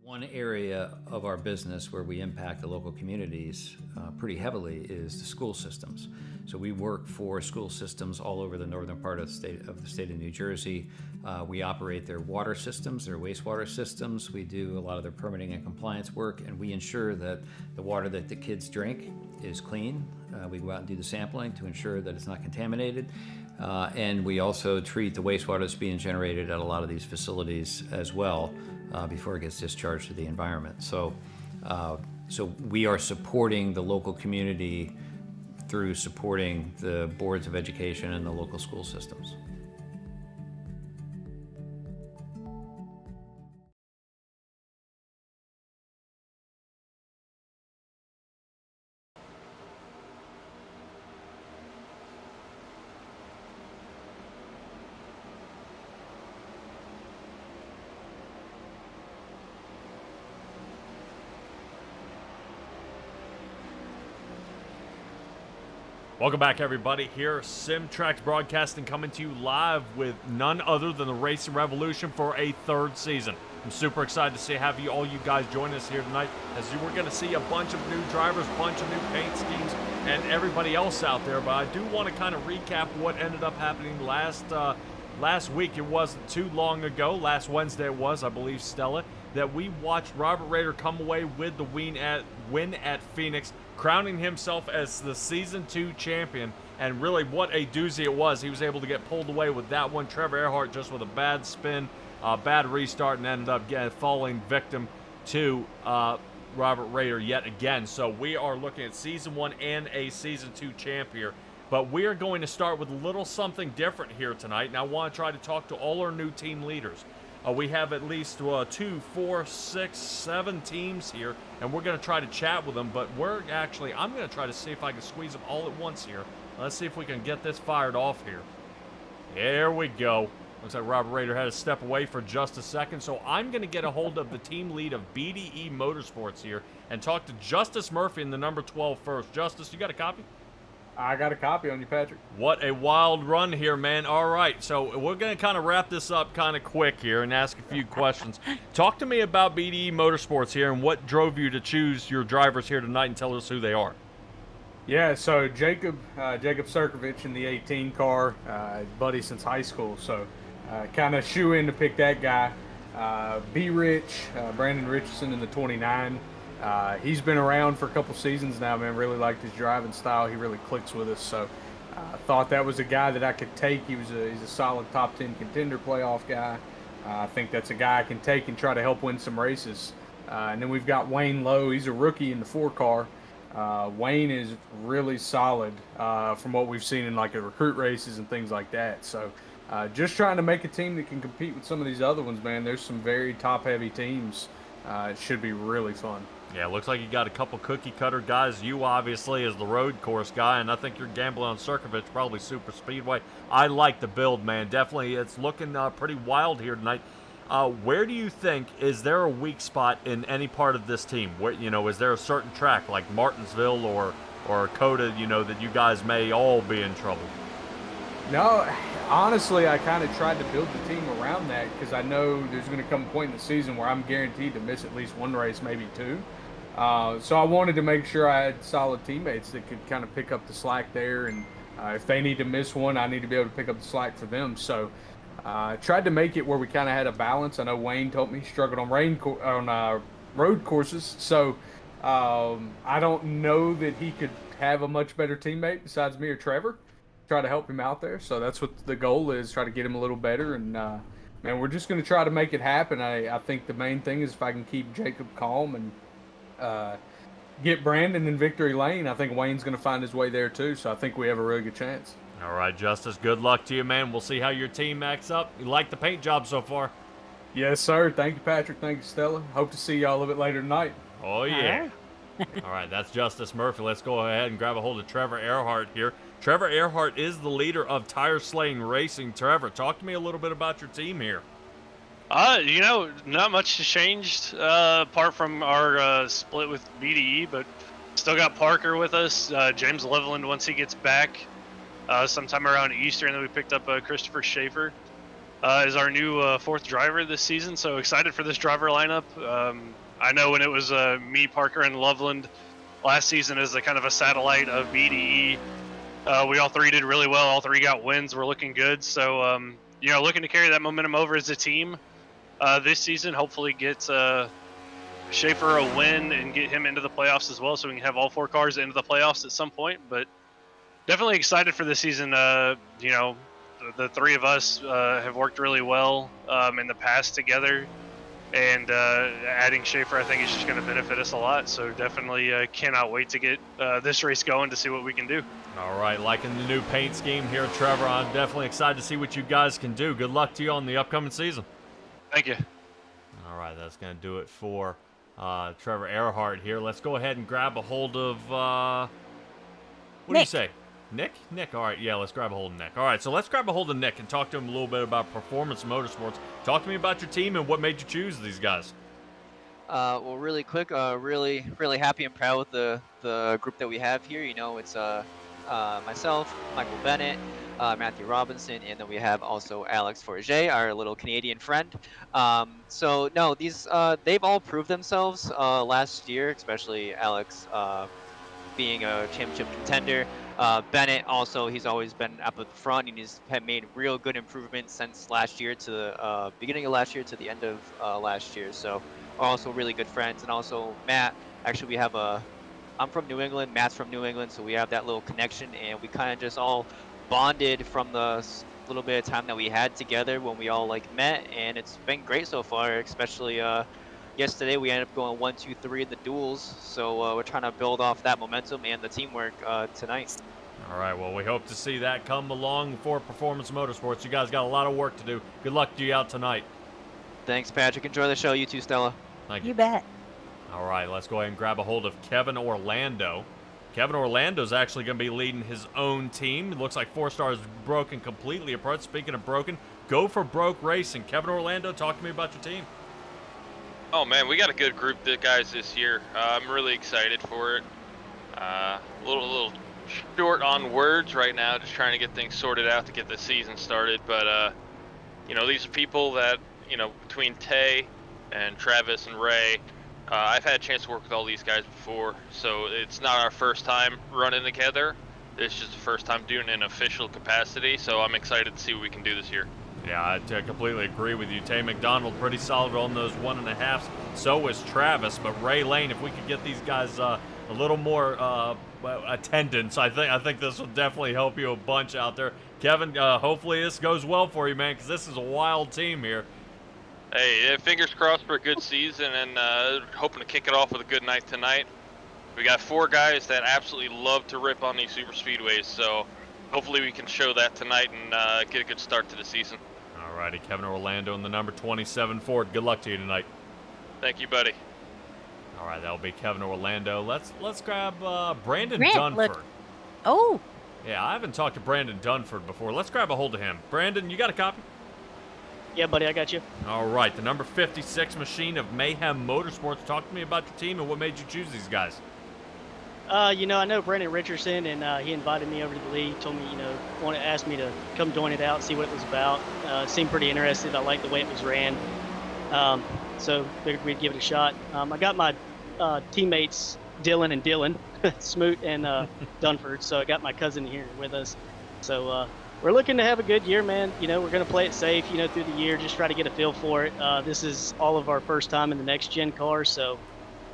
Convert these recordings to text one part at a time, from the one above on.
One area of our business where we impact the local communities pretty heavily is the school systems. So we work for school systems all over the northern part of the state of New Jersey. We operate their water systems, their wastewater systems. We do a lot of their permitting and compliance work, and we ensure that the water that the kids drink is clean. We go out and do the sampling to ensure that it's not contaminated. And we also treat the wastewater that's being generated at a lot of these facilities as well before it gets discharged to the environment. So we are supporting the local community through supporting the boards of education and the local school systems. Welcome back, everybody. Here, SimTraX Broadcasting coming to you live with none other than the Racing Revolution for a third season. I'm super excited to see have all you guys join us here tonight, as we're going to see a bunch of new drivers, bunch of new paint schemes, and everybody else out there. But I do want to kind of recap what ended up happening last week. It wasn't too long ago. Last Wednesday it was, I believe, Stella, that we watched Robert Roeder come away with the win at Phoenix, crowning himself as the Season 2 champion. And really, what a doozy it was. He was able to get pulled away with that one. Trevor Earhart just with a bad spin, bad restart, and ended up falling victim to Robert Roeder yet again. So we are looking at Season 1 and a Season 2 champ here. But we are going to start with a little something different here tonight. And I want to try to talk to all our new team leaders. We have at least 2, 4, 6, 7 teams here, and we're going to try to chat with them, but I'm going to try to see if I can squeeze them all at once here. Let's see if we can get this fired off here. There we go. Looks like Robert Roeder had to step away for just a second, so I'm going to get a hold of the team lead of BDE Motorsports here and talk to Justice Murphy in the number 12 first. Justice, you got a copy? I got a copy on you, Patrick. What a wild run here, man. All right, so we're going to kind of wrap this up kind of quick here and ask a few questions. Talk to me about BDE Motorsports here and what drove you to choose your drivers here tonight, and tell us who they are. Yeah, so Jacob Sirkovich in the 18 car, buddy since high school, so kind of shoe in to pick that guy. B-Rich, Brandon Richardson in the 29. He's been around for a couple seasons now, man. Really liked his driving style. He really clicks with us. So I thought that was a guy that I could take. He's a solid top 10 contender playoff guy. I think that's a guy I can take and try to help win some races. And then we've got Wayne Lowe. He's a rookie in the 4 car. Wayne is really solid from what we've seen in like the recruit races and things like that. So just trying to make a team that can compete with some of these other ones, man. There's some very top-heavy teams. It should be really fun. Yeah, it looks like you got a couple cookie-cutter guys. You, obviously, as the road course guy, and I think you're gambling on Sirkovich, probably super speedway. I like the build, man. Definitely, it's looking pretty wild here tonight. Where do you think, is there a weak spot in any part of this team? Where, is there a certain track, like Martinsville or Coda, that you guys may all be in trouble? No, honestly, I kind of tried to build the team around that because I know there's going to come a point in the season where I'm guaranteed to miss at least one race, maybe 2. So I wanted to make sure I had solid teammates that could kind of pick up the slack there, and if they need to miss one, I need to be able to pick up the slack for them. So I tried to make it where we kind of had a balance. I know Wayne told me he struggled on road courses, so I don't know that he could have a much better teammate besides me or Trevor. Try to help him out there, so that's what the goal is, try to get him a little better, and man, we're just going to try to make it happen. I think the main thing is if I can keep Jacob calm and get Brandon in victory lane, I think Wayne's going to find his way there too, so I think we have a really good chance. All right, Justice, good luck to you, man. We'll see how your team acts up. You like the paint job so far? Yes, sir. Thank you, Patrick. Thank you, Stella. Hope to see y'all a little bit later tonight. Oh, yeah. All right, that's Justice Murphy. Let's go ahead and grab a hold of Trevor Earhart here. Trevor Earhart is the leader of Tire Slaying Racing. Trevor, talk to me a little bit about your team here. Not much has changed apart from our split with BDE, but still got Parker with us. James Leveland once he gets back sometime around Easter, and then we picked up Christopher Schaefer. is our new fourth driver this season. So excited for this driver lineup. I know when it was me, Parker, and Loveland last season as a kind of a satellite of BDE, we all three did really well. All three got wins. We're looking good. So, looking to carry that momentum over as a team this season. Hopefully get Schaefer a win and get him into the playoffs as well, so we can have all 4 cars into the playoffs at some point. But definitely excited for this season. The 3 of us have worked really well in the past together, and adding Schaefer, I think, is just going to benefit us a lot. So definitely cannot wait to get this race going to see what we can do. All right, liking the new paint scheme here, Trevor. I'm definitely excited to see what you guys can do. Good luck to you on the upcoming season. Thank you. All right, that's going to do it for Trevor Earhart here. Let's go ahead and grab a hold of, what do you say? Nick? Nick, all right, yeah, let's grab a hold of Nick. All right, so let's grab a hold of Nick and talk to him a little bit about Performance Motorsports. Talk to me about your team and what made you choose these guys. Well, really quick, really happy and proud with the group that we have here. It's myself, Michael Bennett, Matthew Robinson, and then we have also Alex Forget, our little Canadian friend. So no, these they've all proved themselves last year, especially Alex being a championship contender. Bennett also, he's always been up at the front, and he's made real good improvements since last year to the beginning of last year to the end of last year. So we're also really good friends. And also Matt, actually I'm from New England, Matt's from New England, so we have that little connection, and we kind of just all bonded from the little bit of time that we had together when we all met, and it's been great so far. Especially yesterday we ended up going 1, 2, 3 in the duels, so we're trying to build off that momentum and the teamwork tonight. All right, well, we hope to see that come along for Performance Motorsports. You guys got a lot of work to do. Good luck to you out tonight. Thanks, Patrick. Enjoy the show. You too, Stella. Thank you. You bet. All right, let's go ahead and grab a hold of Kevin Orlando. Kevin Orlando's actually going to be leading his own team. It looks like 4-star is broken completely apart. Speaking of broken, Go for Broke Racing. Kevin Orlando, talk to me about your team. Oh man, we got a good group of guys this year. I'm really excited for it. A little short on words right now, just trying to get things sorted out to get the season started. But these are people that between Tay and Travis and Ray, I've had a chance to work with all these guys before, so it's not our first time running together. It's just the first time doing it in official capacity, so I'm excited to see what we can do this year. Yeah, I completely agree with you. Tay McDonald pretty solid on those 1.5s. So is Travis, but Ray Lane, if we could get these guys a little more attendance, I think this will definitely help you a bunch out there. Kevin, hopefully this goes well for you, man, because this is a wild team here. Hey, fingers crossed for a good season, and hoping to kick it off with a good night tonight. We got 4 guys that absolutely love to rip on these super speedways, so hopefully we can show that tonight and get a good start to the season. Alrighty, Kevin Orlando in the number 27 Ford. Good luck to you tonight. Thank you, buddy. All right, that'll be Kevin Orlando. Let's grab Brandon Grant, Dunford. look. Oh, Yeah, I haven't talked to Brandon Dunford before. Let's grab a hold of him. Brandon, you got a copy? Yeah, buddy, I got you. All right, the number 56 machine of Mayhem Motorsports. Talk to me about your team and what made you choose these guys. I know Brandon Richardson, and he invited me over to the league. Told me, asked me to come join it out, see what it was about. Seemed pretty interested. I liked the way it was ran, so figured we'd give it a shot. I got my teammates Dylan and Dylan, Smoot and Dunford. So I got my cousin here with us. So we're looking to have a good year, man. We're going to play it safe, through the year. Just try to get a feel for it. This is all of our first time in the next gen car, so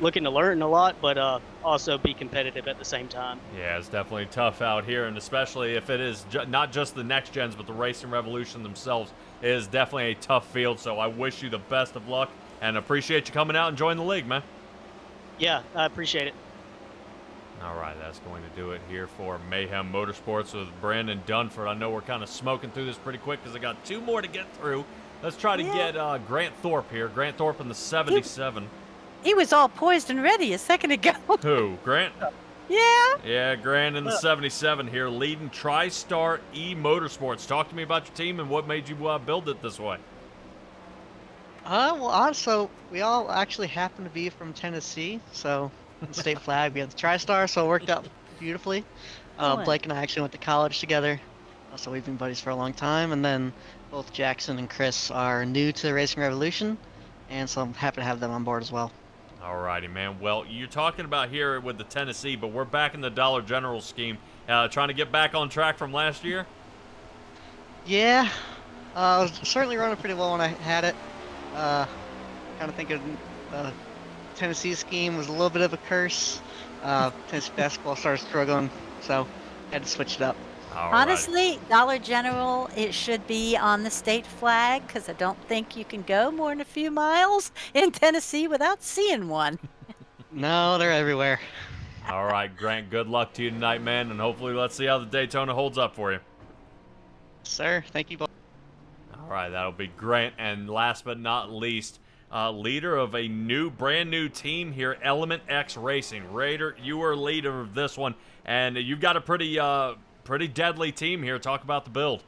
looking to learn a lot, but also be competitive at the same time. Yeah, it's definitely tough out here, and especially if it is not just the next gens, but the Racing Revolution themselves. It is definitely a tough field, so I wish you the best of luck and appreciate you coming out and joining the league, man. Yeah, I appreciate it. All right, that's going to do it here for Mayhem Motorsports with Brandon Dunford. I know we're kind of smoking through this pretty quick because I got 2 more to get through. Let's try to get Grant Thorpe here. Grant Thorpe in the 77. he was all poised and ready a second ago. Who? Grant? Yeah. Yeah, Grant in the 77 here, leading TriStar E Motorsports. Talk to me about your team and what made you build it this way. Well, also, we all actually happen to be from Tennessee, so the state flag, we had the TriStar, so it worked out beautifully. Excellent. Blake and I actually went to college together. So we've been buddies for a long time, and then both Jackson and Chris are new to the Racing Revolution, and so I'm happy to have them on board as well. Alrighty, man. Well, you're talking about here with the Tennessee, but we're back in the Dollar General scheme. Trying to get back on track from last year? Yeah, I was certainly running pretty well when I had it. Kind of thinking the Tennessee scheme was a little bit of a curse. Tennessee basketball started struggling, so had to switch it up. Alrighty. Honestly, Dollar General, it should be on the state flag because I don't think you can go more than a few miles in Tennessee without seeing one. No, they're everywhere. All right, Grant, good luck to you tonight, man, and hopefully let's see how the Daytona holds up for you. Sir, thank you both. All right, that'll be Grant, and last but not least, leader of a brand new team here, Element X Racing. Raider, you are leader of this one, and you've got a pretty deadly team here. Talk about the build.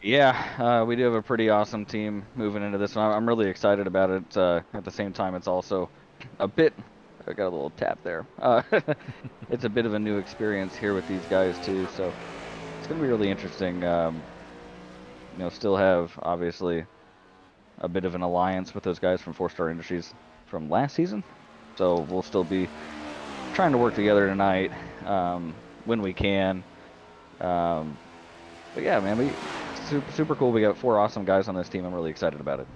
Yeah, we do have a pretty awesome team moving into this one. I'm really excited about it. At the same time, it's also a bit... I got a little tap there. It's a bit of a new experience here with these guys, too, so it's going to be really interesting. Still have, obviously, a bit of an alliance with those guys from 4-Star Industries from last season, so we'll still be trying to work together tonight when we can. But yeah, man, super cool. We got 4 awesome guys on this team. I'm really excited about it.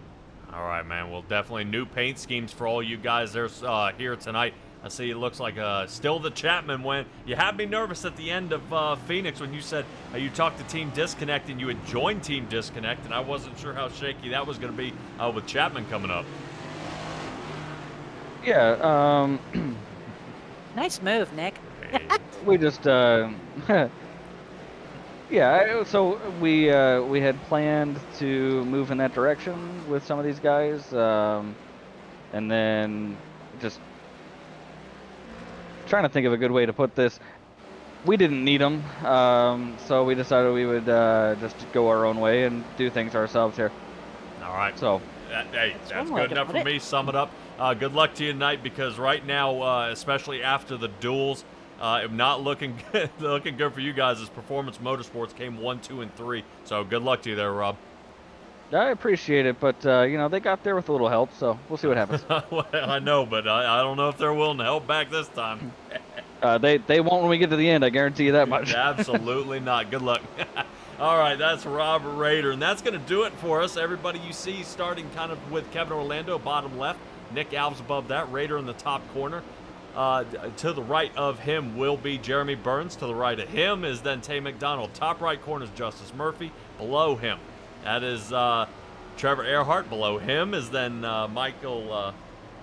All right, man. Well, definitely new paint schemes for all you guys there's here tonight. I see it looks like still the Chapman win. You had me nervous at the end of Phoenix when you said you talked to Team Disconnect and you had joined Team Disconnect, and I wasn't sure how shaky that was going to be with Chapman coming up. Yeah. Nice move, Nick. We just yeah, so we had planned to move in that direction with some of these guys, and then just trying to think of a good way to put this. We didn't need them, so we decided we would just go our own way and do things ourselves here. All right. So, hey, that's good enough for me. Sum it up. Good luck to you tonight, because right now, especially after the duels, not looking good for you guys as Performance Motorsports came 1, 2, and 3. So good luck to you there, Rob. I appreciate it, but they got there with a little help, so we'll see what happens. Well, I know, but I don't know if they're willing to help back this time. They won't when we get to the end, I guarantee you that much. Absolutely not. Good luck. All right, that's Robert Raider, and that's going to do it for us. Everybody you see starting kind of with Kevin Orlando, bottom left, Nick Alves above that, Raider in the top corner. To the right of him will be Jeremy Burns. To the right of him is then Tay McDonald. Top right corner is Justice Murphy. Below him, that is Trevor Earhart. Below him is then Michael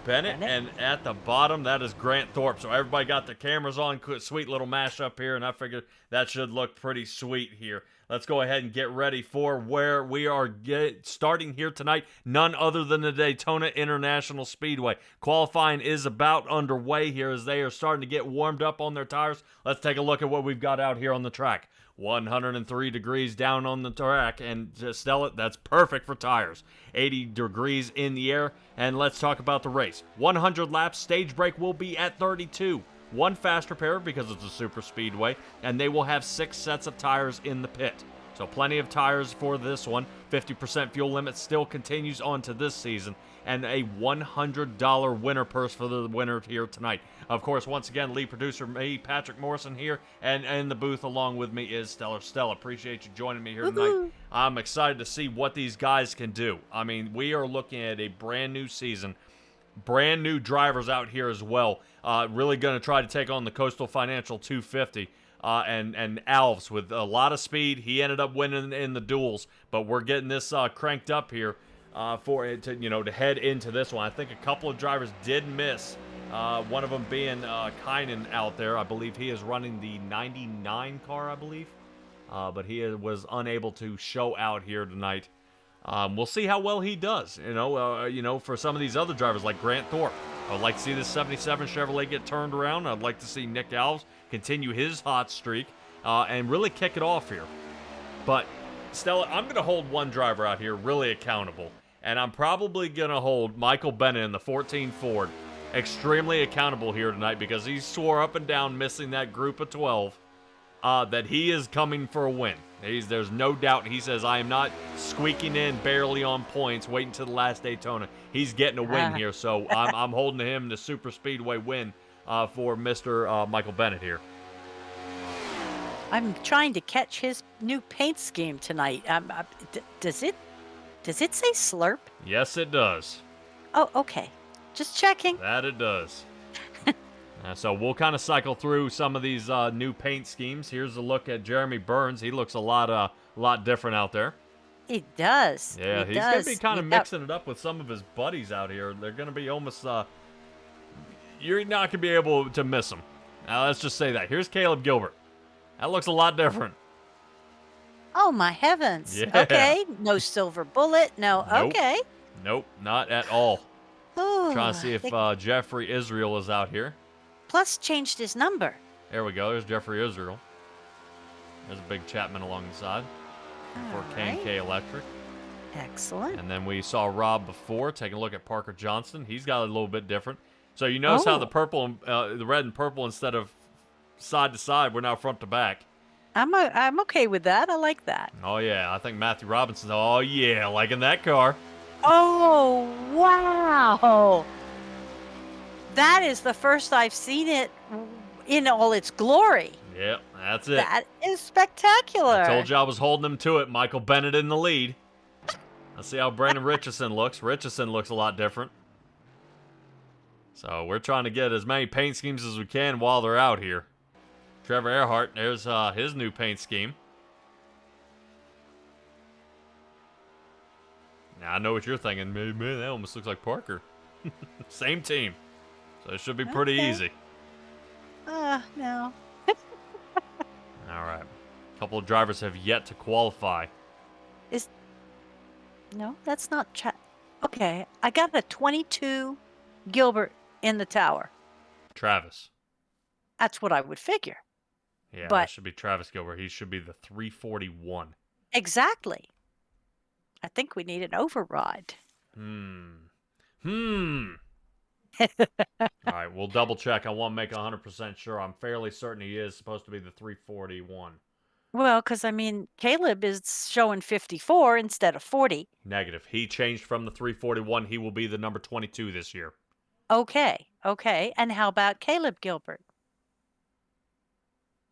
Bennett. And at the bottom, that is Grant Thorpe. So everybody got their cameras on. Sweet little mashup here, and I figured that should look pretty sweet here. Let's go ahead and get ready for where we are starting here tonight. None other than the Daytona International Speedway. Qualifying is about underway here as they are starting to get warmed up on their tires. Let's take a look at what we've got out here on the track. 103 degrees down on the track, and Stella, that's perfect for tires. 80 degrees in the air, and let's talk about the race. 100 laps, stage break will be at 32. One fast repair because it's a super speedway, and they will have 6 sets of tires in the pit. So plenty of tires for this one. 50% fuel limit still continues on to this season, and a $100 winner purse for the winner here tonight. Of course, once again, lead producer me, Patrick Morrison here, and in the booth along with me is Stellar Stella. Appreciate you joining me here tonight. I'm excited to see what these guys can do. I mean, we are looking at a brand new season. Brand new drivers out here as well. Really going to try to take on the Coastal Financial 250 and Alves with a lot of speed. He ended up winning in the duels, but we're getting this cranked up here for it to head into this one. I think a couple of drivers did miss. One of them being Kynan out there. I believe he is running the 99 car, I believe, but he was unable to show out here tonight. We'll see how well he does. For some of these other drivers like Grant Thorpe, I would like to see this 77 Chevrolet get turned around. I'd like to see Nick Alves continue his hot streak and really kick it off here. But Stella, I'm going to hold one driver out here really accountable, and I'm probably going to hold Michael Bennett in the 14 Ford extremely accountable here tonight because he swore up and down missing that group of 12. that he is coming for a win. There's no doubt. He says, I am not squeaking in barely on points, waiting to the last Daytona. He's getting a win here, so I'm holding to him the Super Speedway win for Mr. Michael Bennett here. I'm trying to catch his new paint scheme tonight. Does it say slurp? Yes, it does. Oh, okay. Just checking. That it does. So we'll kind of cycle through some of these new paint schemes. Here's a look at Jeremy Burns. He looks a lot different out there. He does. Yeah, he he's going does. to be kind of mixing it up with some of his buddies out here. They're going to be almost, you're not going to be able to miss them. Now, let's just say that. Here's Caleb Gilbert. That looks a lot different. Oh, my heavens. Yeah. Okay. No silver bullet. No. Nope. Okay. Nope, not at all. Ooh, Trying to see if Jeffrey Israel is out here. Plus changed his number. There we go. There's Jeffrey Israel. There's a big Chapman along the side for K&K Electric. Excellent. And then we saw Rob before. Taking a look at Parker Johnston. He's got a little bit different. So you notice how the purple, the red and purple, instead of side to side, we're now front to back. I'm okay with that. I like that. Oh yeah, I think Matthew Robinson. Oh yeah, liking that car. Oh wow! That is the first I've seen it in all its glory. Yep, that's it. That is spectacular. I told you I was holding him to it. Michael Bennett in the lead. Let's see how Brandon Richardson looks. Richardson looks a lot different. So we're trying to get as many paint schemes as we can while they're out here. Trevor Earhart, there's his new paint scheme. Now I know what you're thinking. Man, that almost looks like Parker. Same team. So it should be pretty easy. No. All right. A couple of drivers have yet to qualify. No, that's not okay, I got a 22 Gilbert in the tower. Travis. That's what I would figure. Yeah, But- that should be Travis Gilbert. He should be the 341. Exactly. I think we need an override. All right, we'll double check. I won't make 100% sure. I'm fairly certain he is supposed to be the 341. Well, because I mean, Caleb is showing 54 instead of 40. Negative. He changed from the 341. He will be the number 22 this year. Okay. And how about Caleb Gilbert?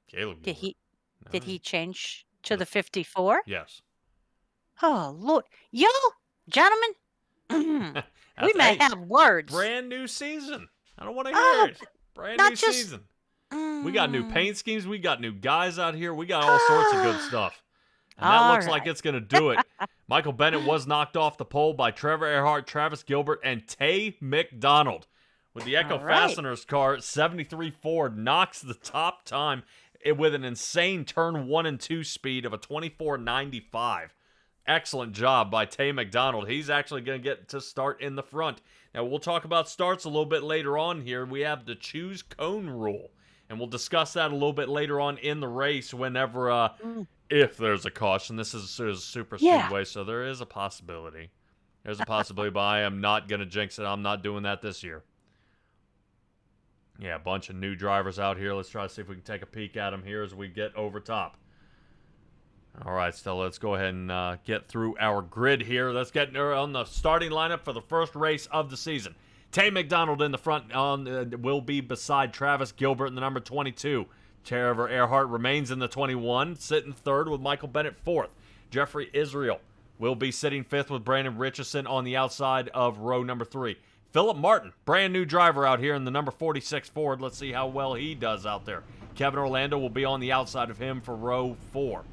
Caleb Did Gilbert. Did he change to the 54? Yes. Oh, Lord. Yo, gentlemen, we may Hey, have words. brand new season. I don't want to hear it. Brand not new just- season. We got new paint schemes. We got new guys out here. We got all sorts of good stuff. And that All looks like right. it's going to do it. Michael Bennett was knocked off the pole by Trevor Earhart, Travis Gilbert, and Tay McDonald. With the Echo All right. Fasteners car, 73 Ford knocks the top time with an insane turn 1 and 2 speed of a 24.95. Excellent job by Tay McDonald. He's actually going to get to start in the front. Now, we'll talk about starts a little bit later on here. We have the choose cone rule, and we'll discuss that a little bit later on in the race whenever, if there's a caution. This is a super speedway, so there is a possibility. There's a possibility, but I am not going to jinx it. I'm not doing that this year. Yeah, a bunch of new drivers out here. Let's try to see if we can take a peek at them here as we get over top. All right, Stella, let's go ahead and get through our grid here. Let's get on the starting lineup for the first race of the season. Tay McDonald in the front will be beside Travis Gilbert in the number 22. Trevor Earhart remains in the 21, sitting third with Michael Bennett fourth. Jeffrey Israel will be sitting fifth with Brandon Richardson on the outside of row number 3. Philip Martin, brand new driver out here in the number 46 Ford. Let's see how well he does out there. Kevin Orlando will be on the outside of him for row 4.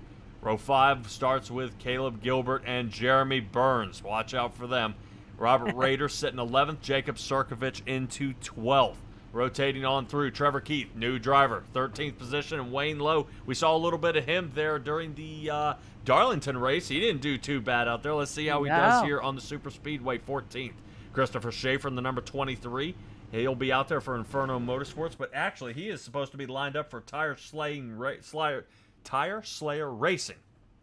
Row 5 starts with Caleb Gilbert and Jeremy Burns. Watch out for them. Robert Rader sitting 11th. Jacob Sirkovich into 12th. Rotating on through, Trevor Keith, new driver, 13th position. And Wayne Lowe, we saw a little bit of him there during the Darlington race. He didn't do too bad out there. Let's see how he does here on the Super Speedway, 14th. Christopher Schaefer in the number 23. He'll be out there for Inferno Motorsports, but actually he is supposed to be lined up for Tire Slayer Racing.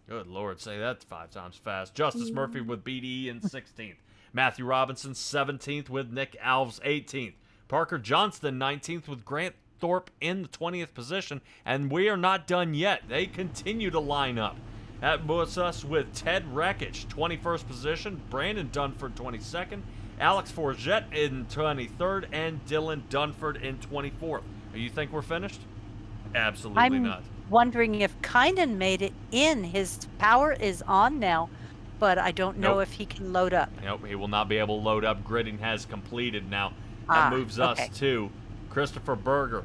Good Lord, say that 5 times fast. Justice Murphy with BDE in 16th. Matthew Robinson 17th with Nick Alves 18th. Parker Johnston 19th with Grant Thorpe in the 20th position, and we are not done yet. They continue to line up. That puts us with Ted Rekich, 21st position, Brandon Dunford, 22nd, Alex Forget in 23rd, and Dylan Dunford in 24th. You think we're finished? Absolutely not. Wondering if Kynan made it in. His power is on now, but I don't know if he can load up. Nope, he will not be able to load up. Gridding has completed now. That moves us to Christopher Berger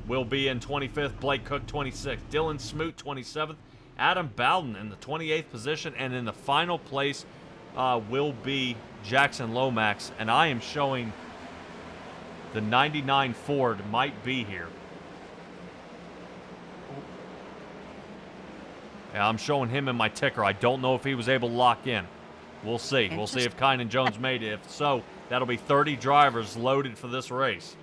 will be in 25th, Blake Cook 26th, Dylan Smoot 27th, Adam Bowden in the 28th position, and in the final place will be Jackson Lomax, and I am showing the 99 Ford might be here. Yeah, I'm showing him in my ticker. I don't know if he was able to lock in. We'll see. We'll see if Kynan Jones made it. If so, that'll be 30 drivers loaded for this race.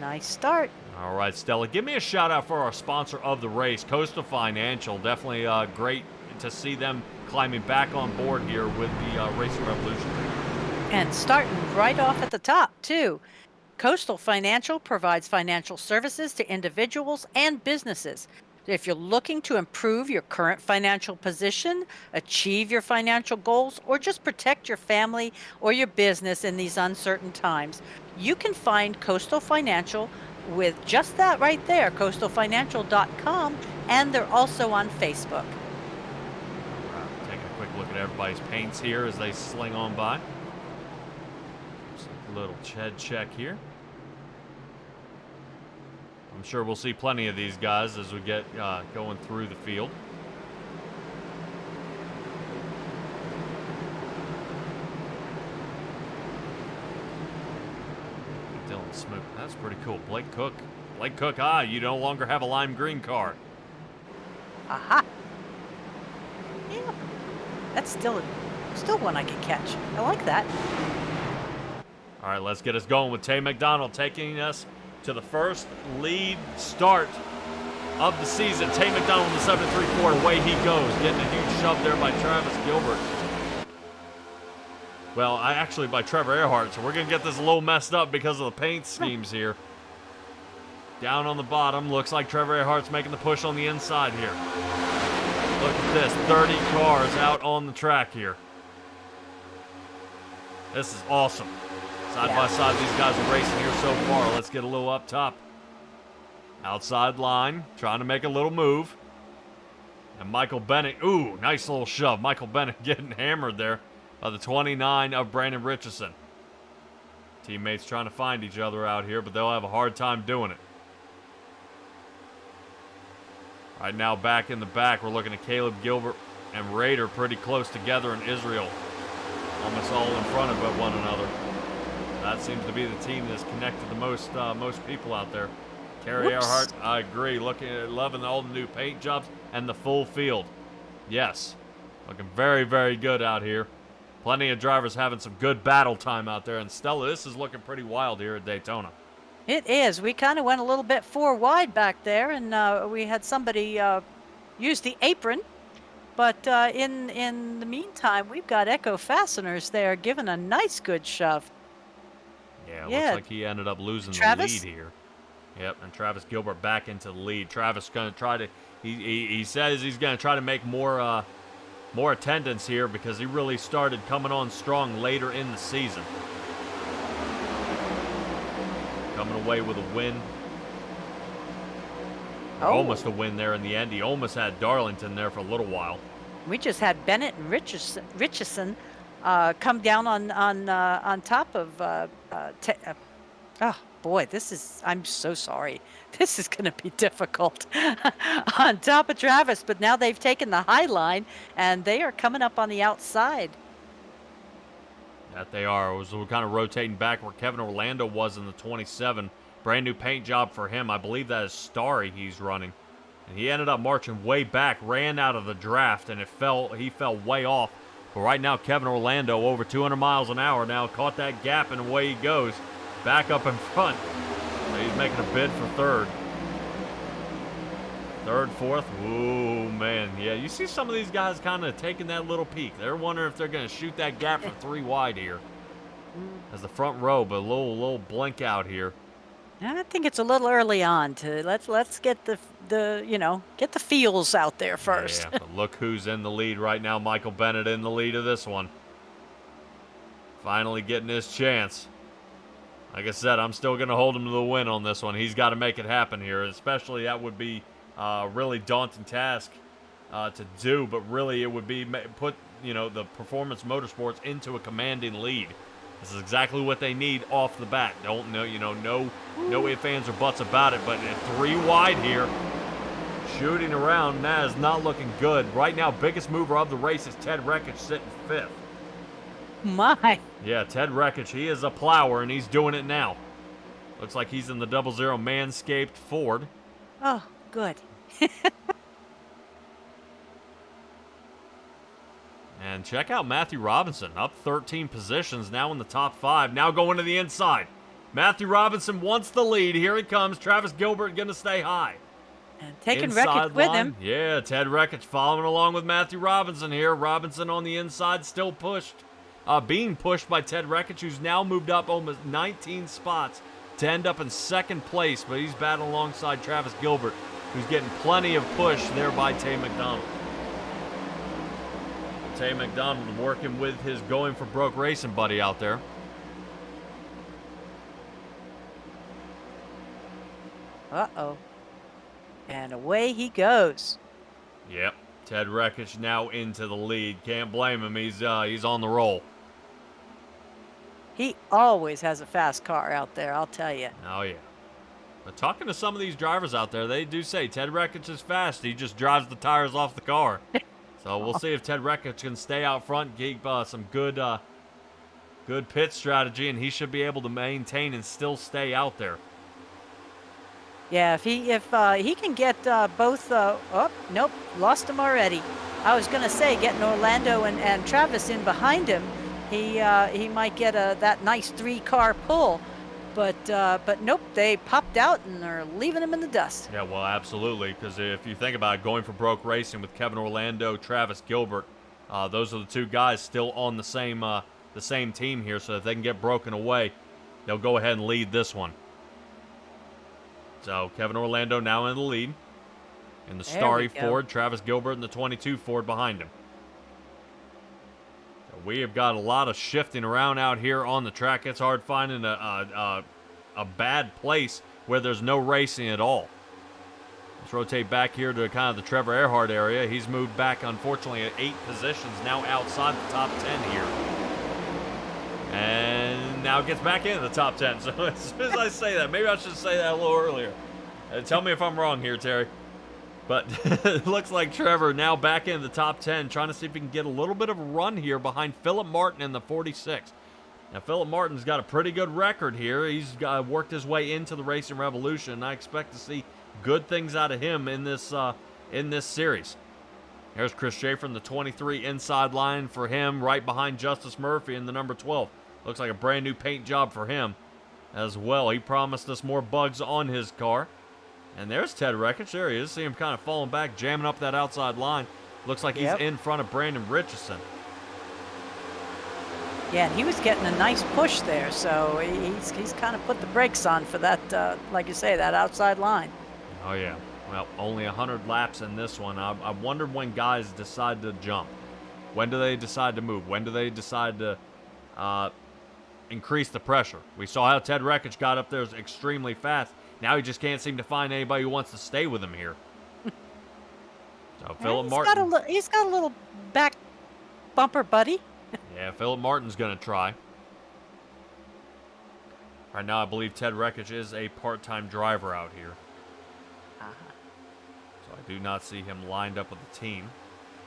Nice start. All right, Stella, give me a shout out for our sponsor of the race, Coastal Financial. Definitely great to see them climbing back on board here with the Racing Revolution. And starting right off at the top, too. Coastal Financial provides financial services to individuals and businesses. If you're looking to improve your current financial position, achieve your financial goals, or just protect your family or your business in these uncertain times, you can find Coastal Financial with just that right there, coastalfinancial.com, and they're also on Facebook. Taking a quick look at everybody's paints here as they sling on by. Just a little head check here. I'm sure we'll see plenty of these guys as we get going through the field. Dylan Smoot, that's pretty cool. Blake Cook, you no longer have a lime green car. Aha. Yeah, that's still one I can catch. I like that. All right, let's get us going with Tay McDonald taking us to the first lead start of the season. Tay McDonald in the 7-3 Ford, away he goes, getting a huge shove there by Travis Gilbert. Well, actually by Trevor Earhart, so we're going to get this a little messed up because of the paint schemes here. Down on the bottom, looks like Trevor Earhart's making the push on the inside here. Look at this, 30 cars out on the track here. This is awesome. Side by side, these guys are racing here so far. Let's get a little up top. Outside line, trying to make a little move. And Michael Bennett, ooh, nice little shove. Michael Bennett getting hammered there by the 29 of Brandon Richardson. Teammates trying to find each other out here, but they'll have a hard time doing it. Right now, back in the back, we're looking at Caleb Gilbert and Roeder pretty close together in Israel. Almost all in front of one another. That seems to be the team that's connected the most people out there. Terry Earhart, I agree. Loving all the new paint jobs and the full field. Yes, looking very, very good out here. Plenty of drivers having some good battle time out there. And Stella, this is looking pretty wild here at Daytona. It is. We kind of went a little bit four wide back there, and we had somebody use the apron. But in the meantime, we've got Echo Fasteners there giving a nice good shove. Yeah, looks like he ended up losing the lead here. Yep, and Travis Gilbert back into the lead. Travis going to try to, he says he's going to try to make more attendance here because he really started coming on strong later in the season. Coming away with a win. Almost a win there in the end. He almost had Darlington there for a little while. We just had Bennett and Richardson come down on top of. Oh boy, I'm so sorry. This is going to be difficult on top of Travis. But now they've taken the high line and they are coming up on the outside. That they are. We're kind of rotating back where Kevin Orlando was in the 27. Brand new paint job for him. I believe that is Starry he's running. And he ended up marching way back, ran out of the draft, and he fell way off. But right now, Kevin Orlando over 200 miles an hour now, caught that gap, and away he goes. Back up in front. So he's making a bid for third. Third, fourth. Ooh, man. Yeah, you see some of these guys kind of taking that little peek. They're wondering if they're going to shoot that gap for 3 wide here. As the front row, but a little blink out here. I think it's a little early on to let's get get the feels out there first. Yeah, but look who's in the lead right now. Michael Bennett in the lead of this one. Finally getting his chance. Like I said, I'm still going to hold him to the win on this one. He's got to make it happen here, especially that would be a really daunting task to do, but really it would be put, the Performance Motorsports into a commanding lead. This is exactly what they need off the bat. Don't know, no ifs, ands, or buts about it, but 3 wide here. Shooting around, that is not looking good. Right now, biggest mover of the race is Ted Rekich sitting 5th. My. Yeah, Ted Rekich, he is a plower, and he's doing it now. Looks like he's in the 00 Manscaped Ford. Oh, good. And check out Matthew Robinson, up 13 positions, now in the top 5, now going to the inside. Matthew Robinson wants the lead. Here he comes. Travis Gilbert going to stay high. And taking Inside Rekich with line. him. Yeah, Ted Rekich following along with Matthew Robinson here. Robinson on the inside, still pushed. Being pushed by Ted Rekich, who's now moved up almost 19 spots to end up in 2nd place, but he's battling alongside Travis Gilbert, who's getting plenty of push there by Tay McDonald. Tay McDonald working with his Going for Broke racing buddy out there. Uh-oh. And away he goes. Yep, Ted Rekich now into the lead. Can't blame him. He's on the roll. He always has a fast car out there, I'll tell you. Oh, yeah. But talking to some of these drivers out there, they do say Ted Rekich is fast. He just drives the tires off the car. So we'll see if Ted Rekich can stay out front, keep some good pit strategy, and he should be able to maintain and still stay out there. Yeah, if he can get both. Oh, nope, lost him already. I was gonna say getting Orlando and Travis in behind him, he might get that nice 3-car pull, but nope, they popped out and are leaving him in the dust. Yeah, well, absolutely, because if you think about it, Going for Broke racing with Kevin Orlando, Travis Gilbert, those are the 2 guys still on the same team here. So if they can get broken away, they'll go ahead and lead this one. So Kevin Orlando now in the lead. In the starry Ford, Travis Gilbert in the 22 Ford behind him. So we have got a lot of shifting around out here on the track. It's hard finding a bad place where there's no racing at all. Let's rotate back here to kind of the Trevor Earhart area. He's moved back, unfortunately, at 8 positions, now outside the top 10 here. And now gets back into the top 10. So as soon as I say that, maybe I should say that a little earlier. Tell me if I'm wrong here, Terry. But it looks like Trevor now back into the top 10, trying to see if he can get a little bit of a run here behind Philip Martin in the 46. Now, Philip Martin's got a pretty good record here. He's worked his way into the Racing Revolution, and I expect to see good things out of him in this series. There's Chris Schaefer in the 23 inside line for him, right behind Justice Murphy in the number 12. Looks like a brand new paint job for him as well. He promised us more bugs on his car. And there's Ted Rekich. There he is. See him kind of falling back, jamming up that outside line. Looks like he's in front of Brandon Richardson. Yeah, he was getting a nice push there, so he's kind of put the brakes on for that, like you say, that outside line. Oh, yeah. Well, only 100 laps in this one. I wondered when guys decide to jump. When do they decide to move? When do they decide to increase the pressure? We saw how Ted Rekich got up there extremely fast. Now he just can't seem to find anybody who wants to stay with him here. So Philip Martin. He's got a little back bumper, buddy. Yeah, Philip Martin's going to try. Right now, I believe Ted Rekich is a part-time driver out here. So I do not see him lined up with the team.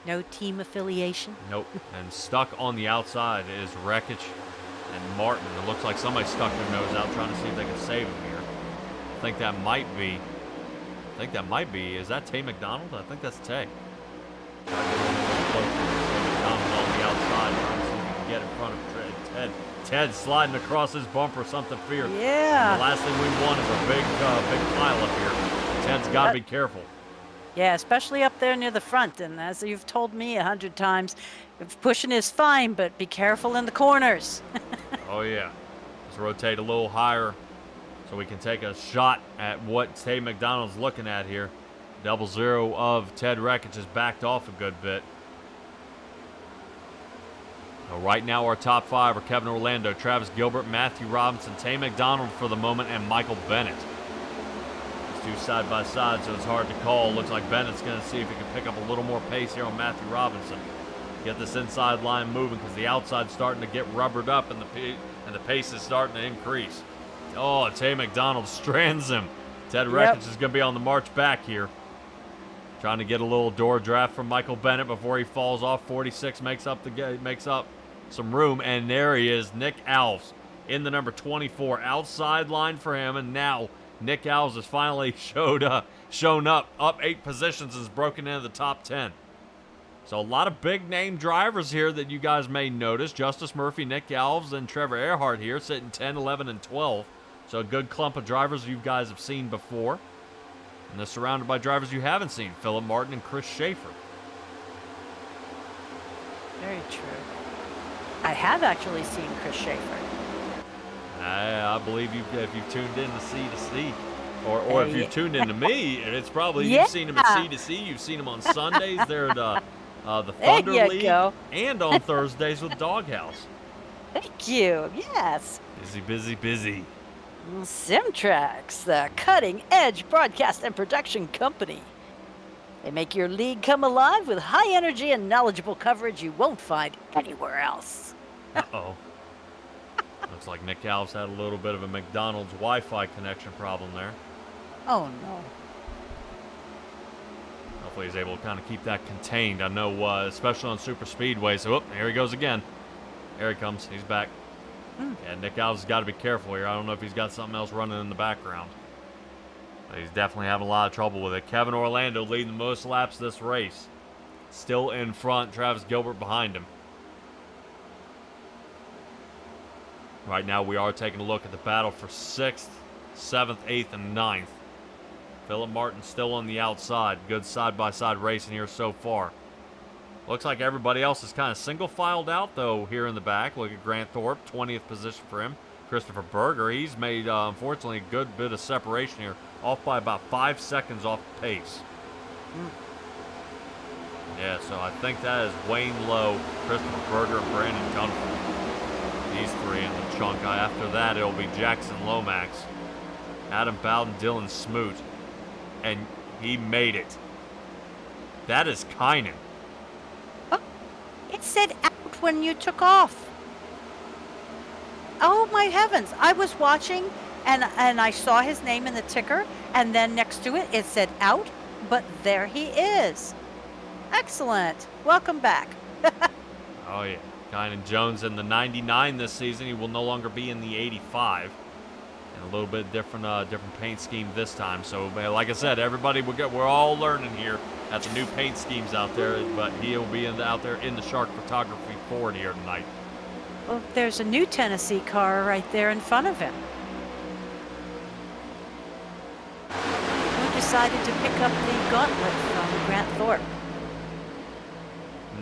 No team affiliation? Nope. And stuck on the outside is Rekich and Martin. It looks like somebody stuck their nose out trying to see if they can save him here. I think that might be. Is that Tay McDonald? I think that's Tay. McDonald on the outside trying to see if he can get in front of Ted. Ted sliding across his bumper, something fierce. Yeah. And the last thing we want is a big pile up here. Ted's got to be careful. Yeah, especially up there near the front. And as you've told me 100 times, pushing is fine, but be careful in the corners. Oh, yeah. Let's rotate a little higher so we can take a shot at what Tate McDonald's looking at here. 00 of Ted Rekich has backed off a good bit. So right now our top 5 are Kevin Orlando, Travis Gilbert, Matthew Robinson, Tate McDonald for the moment, and Michael Bennett. These two side by side, so it's hard to call. Looks like Bennett's going to see if he can pick up a little more pace here on Matthew Robinson. Get this inside line moving because the outside's starting to get rubbered up and the pace is starting to increase. Oh, Tate McDonald strands him. Ted Rekich is going to be on the march back here. Trying to get a little door draft from Michael Bennett before he falls off. 46 makes up some room, and there he is, Nick Alves in the number 24 outside line for him, and now Nick Alves has finally shown up 8 positions and has broken into the top 10. So a lot of big name drivers here that you guys may notice. Justice Murphy, Nick Alves, and Trevor Earhart here sitting 10, 11, and 12. So a good clump of drivers you guys have seen before. And they're surrounded by drivers you haven't seen, Philip Martin and Chris Schaefer. Very true. I have actually seen Chris Schaefer. I believe if you've tuned in to C2C, or if you've tuned in to me, it's probably you've seen him at C2C. You've seen him on Sundays there at the Thunder League, and on Thursdays with Doghouse. Thank you. Yes. Busy. SimTraX, the cutting-edge broadcast and production company. They make your league come alive with high energy and knowledgeable coverage you won't find anywhere else. Uh-oh. Looks like Nick Alves had a little bit of a McDonald's Wi-Fi connection problem there. Oh, no. Hopefully he's able to kind of keep that contained. I know, especially on super speedway. So, here he goes again. There he comes. He's back. Yeah, Nick Alves has got to be careful here. I don't know if he's got something else running in the background. But he's definitely having a lot of trouble with it. Kevin Orlando leading the most laps this race. Still in front. Travis Gilbert behind him. Right now we are taking a look at the battle for 6th, 7th, 8th, and 9th. Philip Martin still on the outside. Good side-by-side racing here so far. Looks like everybody else is kind of single-filed out, though, here in the back. Look at Grant Thorpe, 20th position for him. Christopher Berger, he's made, unfortunately, a good bit of separation here. Off by about 5 seconds off pace. Yeah, so I think that is Wayne Lowe, Christopher Berger, and Brandon Dunford. These 3 in the chunk. After that, it'll be Jackson Lomax, Adam Bowden, Dylan Smoot. And he made it. That is Kynan. It said out when you took off. Oh my heavens. I was watching and I saw his name in the ticker, and then next to it, it said out, but there he is. Excellent. Welcome back. Oh yeah. Kynan Jones in the 99 this season. He will no longer be in the 85. And a little bit different paint scheme this time. So like I said, everybody, we're all learning here at the new paint schemes out there, but he'll be out there in the Shark Photography Ford here tonight. Well, there's a new Tennessee car right there in front of him. Who decided to pick up the gauntlet from Grant Thorpe?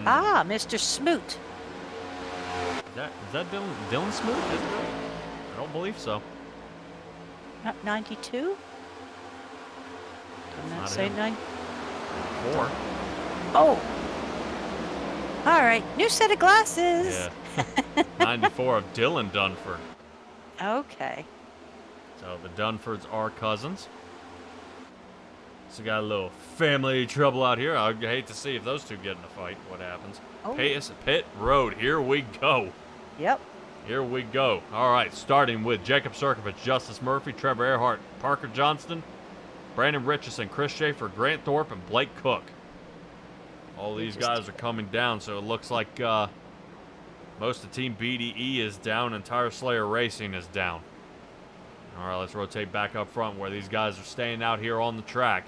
Ah, Mr. Smoot. Is that Dylan Smoot? I don't believe so. Not 92? Didn't that say 9? 4. Oh. All right. New set of glasses. Yeah. 94 of Dylan Dunford. Okay. So the Dunfords are cousins. So got a little family trouble out here. I'd hate to see if those two get in a fight. What happens? Oh. Pit Road. Here we go. Yep. Here we go. All right, starting with Jacob Surkovich, Justice Murphy, Trevor Earhart, Parker Johnston, Brandon Richardson, Chris Schaefer, Grant Thorpe, and Blake Cook. All these guys are coming down, so it looks like most of Team BDE is down and Tire Slayer Racing is down. All right, let's rotate back up front where these guys are staying out here on the track.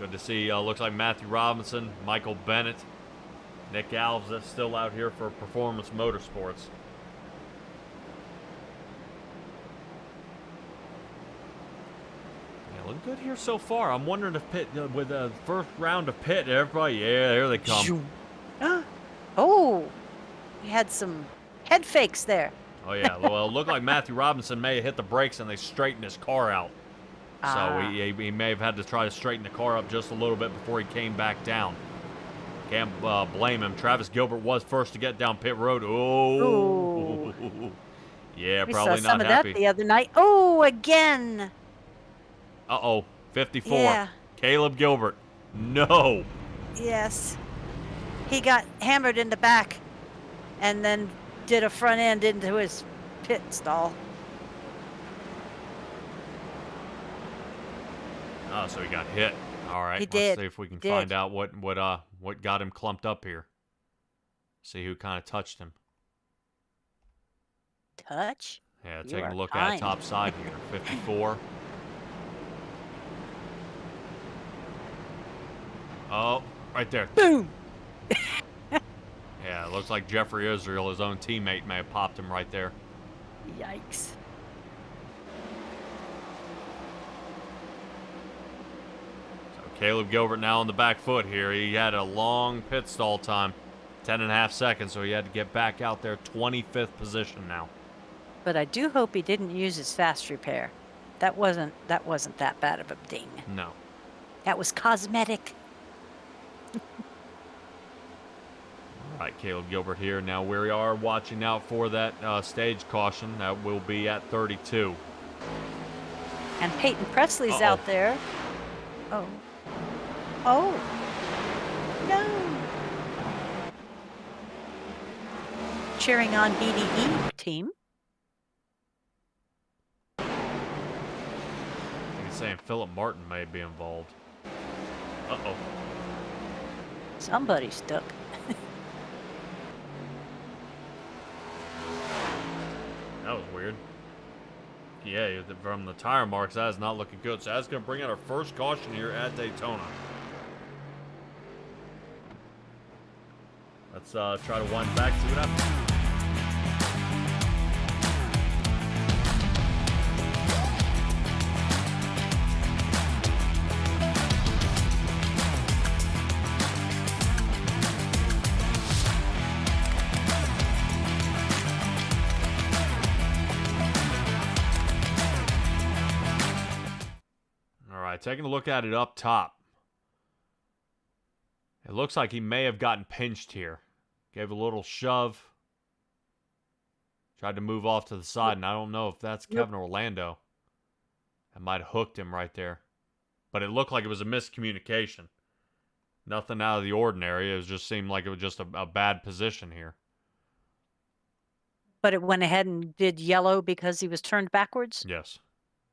Good to see, looks like Matthew Robinson, Michael Bennett, Nick Alves, that's still out here for Performance Motorsports. Yeah, look good here so far. I'm wondering if Pitt, with the first round of Pitt, everybody, yeah, there they come. Oh, we had some head fakes there. Oh, yeah. Well, it looked like Matthew Robinson may have hit the brakes and they straightened his car out. So he may have had to try to straighten the car up just a little bit before he came back down. Can't blame him. Travis Gilbert was first to get down pit road. Oh. Yeah, We probably saw some not of happy. that the other night. Oh, again. Uh-oh. 54. Yeah. Caleb Gilbert. No. Yes. He got hammered in the back and then did a front end into his pit stall. Oh, so he got hit. All right. He Let's did. see if we can He did. find out what got him clumped up here. See who kind of touched him. Touch? Yeah, You taking are a look at kind. it top side here. 54. Oh, right there. Boom! Yeah, it looks like Jeffrey Israel, his own teammate, may have popped him right there. Yikes. So Caleb Gilbert now on the back foot here. He had a long pit stall time, 10.5 seconds, so he had to get back out there. 25th position now. But I do hope he didn't use his fast repair. That wasn't that bad of a ding. No. That was cosmetic. All right, Caleb Gilbert here. Now we are watching out for that stage caution. That will be at 32. And Peyton Presley's Uh-oh. out there. Oh. Oh. No. Cheering on BDE team. I think he's saying Philip Martin may be involved. Uh-oh. Somebody's stuck. That was weird. Yeah, from the tire marks, that is not looking good. So that's going to bring out our first caution here at Daytona. Let's try to wind back, see what happens. Taking a look at it up top. It looks like he may have gotten pinched here. Gave a little shove. Tried to move off to the side, and I don't know if that's Kevin Orlando. That might have hooked him right there. But it looked like it was a miscommunication. Nothing out of the ordinary. It just seemed like it was just a bad position here. But it went ahead and did yellow because he was turned backwards? Yes.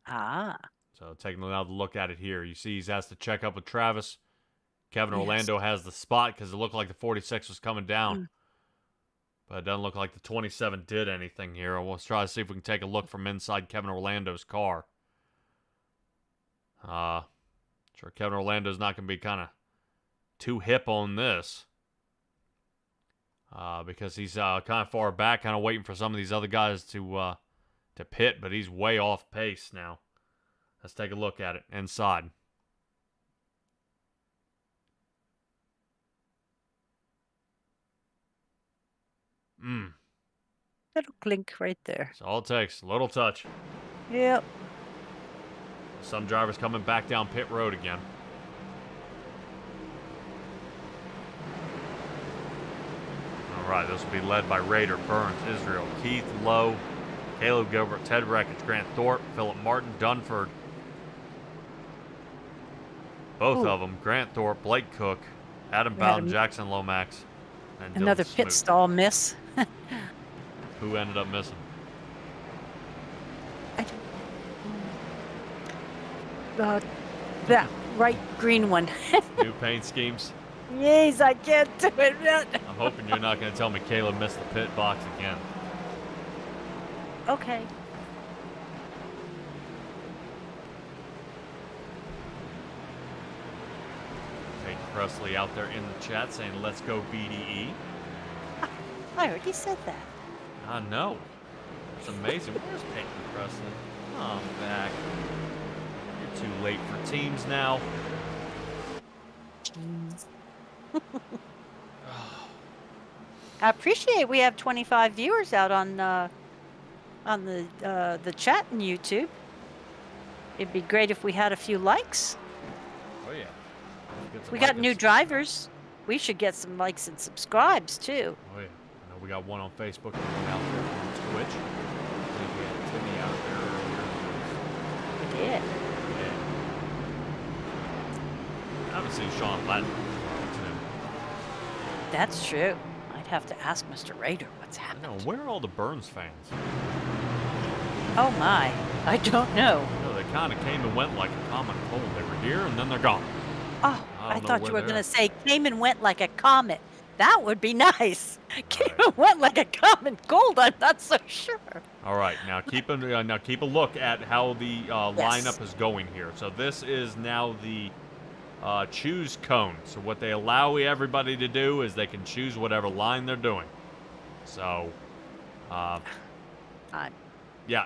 Ah. So taking another look at it here. You see he has to check up with Travis. Kevin Yes. Orlando has the spot because it looked like the 46 was coming down. But it doesn't look like the 27 did anything here. We'll try to see if we can take a look from inside Kevin Orlando's car. Sure, Kevin Orlando's not going to be kind of too hip on this. Because he's kind of far back, kind of waiting for some of these other guys to pit. But he's way off pace now. Let's take a look at it inside. Little clink right there. That's all it takes. Little touch. Yep. Some drivers coming back down pit road again. All right, this will be led by Roeder, Burns, Israel, Keith, Lowe, Caleb Gilbert, Ted Reckage, Grant Thorpe, Philip Martin, Dunford. Both of them, Grant Thorpe, Blake Cook, Adam Bowden, Jackson Lomax, and Another Dylan pit Smoot. stall miss. Who ended up missing? That right green one. New paint schemes. Yes, I can't do it. I'm hoping you're not going to tell me Caleb missed the pit box again. Okay. Peyton Presley out there in the chat saying, let's go BDE. I already said that. I know. It's amazing. Where's Peyton Presley? Come back. You're too late for teams now. I appreciate we have 25 viewers out on on the chat in YouTube. It'd be great if we had a few likes. Oh yeah. Get some We got like new and drivers. We should get some likes and subscribes too. Oh yeah. I know we got one on Facebook and one out there on Twitch. I think we had Timmy out there earlier. We did. Yeah. I haven't seen Sean Latin. That's true. I'd have to ask Mr. Rader what's No, happened. where are all the Burns fans? Oh my, I don't know. No, they kind of came and went like a common cold. They were here and then they're gone. Oh, I I don't know thought where you were they're going to at. say came and went like a comet. That would be nice. Came and went like a common cold. I'm not so sure. All right, now keep a look at how the lineup is going here. So this is now the choose cone. So what they allow everybody to do is they can choose whatever line they're doing. So, yeah,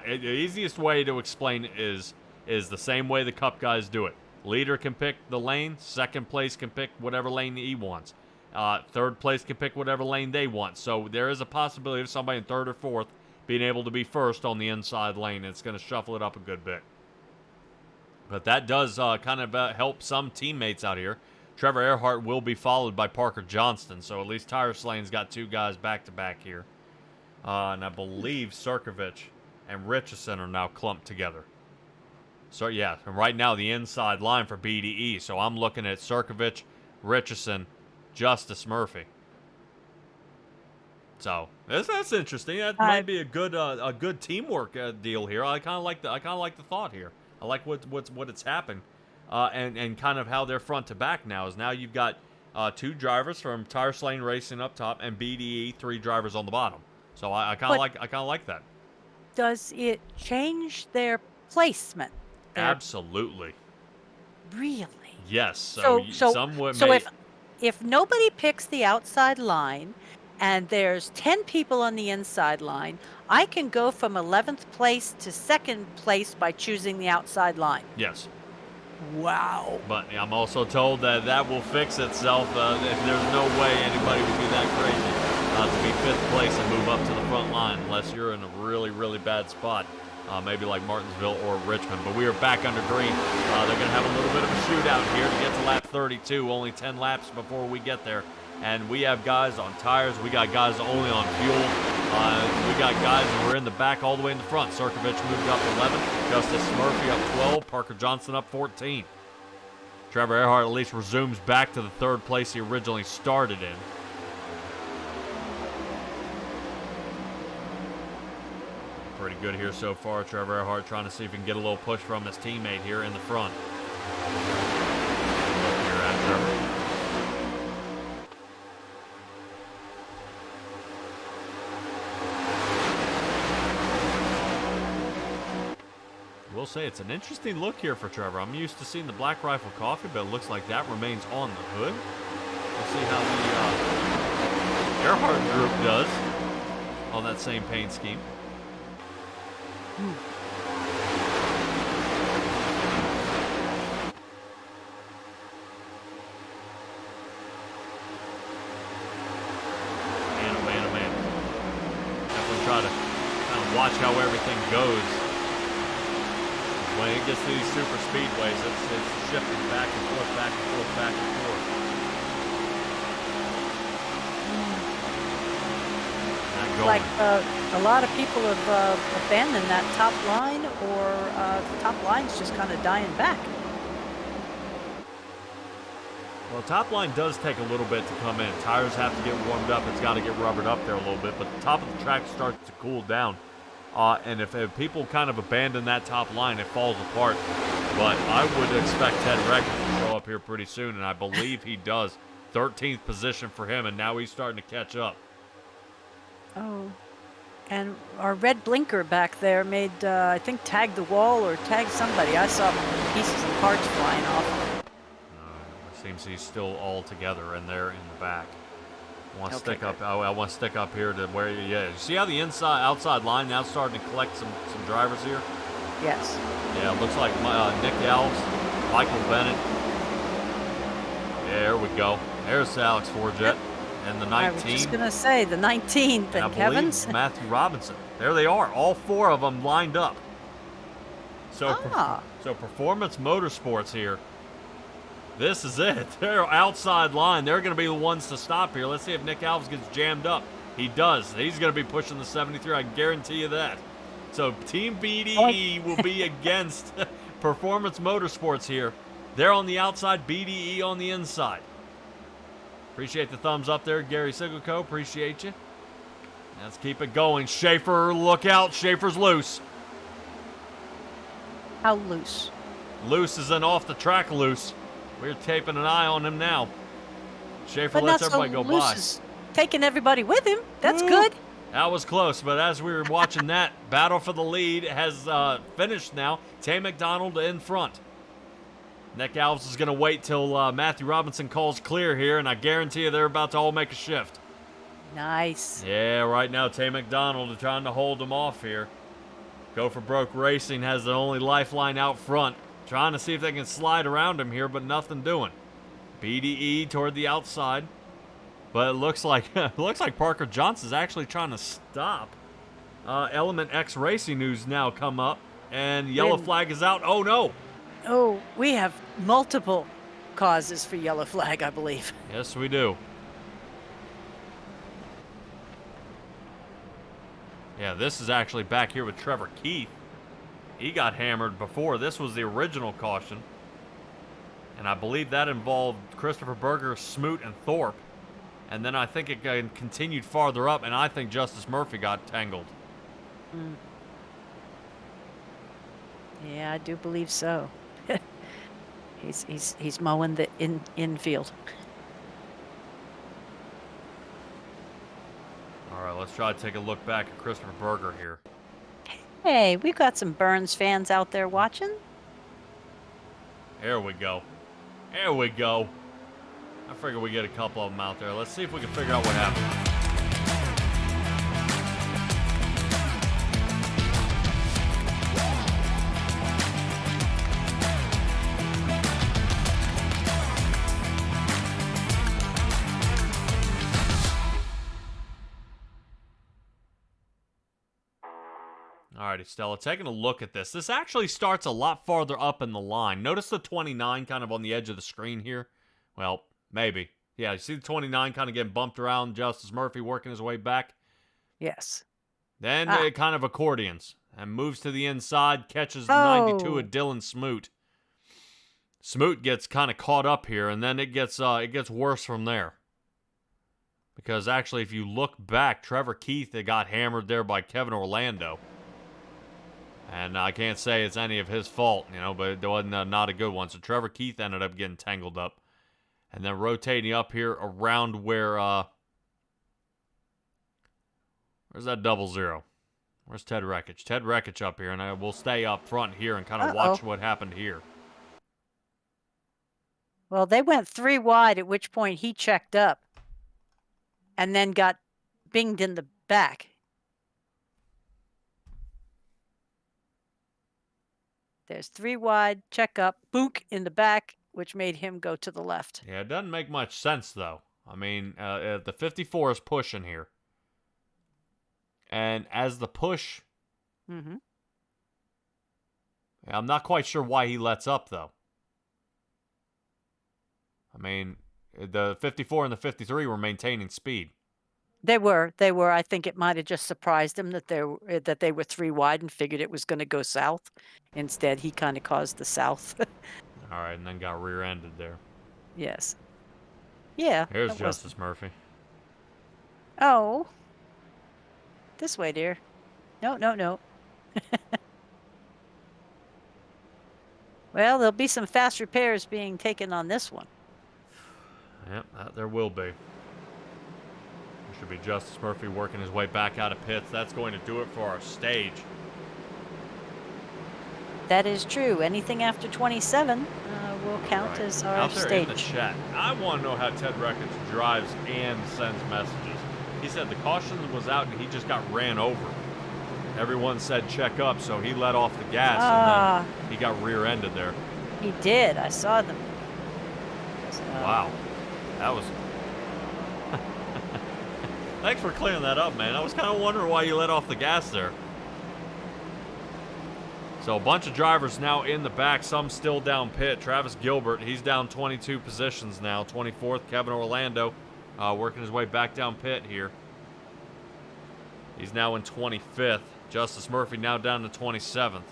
the easiest way to explain it is the same way the Cup guys do it. Leader can pick the lane. Second place can pick whatever lane he wants. Third place can pick whatever lane they want. So there is a possibility of somebody in third or fourth being able to be first on the inside lane. It's going to shuffle it up a good bit. But that does kind of help some teammates out here. Trevor Earhart will be followed by Parker Johnston. So at least Tire Slane's got two guys back-to-back here. And I believe Sirkovich and Richardson are now clumped together. So, yeah, and right now the inside line for BDE. So I'm looking at Sirkovich, Richardson, Justice Murphy. So that's interesting. That might be a good teamwork deal here. I kind of like the thought here. I like what it's happened, and kind of how they're front to back now. Is now you've got two drivers from Tire Slane Racing up top and BDE, three drivers on the bottom. So I kind of like that. Does it change their placement? Absolutely. Really? Yes. So if nobody picks the outside line and there's 10 people on the inside line, I can go from 11th place to 2nd place by choosing the outside line. Yes. Wow. But I'm also told that will fix itself. If there's no way anybody would be that crazy to be 5th place and move up to the front line unless you're in a really, really bad spot. Maybe like Martinsville or Richmond. But we are back under green. They're going to have a little bit of a shootout here to get to lap 32. Only 10 laps before we get there. And we have guys on tires. We got guys only on fuel. We got guys who are in the back all the way in the front. Sirkovich moved up 11. Justice Murphy up 12. Parker Johnson up 14. Trevor Earhart at least resumes back to the 3rd place he originally started in. Pretty good here so far. Trevor Earhart trying to see if he can get a little push from his teammate here in the front. Look here at Trevor. We'll say it's an interesting look here for Trevor. I'm used to seeing the Black Rifle Coffee, but it looks like that remains on the hood. We'll see how the Earhart group does on that same paint scheme. Man. Definitely try to kind of watch how everything goes. When it gets to these super speedways, it's shifting back and forth, back and forth, back and forth. Like a lot of people have abandoned that top line, or the top line's just kind of dying back. Well, top line does take a little bit to come in. Tires have to get warmed up. It's got to get rubbered up there a little bit, but the top of the track starts to cool down. And if people kind of abandon that top line, it falls apart. But I would expect Ted Reckon to show up here pretty soon, and I believe he does. 13th position for him, and now he's starting to catch up. Oh, and our red blinker back there made, I think, tag the wall or tag somebody. I saw pieces and parts flying off. It seems he's still all together, and they're in the back. I want to stick up. I want to stick up here to where you see how the outside line now starting to collect some drivers here. Yes. Yeah, it looks like Nick Alves, Michael Bennett. Yeah, there we go. There's Alex Forget. And the 19. I was just going to say the 19th and Kevin's. Matthew Robinson. There they are, all 4 of them lined up. So, Ah. so Performance Motorsports here. This is it. They're outside line. They're going to be the ones to stop here. Let's see if Nick Alves gets jammed up. He does. He's going to be pushing the 73. I guarantee you that. So Team BDE will be against Performance Motorsports here. They're on the outside, BDE on the inside. Appreciate the thumbs up there, Gary Sigelco. Appreciate you. Let's keep it going. Schaefer, look out. Schaefer's loose. How loose? Loose is an off the track loose. We're taping an eye on him now. Schaefer But lets not so everybody go loose by. as taking everybody with him. That's Woo! good. That was close, but as we were watching that, battle for the lead has finished now. Tay McDonald in front. Nick Alves is going to wait till Matthew Robinson calls clear here, and I guarantee you they're about to all make a shift. Nice. Yeah, right now Tay McDonald is trying to hold them off here. Go for Broke Racing has the only lifeline out front. Trying to see if they can slide around him here, but nothing doing. BDE toward the outside. But it looks like Parker Johnson's actually trying to stop. Element X Racing News now come up, and yellow flag is out. Oh no! Oh, we have multiple causes for yellow flag, I believe. Yes, we do. Yeah, this is actually back here with Trevor Keith. He got hammered before. This was the original caution. And I believe that involved Christopher Berger, Smoot, and Thorpe. And then I think it continued farther up, and I think Justice Murphy got tangled. Mm. Yeah, I do believe so. He's mowing the infield. All right, let's try to take a look back at Christopher Berger here. Hey, we've got some Burns fans out there watching. There we go. There we go. I figure we get a couple of them out there. Let's see if we can figure out what happened. Alrighty, Stella, taking a look at this. This actually starts a lot farther up in the line. Notice the 29 kind of on the edge of the screen here. Well, maybe. Yeah, you see the 29 kind of getting bumped around. Justice Murphy working his way back. Yes. Then it kind of accordions and moves to the inside, catches 92 of Dylan Smoot. Smoot gets kind of caught up here, and then it gets worse from there. Because actually, if you look back, Trevor Keith got hammered there by Kevin Orlando. And I can't say it's any of his fault, but it wasn't not a good one. So Trevor Keith ended up getting tangled up. And then rotating up here around where, where's that 00? Where's Ted Rekich? Ted Rekich up here, and I will stay up front here and kind of watch what happened here. Well, they went 3 wide, at which point he checked up and then got binged in the back. There's 3 wide, check up, book in the back, which made him go to the left. Yeah, it doesn't make much sense, though. I mean, the 54 is pushing here. And as the push... Mm-hmm. I'm not quite sure why he lets up, though. I mean, the 54 and the 53 were maintaining speed. They were. I think it might have just surprised him that they were 3 wide and figured it was going to go south. Instead, he kind of caused the south. All right, and then got rear-ended there. Yes. Yeah. Here's Justice Murphy. Oh. This way, dear. No. Well, there'll be some fast repairs being taken on this one. Yep, there will be. There should be Justice Murphy working his way back out of pits. That's going to do it for our stage. That is true. Anything after 27 will count as our out there stage. In the chat, I want to know how Ted Rekich drives and sends messages. He said the caution was out and he just got ran over. Everyone said check up, so he let off the gas and then he got rear-ended there. He did. I saw them. Wow. That was... Thanks for clearing that up, man. I was kind of wondering why you let off the gas there. So a bunch of drivers now in the back, some still down pit. Travis Gilbert, he's down 22 positions now. 24th, Kevin Orlando, working his way back down pit here. He's now in 25th. Justice Murphy now down to 27th.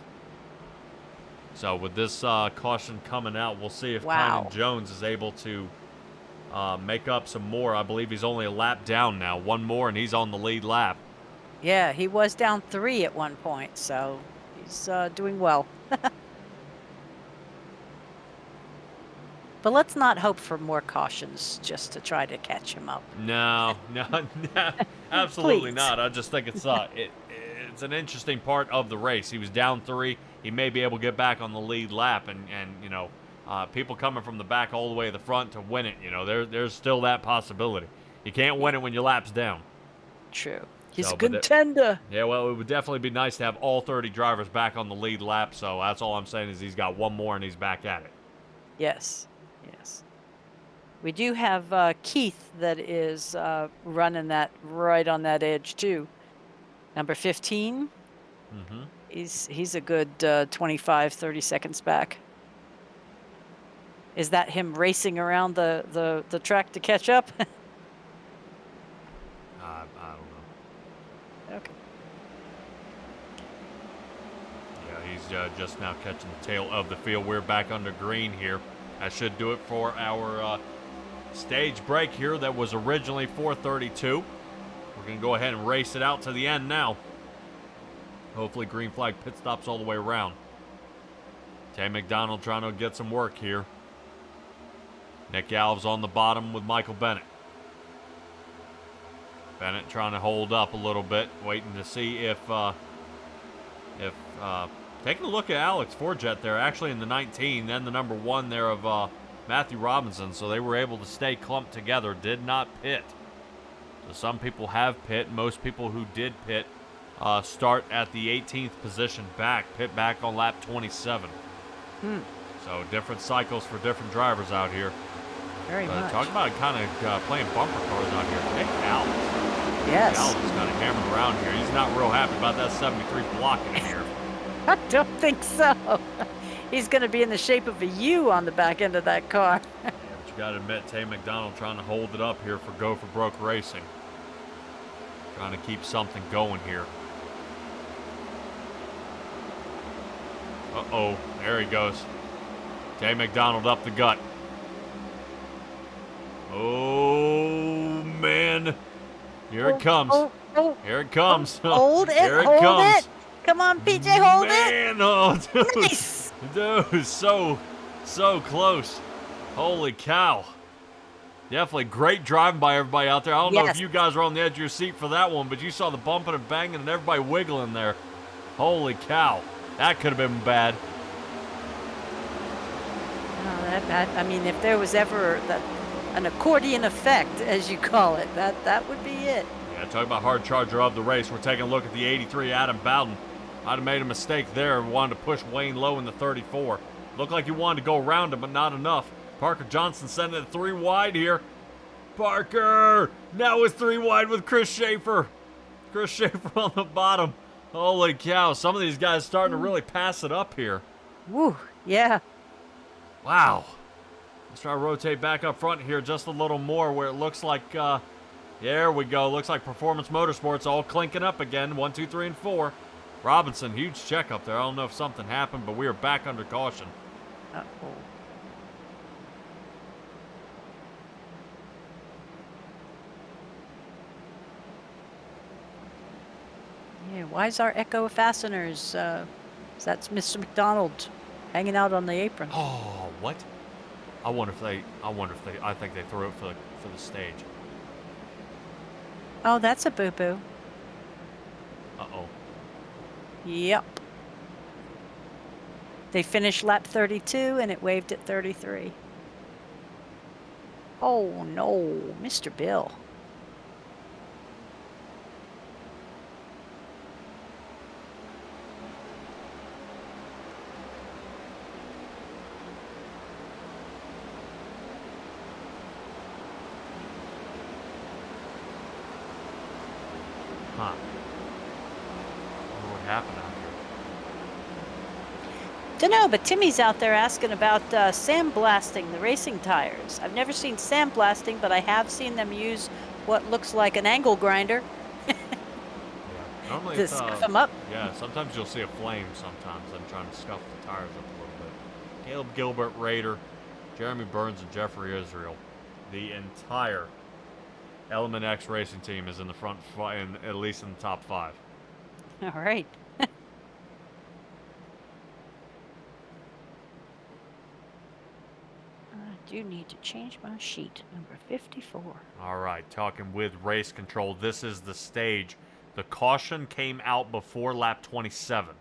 So with this caution coming out, we'll see if Kynan Jones is able to make up some more. I believe he's only a lap down now. One more, and he's on the lead lap. Yeah, he was down 3 at one point, so he's doing well. But let's not hope for more cautions just to try to catch him up. No, absolutely Please. not. I just think it's it's an interesting part of the race. He was down 3. He may be able to get back on the lead lap, and you know, people coming from the back all the way to the front to win it. You know, there's still that possibility. You can't win it when your lap's down. True. He's So, a but contender. Yeah, well, it would definitely be nice to have all 30 drivers back on the lead lap. So that's all I'm saying is he's got one more and he's back at it. Yes. We do have Keith that is running that right on that edge too. Number 15. Mm-hmm. He's a good 25, 30 seconds back. Is that him racing around the track to catch up? I don't know. Okay. Yeah, he's just now catching the tail of the field. We're back under green here. That should do it for our stage break here. That was originally 4:32. We're going to go ahead and race it out to the end now. Hopefully green flag pit stops all the way around. Tay McDonald trying to get some work here. Nick Alves on the bottom with Michael Bennett. Bennett trying to hold up a little bit, waiting to see if taking a look at Alex Forget there, actually in the 19, then the number 1 there of Matthew Robinson, so they were able to stay clumped together, did not pit. So some people have pit. Most people who did pit start at the 18th position back, pit back on lap 27. So different cycles for different drivers out here. Very much. Talk about kind of playing bumper cars out here. Hey, Alves. Yes. Alves is kind of hammered around here. He's not real happy about that 73 blocking in here. I don't think so. He's going to be in the shape of a U on the back end of that car. Yeah, but you got to admit, Tay McDonald trying to hold it up here for Go for Broke Racing. Trying to keep something going here. Uh-oh, there he goes. Tay McDonald up the gut. Oh, man. Here it comes. Here it comes. Hold it, Here hold comes. it. Come on, PJ, hold it. Man, oh, dude. Nice. Dude, so close. Holy cow. Definitely great driving by everybody out there. I don't know if you guys were on the edge of your seat for that one, but you saw the bumping and banging and everybody wiggling there. Holy cow. That could have been bad. I mean, if there was ever an accordion effect, as you call it, that would be it. Yeah, talking about hard charger of the race. We're taking a look at the 83 Adam Bowden. I'd have made a mistake there and wanted to push Wayne low in the 34. Looked like he wanted to go around him, but not enough. Parker Johnson sending it 3 wide here. Parker! Now it's 3 wide with Chris Schaefer. Chris Schaefer on the bottom. Holy cow, some of these guys starting to really pass it up here. Woo, yeah. Wow. Let's try to rotate back up front here just a little more where it looks like, there we go. Looks like Performance Motorsports all clinking up again. 1, 2, 3, and 4. Robinson, huge check up there. I don't know if something happened, but we are back under caution. Uh-oh. Yeah, why is our Echo Fasteners, that's Mr. McDonald hanging out on the apron? Oh, what? I think they threw it for the stage. Oh, that's a boo-boo. Uh-oh. Yep. They finished lap 32 and it waved at 33. Oh no, Mr. Bill. Huh. I wonder what happened out here. Dunno, but Timmy's out there asking about sandblasting the racing tires. I've never seen sandblasting, but I have seen them use what looks like an angle grinder Normally to it's, scuff them up. yeah, sometimes you'll see a flame sometimes. I'm trying to scuff the tires up a little bit. Caleb Gilbert, Roeder, Jeremy Burns, and Jeffrey Israel. The entire Element X racing team is in the front, at least in the top 5. All right. I do need to change my sheet, number 54. All right, talking with race control. This is the stage. The caution came out before lap 27.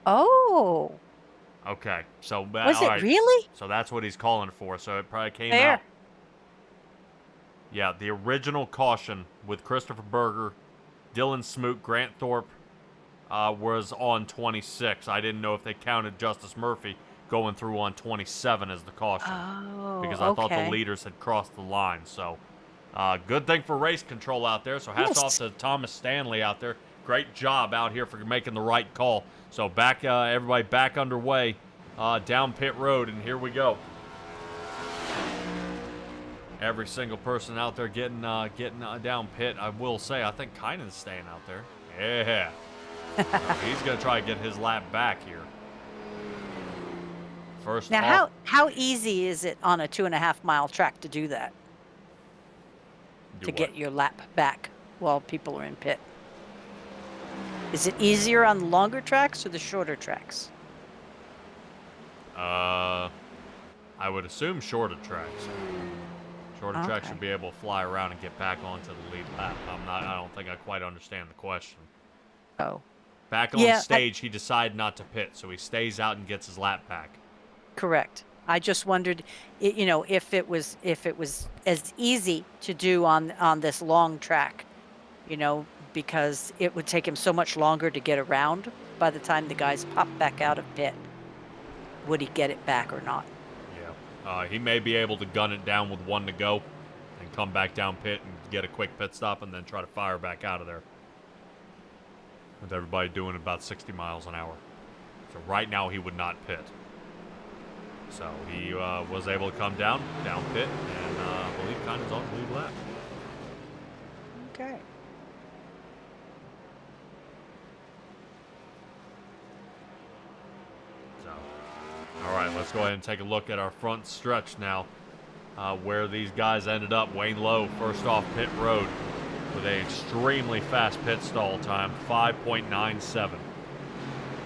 Oh, Okay, so was all it right, really? So that's what he's calling for. So it probably came Fair. out. Yeah, the original caution with Christopher Berger, Dylan Smoot, Grant Thorpe was on 26. I didn't know if they counted Justice Murphy going through on 27 as the caution. Oh, Because I thought the okay. leaders had crossed the line. So good thing for race control out there. So hats Yes. off to Thomas Stanley out there. Great job out here for making the right call. So back, everybody back underway down pit road, and here we go. Every single person out there getting down pit. I will say, I think Kynan's staying out there. Yeah. He's going to try to get his lap back here. First Now, off, how easy is it on a 2.5 mile track to do that? do To what? get your lap back while people are in pit? Is it easier on the longer tracks or the shorter tracks? I would assume shorter tracks. Shorter tracks Okay. should be able to fly around and get back onto the lead lap. I don't think I quite understand the question. Oh, Back on Yeah, stage, he decided not to pit, so he stays out and gets his lap back. correct. I just wondered, if it was as easy to do on this long track, because it would take him so much longer to get around by the time the guys pop back out of pit. Would he get it back or not? Yeah. He may be able to gun it down with 1 to go and come back down pit and get a quick pit stop and then try to fire back out of there. With everybody doing about 60 miles an hour. So right now he would not pit. So he was able to come down pit, and I believe Kynan's on the lead lap. Okay. So, all right, let's go ahead and take a look at our front stretch now, where these guys ended up. Wayne Lowe, first off pit road, with an extremely fast pit stall time, 5.97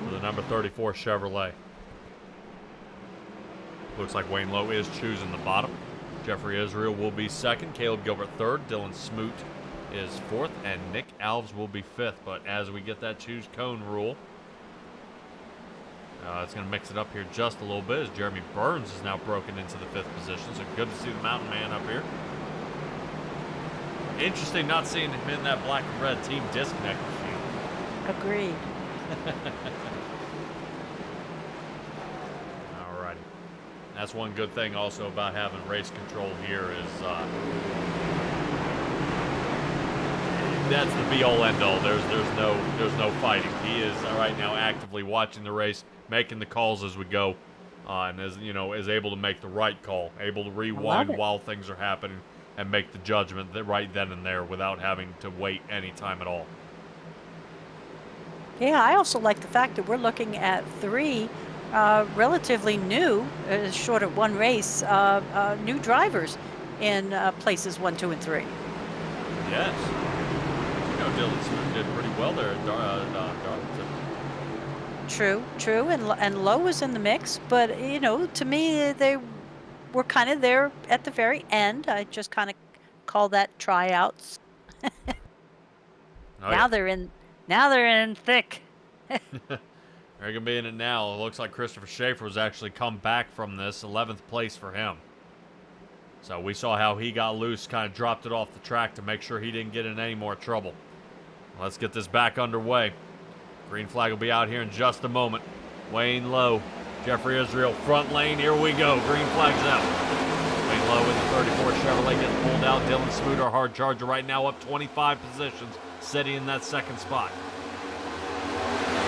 for the number 34 Chevrolet. Looks like Wayne Lowe is choosing the bottom. Jeffrey Israel will be second, Caleb Gilbert third, Dylan Smoot is fourth, and Nick Alves will be fifth. But as we get that choose cone rule, it's going to mix it up here just a little bit as Jeremy Burns is now broken into the 5th position. So good to see the mountain man up here. Interesting not seeing him in that black and red team disconnect machine. Agreed. Alrighty. That's one good thing also about having race control here is that's the be-all end-all. There's no fighting. He is right now actively watching the race, making the calls as we go, and is able to make the right call, able to rewind while things are happening and make the judgment right then and there without having to wait any time at all. Yeah, I also like the fact that we're looking at 3 relatively new, short of 1 race, new drivers in places 1, 2, and 3. Yes. Dylan Smith did pretty well there at Darlington. True, and Lowe was in the mix, but to me they were kind of there at the very end. I just kind of call that tryouts. Now they're in thick. They're gonna be in it now. It looks like Christopher Schaefer has actually come back from this 11th place for him. So we saw how he got loose, kind of dropped it off the track to make sure he didn't get in any more trouble. Let's get this back underway. Green flag will be out here in just a moment. Wayne Lowe, Jeffrey Israel, front lane. Here we go. Green flag's out. Wayne Lowe in the 34 Chevrolet gets pulled out. Dylan Smoot, our hard charger, right now up 25 positions. sitting in that second spot.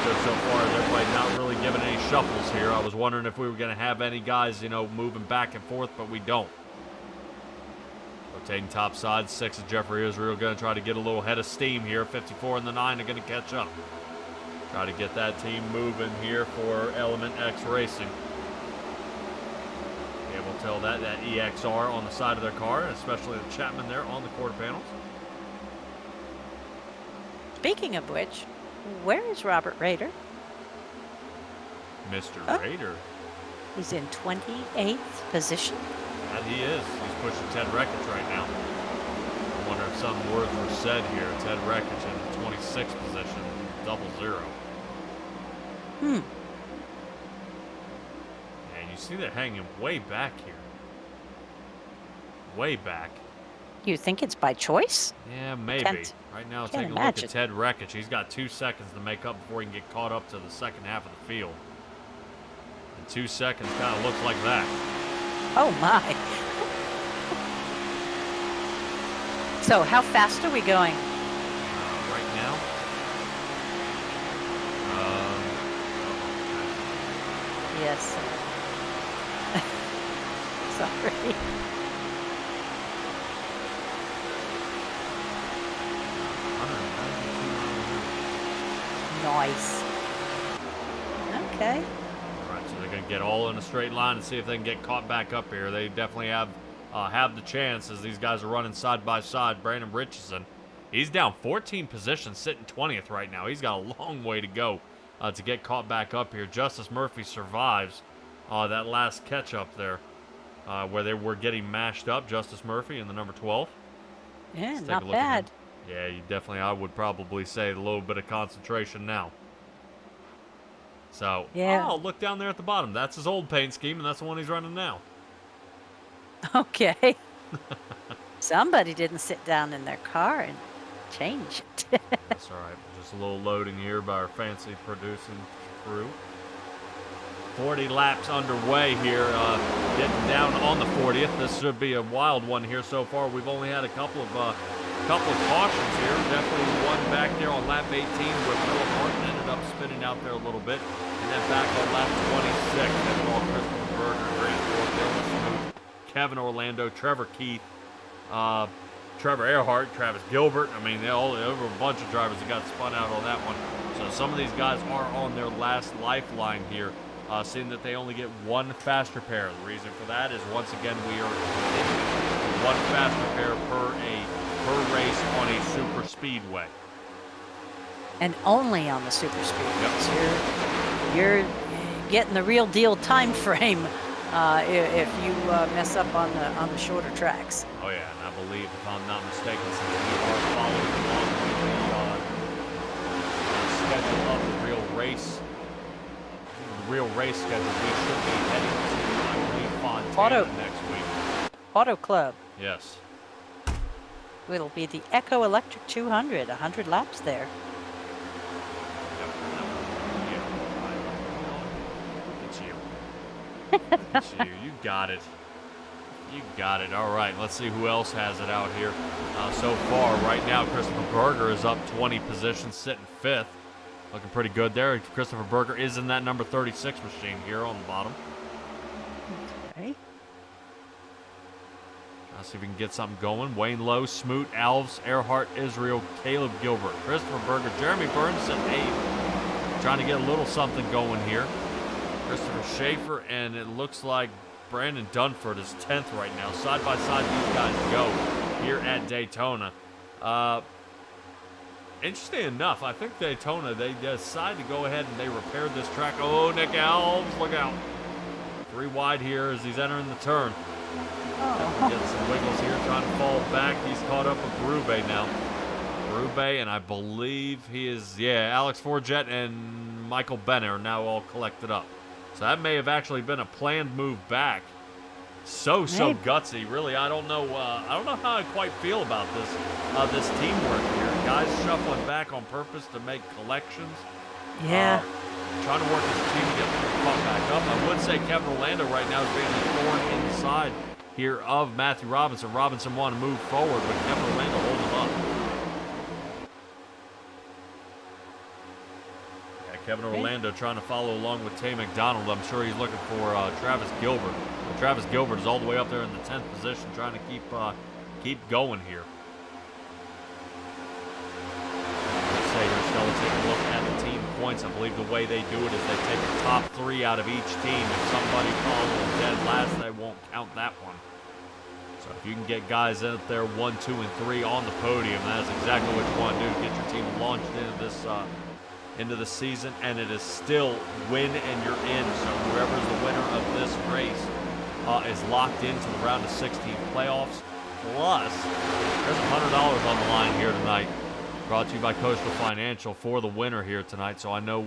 Good so far as everybody not really giving any shuffles here. I was wondering if we were going to have any guys, moving back and forth, but we don't. Rotating top side, 6 of Jeffrey Israel going to try to get a little head of steam here. 54 and the 9 are going to catch up. Try to get that team moving here for Element X Racing. Yeah, we'll tell that EXR on the side of their car, especially the Chapman there on the quarter panels. Speaking of which, where is Robert Rader? Mr. Rader. He's in 28th position. That he is. He's pushing Ted Reckich right now. I wonder if some words were said here. Ted Reckich in 26th position, 00. Hmm. And you see they're hanging way back here. Way back. You think it's by choice? Yeah, maybe. Can't- Right now, can't taking a look imagine. at Ted Reckich. He's got 2 seconds to make up before he can get caught up to the second half of the field. And 2 seconds kind of looks like that. Oh my. So how fast are we going? Right now. Yes. Sorry. Nice. Okay. All right, so they're going to get all in a straight line and see if they can get caught back up here. They definitely have the chance as these guys are running side by side. Brandon Richardson, he's down 14 positions, sitting 20th right now. He's got a long way to go to get caught back up here. Justice Murphy survives that last catch up there where they were getting mashed up. Justice Murphy in the number 12. Yeah, Let's take a not look at him. bad. Yeah, you definitely, I would probably say a little bit of concentration now. So, Yeah. oh, look down there at the bottom. That's his old paint scheme, and that's the one he's running now. Okay. Somebody didn't sit down in their car and change it. That's all right. Just a little loading here by our fancy producing crew. 40 laps underway here, getting down on the 40th. This should be a wild one here so far. We've only had a couple of cautions here. Definitely one back there on lap 18 where Philip Martin ended up spinning out there a little bit. And then back on lap 26, that's all Christopher Berger, Grant Ford, Dylan Smoot, Kevin Orlando, Trevor Keith, Trevor Earhart, Travis Gilbert. I mean, there were a bunch of drivers that got spun out on that one. So some of these guys are on their last lifeline here, seeing that they only get one faster pair. The reason for that is, once again, we are one faster pair per race on a super speedway. And only on the super speed. Yep. So you're getting the real deal time frame if you mess up on the shorter tracks. Oh yeah, and I believe, if I'm not mistaken, since we are following along with the schedule of the real race schedule, we should be heading to, I believe, Fontana next week. Auto Club. Yes. It'll be the Echo Electric 200, 100 laps there. It's you. You got it. You got it. All right, let's see who else has it out here. So far, right now, Christopher Berger is up 20 positions, sitting 5th. Looking pretty good there. Christopher Berger is in that number 36 machine here on the bottom. Okay. Let's see if we can get something going. Wayne Lowe, Smoot, Alves, Earhart, Israel, Caleb Gilbert, Christopher Berger, Jeremy Burns at 8th. Trying to get a little something going here. Christopher Schaefer, and it looks like Brandon Dunford is 10th right now. Side by side, these guys go here at Daytona. Interesting enough, I think Daytona, they decided to go ahead and they repaired this track. Oh, Nick Alves, look out. 3 wide here as he's entering the turn. Getting some wiggles here, trying to fall back. He's caught up with Berube now. Berube, and I believe he is, Alex Forget and Michael Bennett are now all collected up. So that may have actually been a planned move back. So gutsy, really. I don't know how I quite feel about this teamwork here. Guys shuffling back on purpose to make collections. Yeah. Trying to work as a team to get caught back up. I would say Kevin Orlando right now is being a thorn inside here of Matthew Robinson. Robinson wanted to move forward, but Kevin Orlando holding him up. Kevin Orlando trying to follow along with Tay McDonald. I'm sure he's looking for Travis Gilbert. But Travis Gilbert is all the way up there in the 10th position, trying to keep going here. Let's say here, Stella, take a look at the team points. I believe the way they do it is they take the top 3 out of each team. If somebody falls dead last, they won't count that one. So if you can get guys out there 1, 2, and 3 on the podium, that's exactly what you want to do to get your team launched into this season. And it is still win and you're in. So whoever's the winner of this race is locked into the round of 16 playoffs. Plus, there's $100 on the line here tonight. Brought to you by Coastal Financial for the winner here tonight. So I know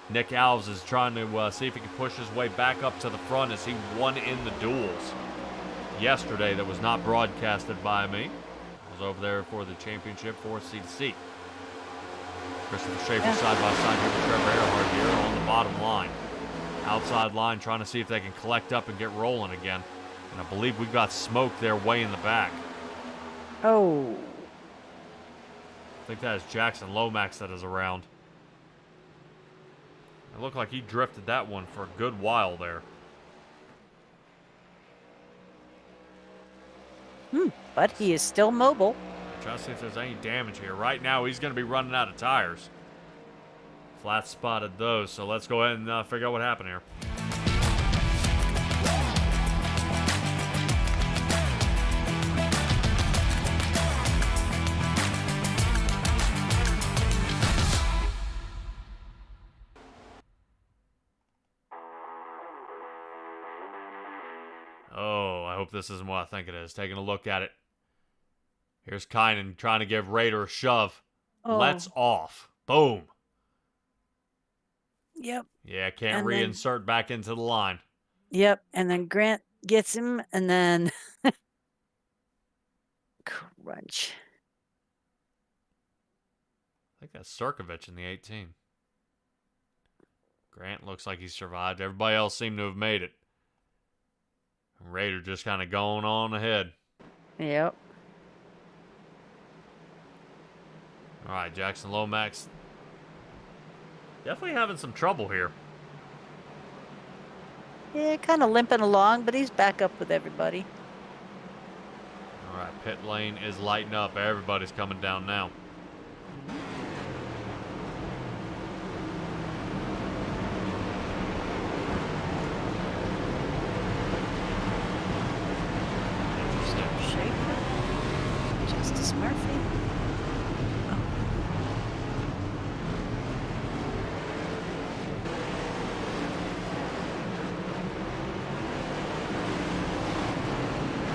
Nick Alves is trying to see if he can push his way back up to the front as he won in the duels yesterday that was not broadcasted by me. I was over there for the championship for C2C. Christopher Schaefer side by side here with Trevor Earhart here on the bottom line. Outside line trying to see if they can collect up and get rolling again. And I believe we've got smoke there way in the back. Oh. I think that is Jackson Lomax that is around. It looked like he drifted that one for a good while there. But he is still mobile. Trying to see if there's any damage here. Right now, he's going to be running out of tires. Flat spotted those, so let's go ahead and figure out what happened here. Oh, I hope this isn't what I think it is. Taking a look at it. Here's Kynan trying to give Roeder a shove. Oh. Let's off. Boom. Yep. Yeah, can't And then- reinsert back into the line. Yep. And then Grant gets him, and then crunch. I think that's Sirkovich in the 18. Grant looks like he survived. Everybody else seemed to have made it. Roeder just kind of going on ahead. Yep. All right, Jackson Lomax definitely having some trouble here. Yeah, kind of limping along, but he's back up with everybody. All right, pit lane is lighting up. Everybody's coming down now. Schaefer. Justice Murphy.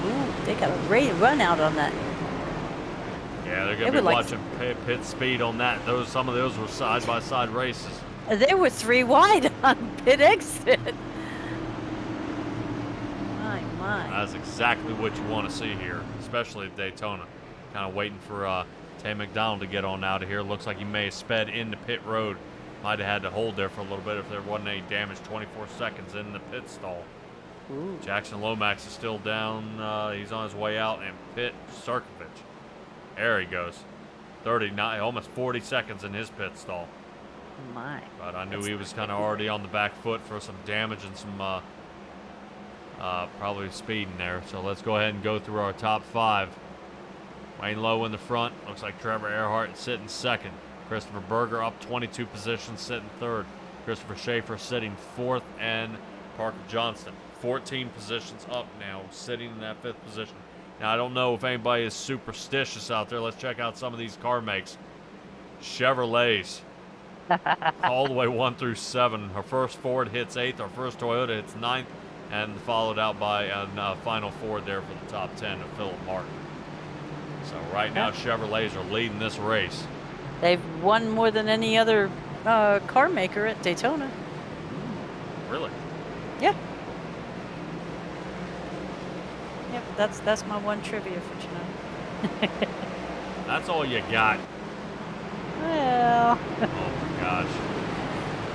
Ooh, they got a great run out on that. Yeah, they're They going to be were like- watching pit speed on that. Some of those were side-by-side races. They were 3 wide on pit exit. My. That's exactly what you want to see here, especially at Daytona. Kind of waiting for Tay McDonald to get on out of here. Looks like he may have sped into pit road. Might have had to hold there for a little bit if there wasn't any damage. 24 seconds in the pit stall. Ooh. Jackson Lomax is still down. He's on his way out, and Pit Sirkovich. There he goes. 39, almost 40 seconds in his pit stall. My. But I knew he was kind of already on the back foot for some damage and some probably speeding there. So let's go ahead and go through our top 5. Wayne Lowe in the front. Looks like Trevor Earhart sitting second. Christopher Berger up 22 positions, sitting third. Christopher Schaefer sitting fourth, and Parker Johnston 14 positions up now, sitting in that 5th position. Now, I don't know if anybody is superstitious out there. Let's check out some of these car makes. Chevrolets. All the way 1 through 7. Our first Ford hits 8th. Our first Toyota hits 9th. And followed out by a final Ford there for the top 10 of Philip Martin. So right now, Chevrolets are leading this race. They've won more than any other car maker at Daytona. Really? Yeah. Yep, that's my one trivia for tonight. That's all you got. Well, Oh my gosh.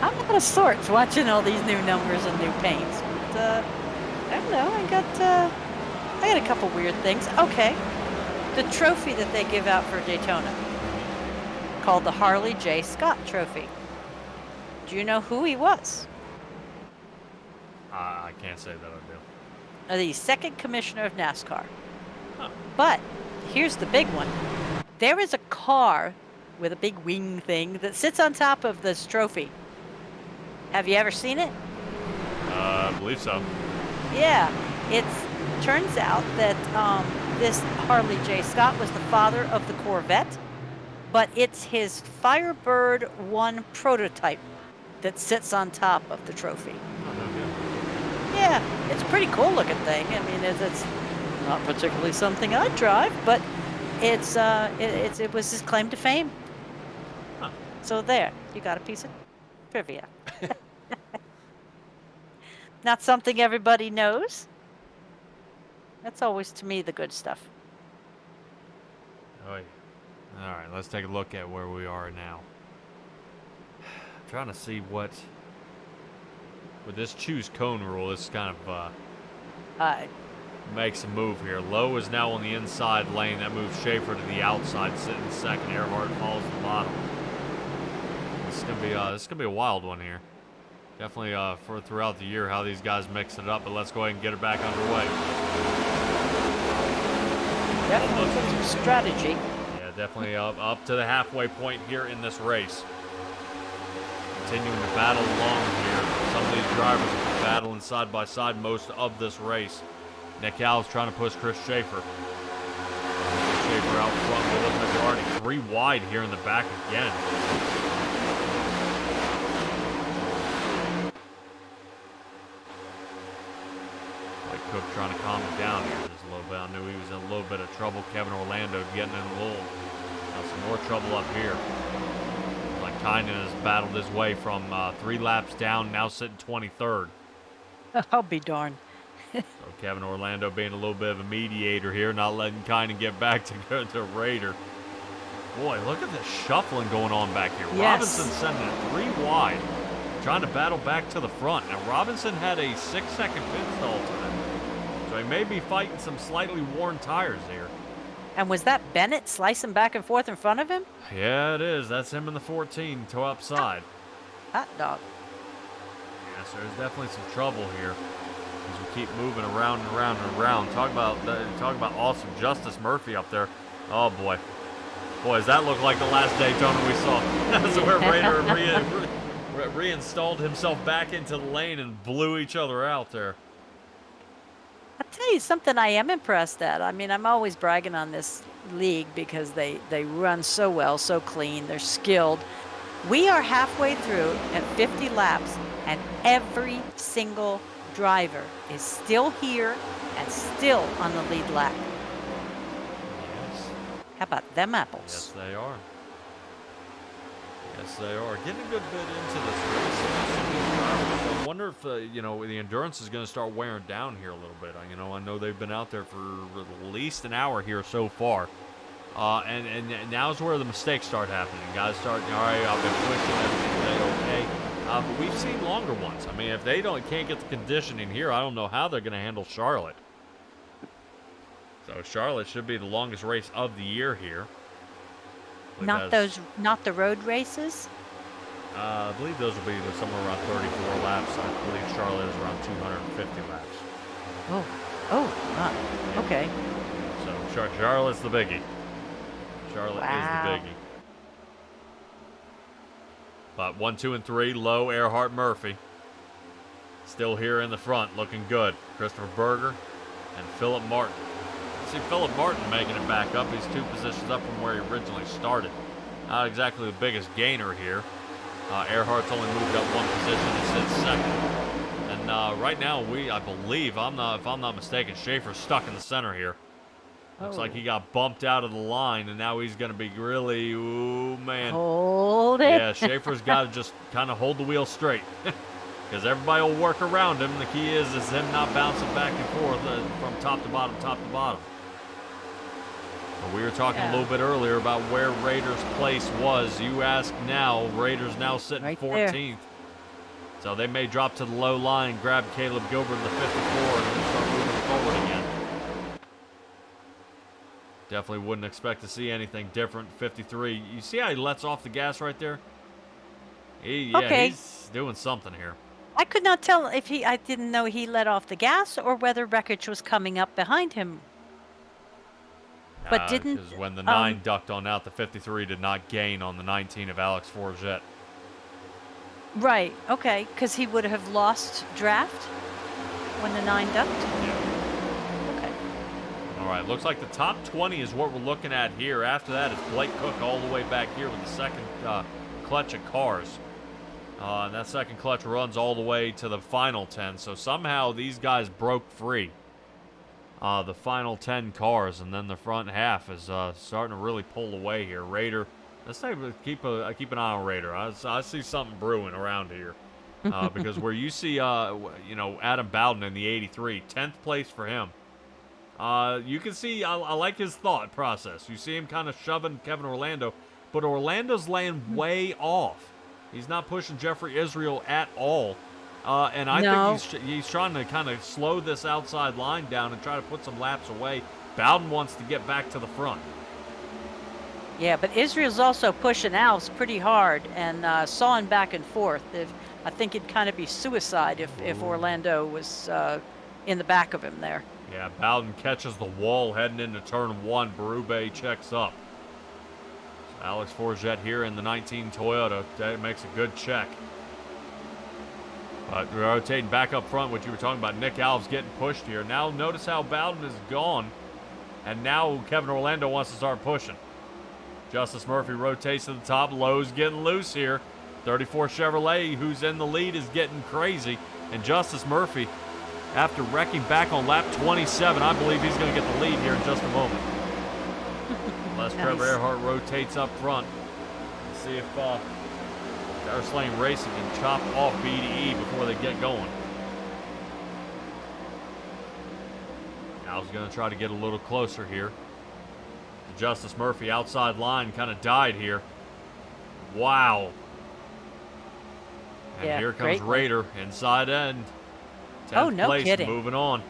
I'm out of sorts watching all these new numbers and new paints. But, I don't know. I got a couple weird things. Okay, the trophy that they give out for Daytona, called the Harley J. Scott Trophy. Do you know who he was? I can't say that I do. The second commissioner of NASCAR. Huh. But here's the big one. There is a car with a big wing thing that sits on top of this trophy. Have you ever seen it? I believe so. Yeah. It turns out that this Harley J. Scott was the father of the Corvette, but it's his Firebird 1 prototype that sits on top of the trophy. Oh, no good. Yeah, it's a pretty cool looking thing. I mean, it's not particularly something I'd drive, but it was his claim to fame. Huh. So there, you got a piece of trivia. Not something everybody knows. That's always, to me, the good stuff. Oh, yeah. All right, let's take a look at where we are now. Trying to see what with this choose cone rule. This kind of makes a move here. Lowe is now on the inside lane. That moves Schaefer to the outside, sitting second. Earhart falls to the bottom. This is gonna be a wild one here. Definitely for throughout the year how these guys mix it up. But let's go ahead and get it back underway. Definitely some strategy. Yeah, definitely up to the halfway point here in this race. Continuing to battle along here. Some of these drivers have been battling side by side most of this race. Nick Alves trying to push Chris Schaefer. Schaefer out front, but looking like they're already 3 wide here in the back again. Like Cook trying to calm him down here just a little bit. I knew he was in a little bit of trouble. Kevin Orlando getting in a little, some more trouble up here. Like Kynan has battled his way from 3 laps down, now sitting 23rd. I'll be darned. So Kevin Orlando being a little bit of a mediator here, not letting Kynan get back to go to Roeder. Boy, look at this shuffling going on back here. Yes. Robinson sending it 3 wide, trying to battle back to the front. Now Robinson had a 6-second pit stall today, so he may be fighting some slightly worn tires here. And was that Bennett slicing back and forth in front of him? Yeah, it is. That's him in the 14 to upside. Hot dog. Yes, there's definitely some trouble here as we keep moving around and around and around. Talk about awesome Justice Murphy up there. Oh boy, does that look like the last Daytona we saw? That's where Rader reinstalled himself back into the lane and blew each other out there. I'll tell you something I am impressed at. I mean, I'm always bragging on this league because they run so well, so clean, they're skilled. We are halfway through at 50 laps, and every single driver is still here and still on the lead lap. Yes. How about them apples? Yes, they are. Yes, they are. Getting a good bit into this race. I wonder if the endurance is going to start wearing down here a little bit. I know they've been out there for at least an hour here so far, and now's where the mistakes start happening. Guys start, all right, I've been pushing everything today, okay. But we've seen longer ones. I mean, if they can't get the conditioning here, I don't know how they're going to handle Charlotte. So Charlotte should be the longest race of the year here. Not the road races? I believe those will be somewhere around 34 laps. I believe Charlotte is around 250 laps. Wow. Okay. So Charlotte's the biggie. Charlotte is the biggie. But 1, 2, and 3, Lowe, Earhart, Murphy. Still here in the front, looking good. Christopher Berger and Philip Martin. See Philip Martin making it back up. He's 2 positions up from where he originally started. Not exactly the biggest gainer here. Earhart's only moved up 1 position and sits second. And right now, I believe, if I'm not mistaken, Schaefer's stuck in the center here. Looks like he got bumped out of the line, and now he's going to be really, ooh, man. Hold it. Yeah, Schaefer's got to just kind of hold the wheel straight. Because everybody will work around him. The key is him not bouncing back and forth from top to bottom, top to bottom. But we were talking a little bit earlier about where Raiders' place was. You ask now, Raiders now sitting right 14th. There. So they may drop to the low line, grab Caleb Gilbert in the 54, and then start moving forward again. Definitely wouldn't expect to see anything different. 53. You see how he lets off the gas right there? Okay. He's doing something here. I could not tell if I didn't know he let off the gas or whether wreckage was coming up behind him. But didn't Because when the 9 ducked on out, the 53 did not gain on the 19 of Alex Forget. Right, okay, because he would have lost draft when the 9 ducked? Yeah. Okay. All right, looks like the top 20 is what we're looking at here. After that is Blake Cook all the way back here with the second clutch of cars. And that second clutch runs all the way to the final 10. So somehow these guys broke free. The final 10 cars, and then the front half is starting to really pull away here. Raider, let's say keep an eye on Raider. I see something brewing around here. Because where you see, Adam Bowden in the 83, 10th place for him. You can see, I like his thought process. You see him kind of shoving Kevin Orlando, but Orlando's laying way off. He's not pushing Jeffrey Israel at all. And I think he's trying to kind of slow this outside line down and try to put some laps away. Bowden wants to get back to the front. Yeah, but Israel's also pushing Alves pretty hard and sawing back and forth. I think it'd kind of be suicide if Orlando was in the back of him there. Yeah, Bowden catches the wall heading into turn 1. Berube checks up. So Alex Forget here in the 19 Toyota. That makes a good check. But rotating back up front, what you were talking about, Nick Alves getting pushed here. Now notice how Bowden is gone. And now Kevin Orlando wants to start pushing. Justice Murphy rotates to the top. Lowe's getting loose here. 34 Chevrolet, who's in the lead, is getting crazy. And Justice Murphy, after wrecking back on lap 27, I believe he's going to get the lead here in just a moment. Unless Trevor Earhart rotates up front. Let's see if Darris Lane Racing can chop off BDE before they get going. Al's going to try to get a little closer here. Justice Murphy outside line kind of died here. Wow. And here comes Raider inside end. 10th place, kidding. Moving on.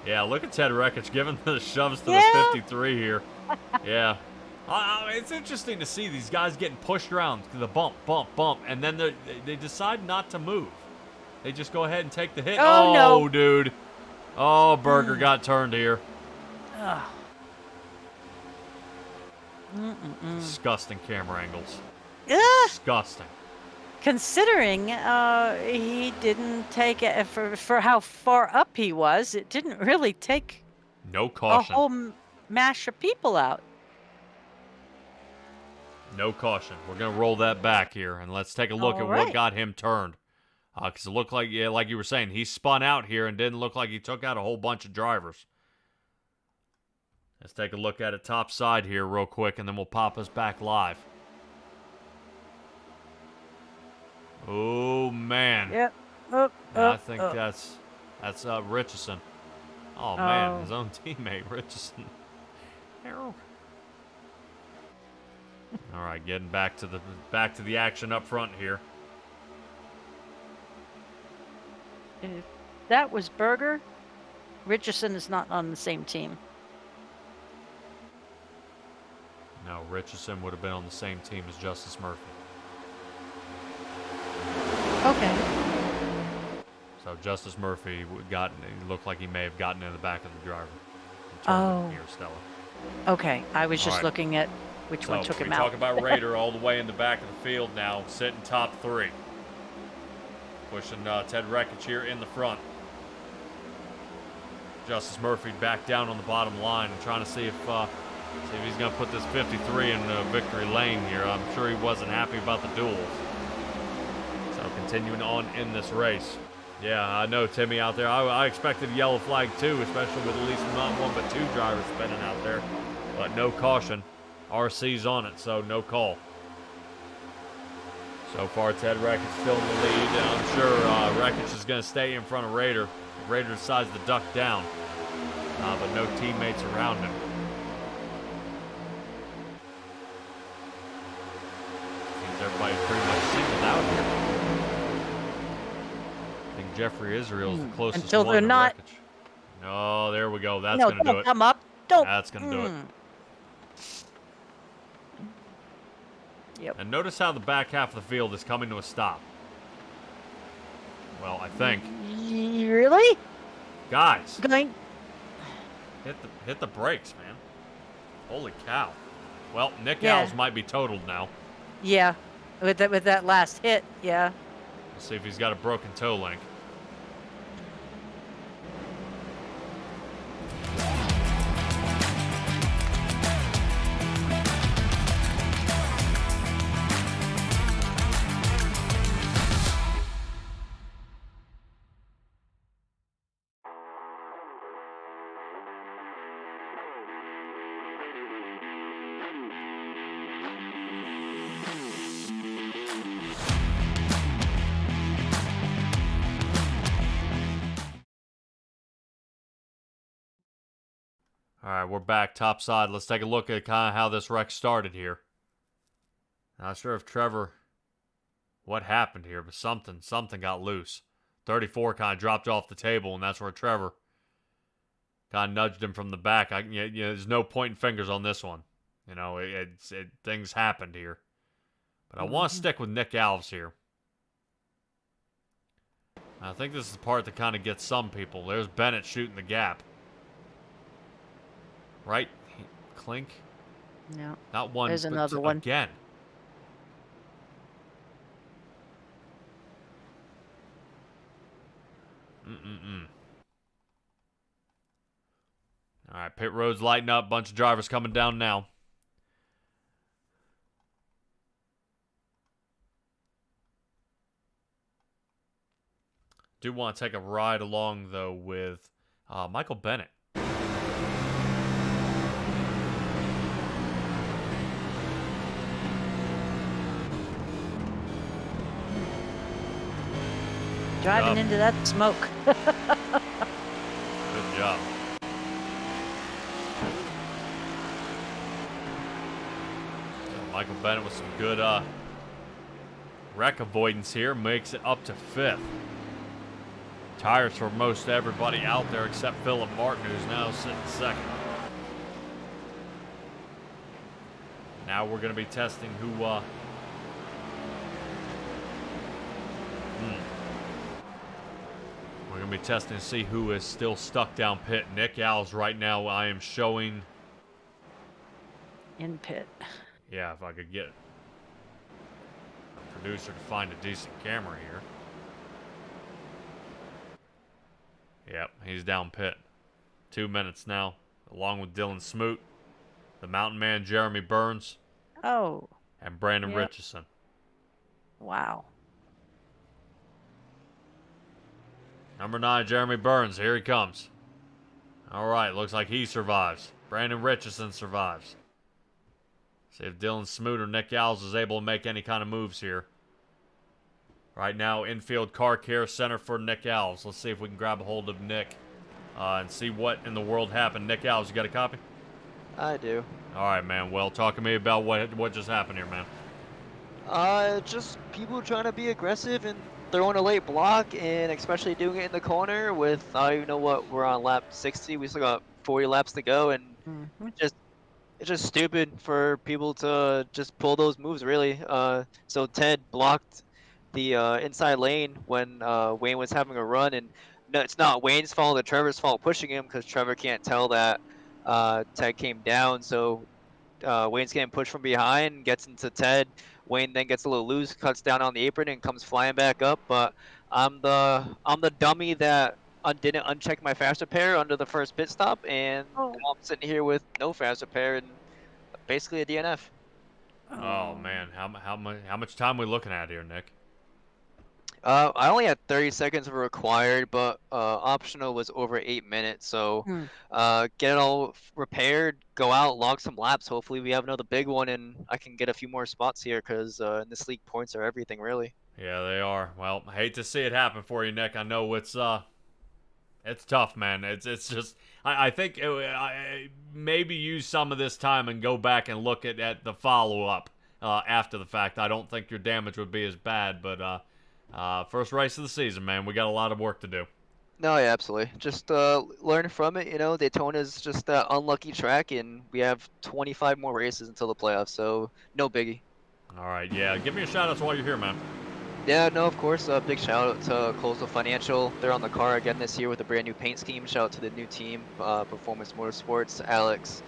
Yeah, look at Ted Rekich giving the shoves to the 53 here. Yeah. It's interesting to see these guys getting pushed around to the bump, and then they decide not to move. They just go ahead and take the hit. Oh, no. Dude. Oh, Berger got turned here. Disgusting camera angles. Disgusting. Considering he didn't take it for how far up he was, it didn't really take no caution. A whole mash of people out. No caution. We're going to roll that back here, and let's take a look at what got him turned. Because it looked like, like you were saying, he spun out here and didn't look like he took out a whole bunch of drivers. Let's take a look at it top side here real quick, and then we'll pop us back live. Oh, man. Yep. I think that's Richardson. Oh, man, his own teammate, Richardson. All right, getting back to the action up front here. If that was Berger, Richardson is not on the same team. No, Richardson would have been on the same team as Justice Murphy. Okay. So Justice Murphy looked like he may have gotten in the back of the driver. Here, Stella. Okay, I was just looking at which one took him out. We talk about Raider all the way in the back of the field now, sitting top 3. Pushing Ted Rekich here in the front. Justice Murphy back down on the bottom line and trying to see if he's going to put this 53 in victory lane here. I'm sure he wasn't happy about the duels. So continuing on in this race. Yeah, I know Timmy out there. I expected a yellow flag too, especially with at least not one but 2 drivers spinning out there. But no caution. RC's on it, so no call. So far, Ted Rekich still in the lead, and I'm sure Rekich is going to stay in front of Raider. Raider decides to duck down, but no teammates around him. Seems everybody's pretty much singled out here. I think Jeffrey Israel is the closest Until one they're to not. Rekich. Oh, there we go. That's going to do it. Come up. Don't. That's going to do it. Yep. And notice how the back half of the field is coming to a stop. Well, I think. Really? Guys, Going. hit the brakes, man. Holy cow. Well, Nick Yeah. Alves might be totaled now. Yeah. With that last hit, yeah. Let's see if he's got a broken toe link. All right, we're back topside. Let's take a look at kind of how this wreck started here. Not sure if Trevor, what happened here, but something got loose. 34 kind of dropped off the table, and that's where Trevor kind of nudged him from the back. There's no pointing fingers on this one. You know, things happened here. But I want to stick with Nick Alves here. I think this is the part that kind of gets some people. There's Bennett shooting the gap. Right? Clink? No. Not one, There's but another one. again. All right, pit road's lighting up. Bunch of drivers coming down now. Do want to take a ride along, though, with Michael Bennett. Driving into that smoke. Good job. Michael Bennett with some good wreck avoidance here. Makes it up to 5th. Tires for most everybody out there except Philip Martin, who's now sitting 2nd. Now we're going to be testing who... We're going to be testing to see who is still stuck down pit. Nick Alves right now, I am showing... In pit. Yeah, if I could get a producer to find a decent camera here. Yep, he's down pit. 2 minutes now, along with Dylan Smoot, the mountain man Jeremy Burns, Oh. and Brandon Yep. Richardson. Wow. Number 9, Jeremy Burns, here he comes. All right, looks like he survives. Brandon Richardson survives. See if Dylan Smoot or Nick Alves is able to make any kind of moves here. Right now, infield car care center for Nick Alves. Let's see if we can grab a hold of Nick and see what in the world happened. Nick Alves, you got a copy? I do. All right, man. Well, talk to me about what just happened here, man. Just people trying to be aggressive and throwing a late block, and especially doing it in the corner with, I don't even know what, we're on lap 60. We still got 40 laps to go, and it's just stupid for people to just pull those moves, really. So Ted blocked the inside lane when Wayne was having a run, and no, it's not Wayne's fault, it's Trevor's fault pushing him, because Trevor can't tell that Ted came down. So Wayne's getting pushed from behind, gets into Ted. Wayne then gets a little loose, cuts down on the apron, and comes flying back up. But I'm the dummy that didn't uncheck my fast repair under the first pit stop, and now I'm sitting here with no fast repair and basically a DNF. Oh man, how much time are we looking at here, Nick? I only had 30 seconds required, but optional was over 8 minutes. So get it all repaired, go out, log some laps. Hopefully we have another big one, and I can get a few more spots here, because in this league, points are everything, really. Yeah, they are. Well, I hate to see it happen for you, Nick. I know it's tough, man. It's just I think maybe use some of this time and go back and look at the follow up after the fact. I don't think your damage would be as bad, but first race of the season, man. We got a lot of work to do. No, yeah, absolutely. Just learn from it. You know, Daytona is just that unlucky track, and we have 25 more races until the playoffs, so no biggie. All right, yeah. Give me a shout out while you're here, man. Yeah, no, of course. Big shout out to Coastal Financial. They're on the car again this year with a brand new paint scheme. Shout out to the new team, Performance Motorsports, Alex,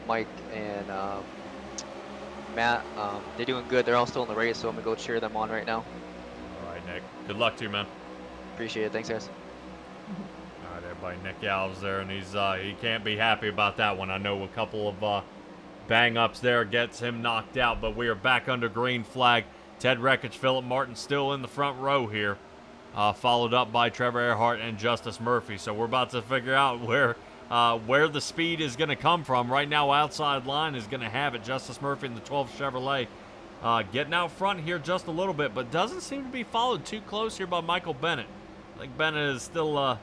Mike, and Matt. They're doing good. They're all still in the race, so I'm gonna go cheer them on right now. All right, Nick. Good luck to you, man. Appreciate it. Thanks, guys. All right, everybody. Nick Alves there, and he can't be happy about that one. I know a couple of bang-ups there gets him knocked out, but we are back under green flag. Ted Rekich, Philip Martin still in the front row here, followed up by Trevor Earhart and Justice Murphy. So we're about to figure out where the speed is going to come from. Right now, outside line is going to have it. Justice Murphy in the 12 Chevrolet getting out front here just a little bit, but doesn't seem to be followed too close here by Michael Bennett. I think Bennett is still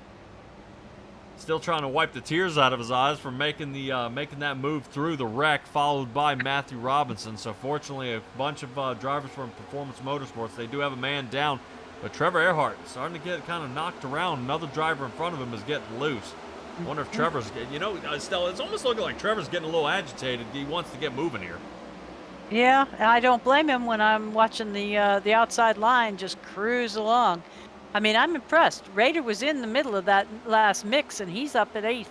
trying to wipe the tears out of his eyes from making that move through the wreck, followed by Matthew Robinson. So fortunately, a bunch of drivers from Performance Motorsports, they do have a man down. But Trevor Earhart starting to get kind of knocked around. Another driver in front of him is getting loose. I wonder if Trevor's getting, Stella, it's almost looking like Trevor's getting a little agitated. He wants to get moving here. Yeah, I don't blame him when I'm watching the outside line just cruise along. I mean, I'm impressed. Roeder was in the middle of that last mix, and he's up at 8th.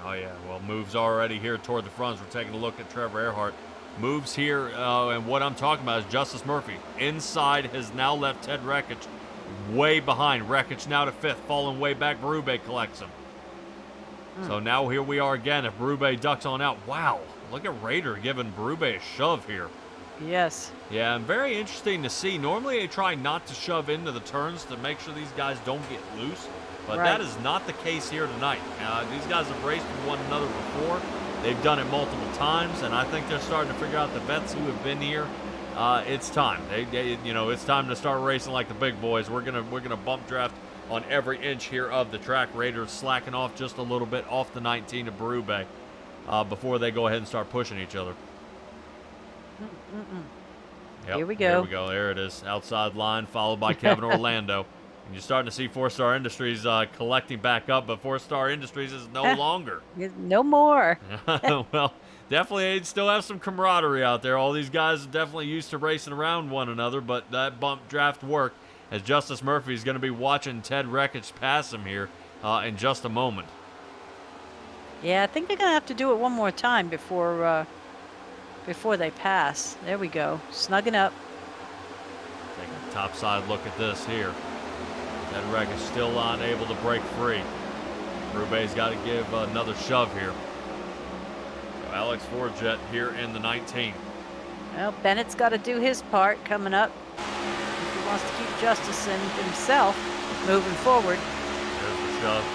Oh, yeah. Well, moves already here toward the front. We're taking a look at Trevor Earhart. Moves here, and what I'm talking about is Justice Murphy. Inside has now left Ted Rekich way behind. Rekich now to 5th, falling way back. Berube collects him. So now here we are again. If Berube ducks on out, wow. Look at Roeder giving Berube a shove here. Yes. Yeah, and very interesting to see. Normally they try not to shove into the turns to make sure these guys don't get loose, but that is not the case here tonight. These guys have raced with one another before. They've done it multiple times, and I think they're starting to figure out the vets who have been here. It's time. It's time to start racing like the big boys. We're gonna bump draft on every inch here of the track. Raiders slacking off just a little bit off the 19 of Berube before they go ahead and start pushing each other. Yep, Here we go. Here we go. There it is. Outside line, followed by Kevin Orlando. And you're starting to see Four Star Industries collecting back up, but Four Star Industries is no longer. No more. Well, definitely they still have some camaraderie out there. All these guys are definitely used to racing around one another, but that bump draft worked as Justice Murphy is going to be watching Ted Rekich pass him here in just a moment. Yeah, I think they're going to have to do it one more time before they pass. There we go. Snugging up. Taking a topside look at this here. Ted Rekich still unable to break free. Berube's got to give another shove here. So Alex Forget here in the 19. Well, Bennett's got to do his part coming up if he wants to keep Justice and himself moving forward. There's the shove.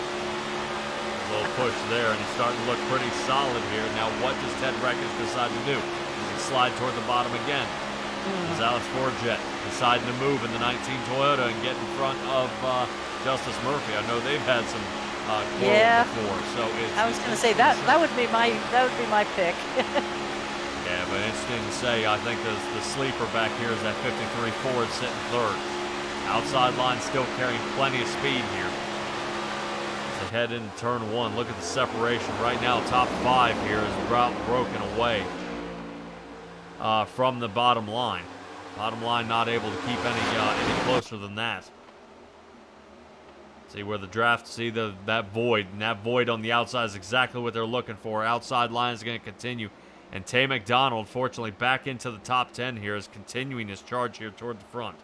A little push there, and he's starting to look pretty solid here. Now, what does Ted Rekich decide to do? Does he slide toward the bottom again? Does Alex Forget deciding to move in the 19 Toyota and get in front of Justice Murphy? I know they've had some quarrels before, so I was going to say that would be my pick. Yeah, but interesting to say. I think the sleeper back here is that 53 Ford sitting 3rd. Outside line still carrying plenty of speed here. As they head into turn 1, look at the separation. Right now, top 5 here is broken away from the bottom line. Bottom line not able to keep any closer than that. See where the draft, see that void, and that void on the outside is exactly what they're looking for. Outside line is going to continue. And Tay McDonald, fortunately, back into the top 10 here, is continuing his charge here toward the front.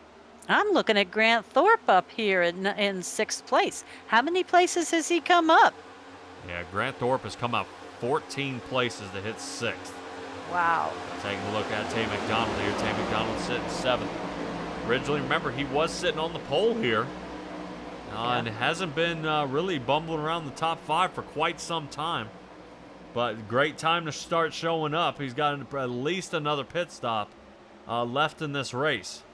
I'm looking at Grant Thorpe up here in 6th place. How many places has he come up? Yeah, Grant Thorpe has come up 14 places to hit 6th. Wow. Taking a look at Tay McDonald here. Tay McDonald sitting 7th. Originally, remember, he was sitting on the pole here. And hasn't been really bumbling around the top 5 for quite some time. But great time to start showing up. He's got at least another pit stop left in this race.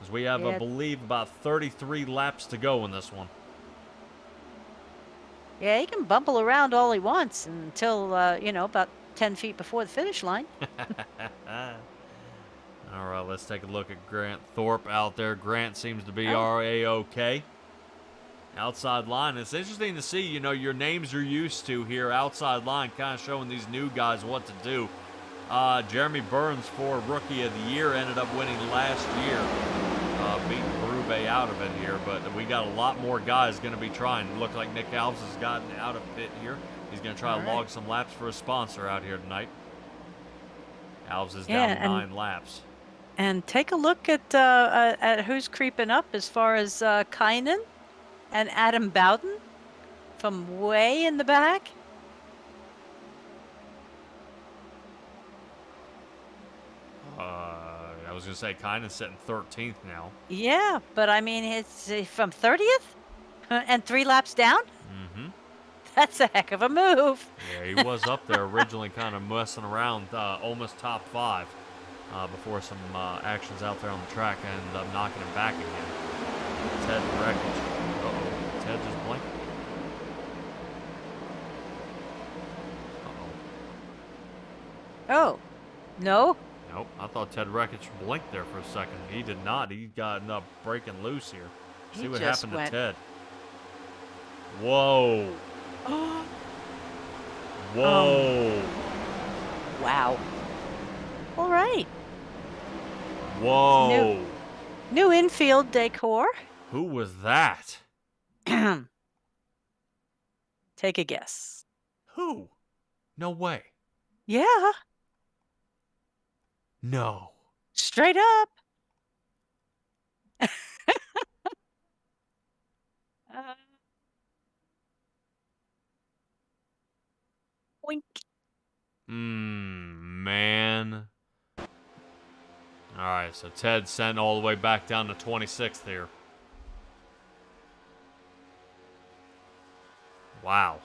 As we have, I believe, about 33 laps to go in this one. Yeah, he can bumble around all he wants until, about 10 feet before the finish line. All right, let's take a look at Grant Thorpe out there. Grant seems to be A-OK. Outside line. It's interesting to see, your names you're used to here outside line, kind of showing these new guys what to do. Jeremy Burns for Rookie of the Year ended up winning last year, beating Berube out of it here. But we got a lot more guys going to be trying. Look like Nick Alves has gotten out of pit here. He's going to try to log some laps for a sponsor out here tonight. Alves is down 9 laps. And take a look at who's creeping up as far as Kynan and Adam Bowden from way in the back. I was going to say Kynan's sitting 13th now. Yeah, but I mean, it's from 30th and 3 laps down. Mm-hmm. That's a heck of a move. Yeah, he was up there originally kind of messing around, almost top 5 before some actions out there on the track and ended up knocking him back again. Ted wreckage. Uh-oh. Ted just blinked. Oh, no? Nope, I thought Ted Wreckage blinked there for a second. He did not. He got up breaking loose here. See what happened to Ted. Whoa. Whoa. Wow. All right. Whoa. New infield decor. Who was that? Take a guess. Who? No way. Yeah. No. Straight up. Wink. Man. All right, so Ted sent all the way back down to 26th here. Wow.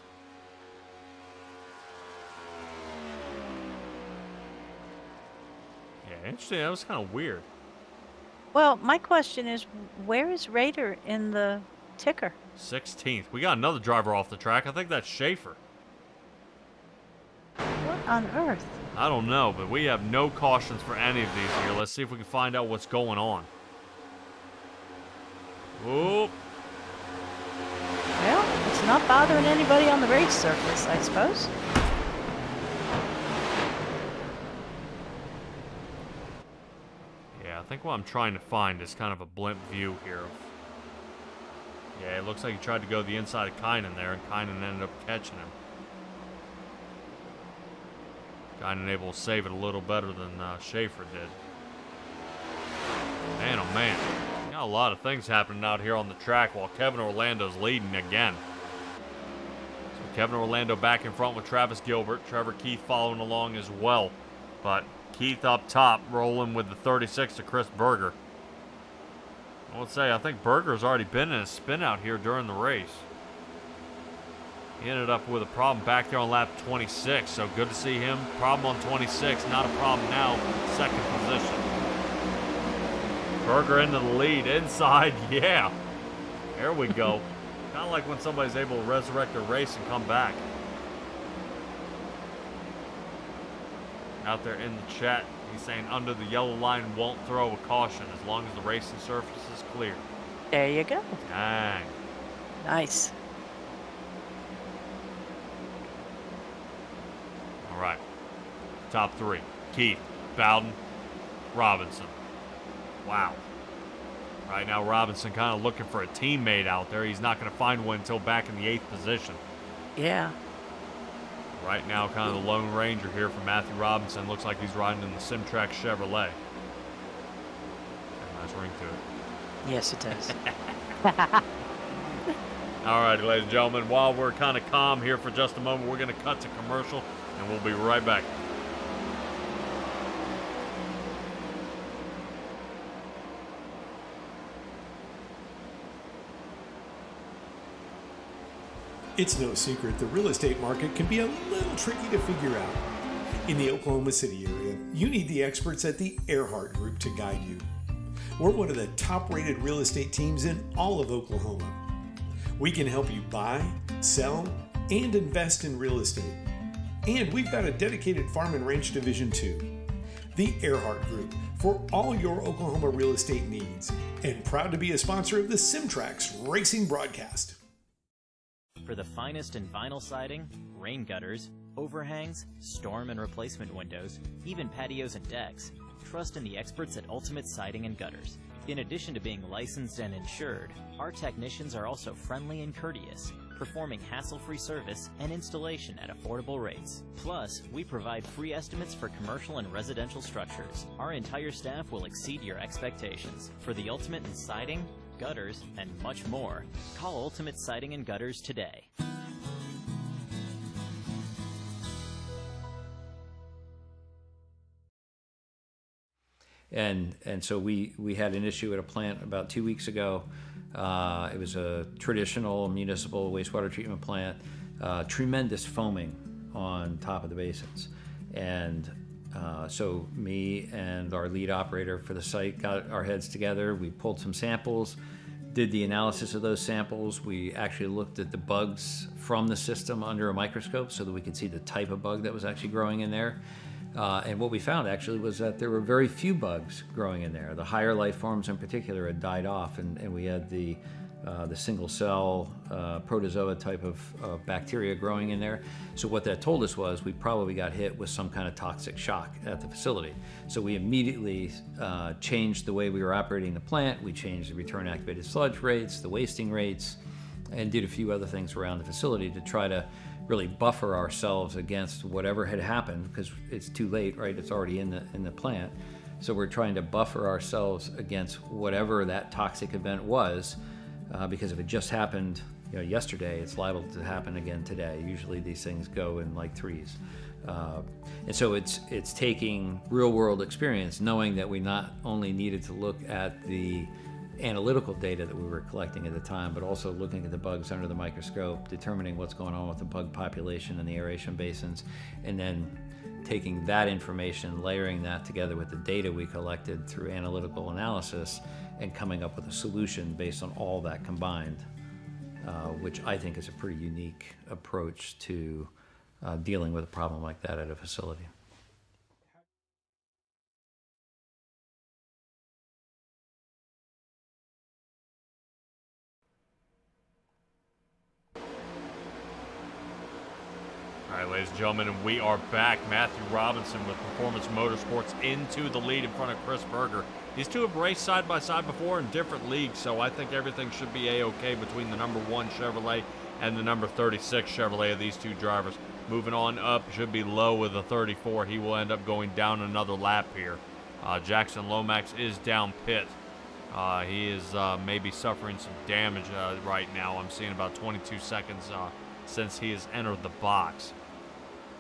Yeah, interesting. That was kind of weird. Well, my question is, where is Roeder in the ticker? 16th. We got another driver off the track. I think that's Schaefer. What on earth? I don't know, but we have no cautions for any of these here. Let's see if we can find out what's going on. Whoop. Well, it's not bothering anybody on the race surface, I suppose. Yeah, I think what I'm trying to find is kind of a blimp view here. Yeah, it looks like he tried to go the inside of Kynan there, and Kynan ended up catching him. Kynan able to save it a little better than Schaefer did. Man, oh man. Got a lot of things happening out here on the track while Kevin Orlando's leading again. So Kevin Orlando back in front with Travis Gilbert. Trevor Keith following along as well. But Keith up top, rolling with the 36 to Chris Berger. I would say, I think Berger's already been in a spin out here during the race. He ended up with a problem back there on lap 26, so good to see him. Problem on 26, not a problem now, second position. Berger into the lead, inside, yeah. There we go. Kind of like when somebody's able to resurrect a race and come back. Out there in the chat, he's saying under the yellow line won't throw a caution as long as the racing surface is clear. There you go. Dang. Nice. All right. Top 3. Keith, Bowden, Robinson. Wow. Right now, Robinson kind of looking for a teammate out there. He's not going to find one until back in the 8th position. Yeah. Right now, kind of the Lone Ranger here for Matthew Robinson. Looks like he's riding in the SimTraX Chevrolet. Got a nice ring to it. Yes, it does. All right, ladies and gentlemen, while we're kind of calm here for just a moment, we're going to cut to commercial, and we'll be right back. It's no secret the real estate market can be a little tricky to figure out. In the Oklahoma City area, you need the experts at the Earhart Group to guide you. We're one of the top-rated real estate teams in all of Oklahoma. We can help you buy, sell, and invest in real estate. And we've got a dedicated farm and ranch division too. The Earhart Group for all your Oklahoma real estate needs, and proud to be a sponsor of the SimTraX Racing Broadcast. For the finest in vinyl siding, rain gutters, overhangs, storm and replacement windows, even patios and decks, trust in the experts at Ultimate Siding and Gutters. In addition to being licensed and insured, our technicians are also friendly and courteous, performing hassle-free service and installation at affordable rates. Plus, we provide free estimates for commercial and residential structures. Our entire staff will exceed your expectations. For the ultimate in siding, gutters, and much more, call Ultimate Siding and Gutters today. And so we had an issue at a plant about 2 weeks ago. It was a traditional municipal wastewater treatment plant, tremendous foaming on top of the basins. And so me and our lead operator for the site got our heads together. We pulled some samples, did the analysis of those samples. We actually looked at the bugs from the system under a microscope so that we could see the type of bug that was actually growing in there. And what we found actually was that there were very few bugs growing in there. The higher life forms in particular had died off, and we had the single cell protozoa type of bacteria growing in there. So what that told us was we probably got hit with some kind of toxic shock at the facility. So we immediately changed the way we were operating the plant. We changed the return activated sludge rates, the wasting rates, and did a few other things around the facility to try to really buffer ourselves against whatever had happened, because it's too late, right? It's already in the plant. So we're trying to buffer ourselves against whatever that toxic event was, because if it just happened, yesterday, it's liable to happen again today. Usually these things go in like threes. And so it's taking real world experience, knowing that we not only needed to look at the analytical data that we were collecting at the time, but also looking at the bugs under the microscope, determining what's going on with the bug population in the aeration basins, and then taking that information, layering that together with the data we collected through analytical analysis, and coming up with a solution based on all that combined, which I think is a pretty unique approach to dealing with a problem like that at a facility. All right, ladies and gentlemen, and we are back. Matthew Robinson with Performance Motorsports into the lead in front of Chris Berger. These two have raced side by side before in different leagues, so I think everything should be A-OK between the number 1 Chevrolet and the number 36 Chevrolet of these two drivers. Moving on up, should be low with a 34. He will end up going down another lap here. Jackson Lomax is down pit. He is maybe suffering some damage right now. I'm seeing about 22 seconds since he has entered the box.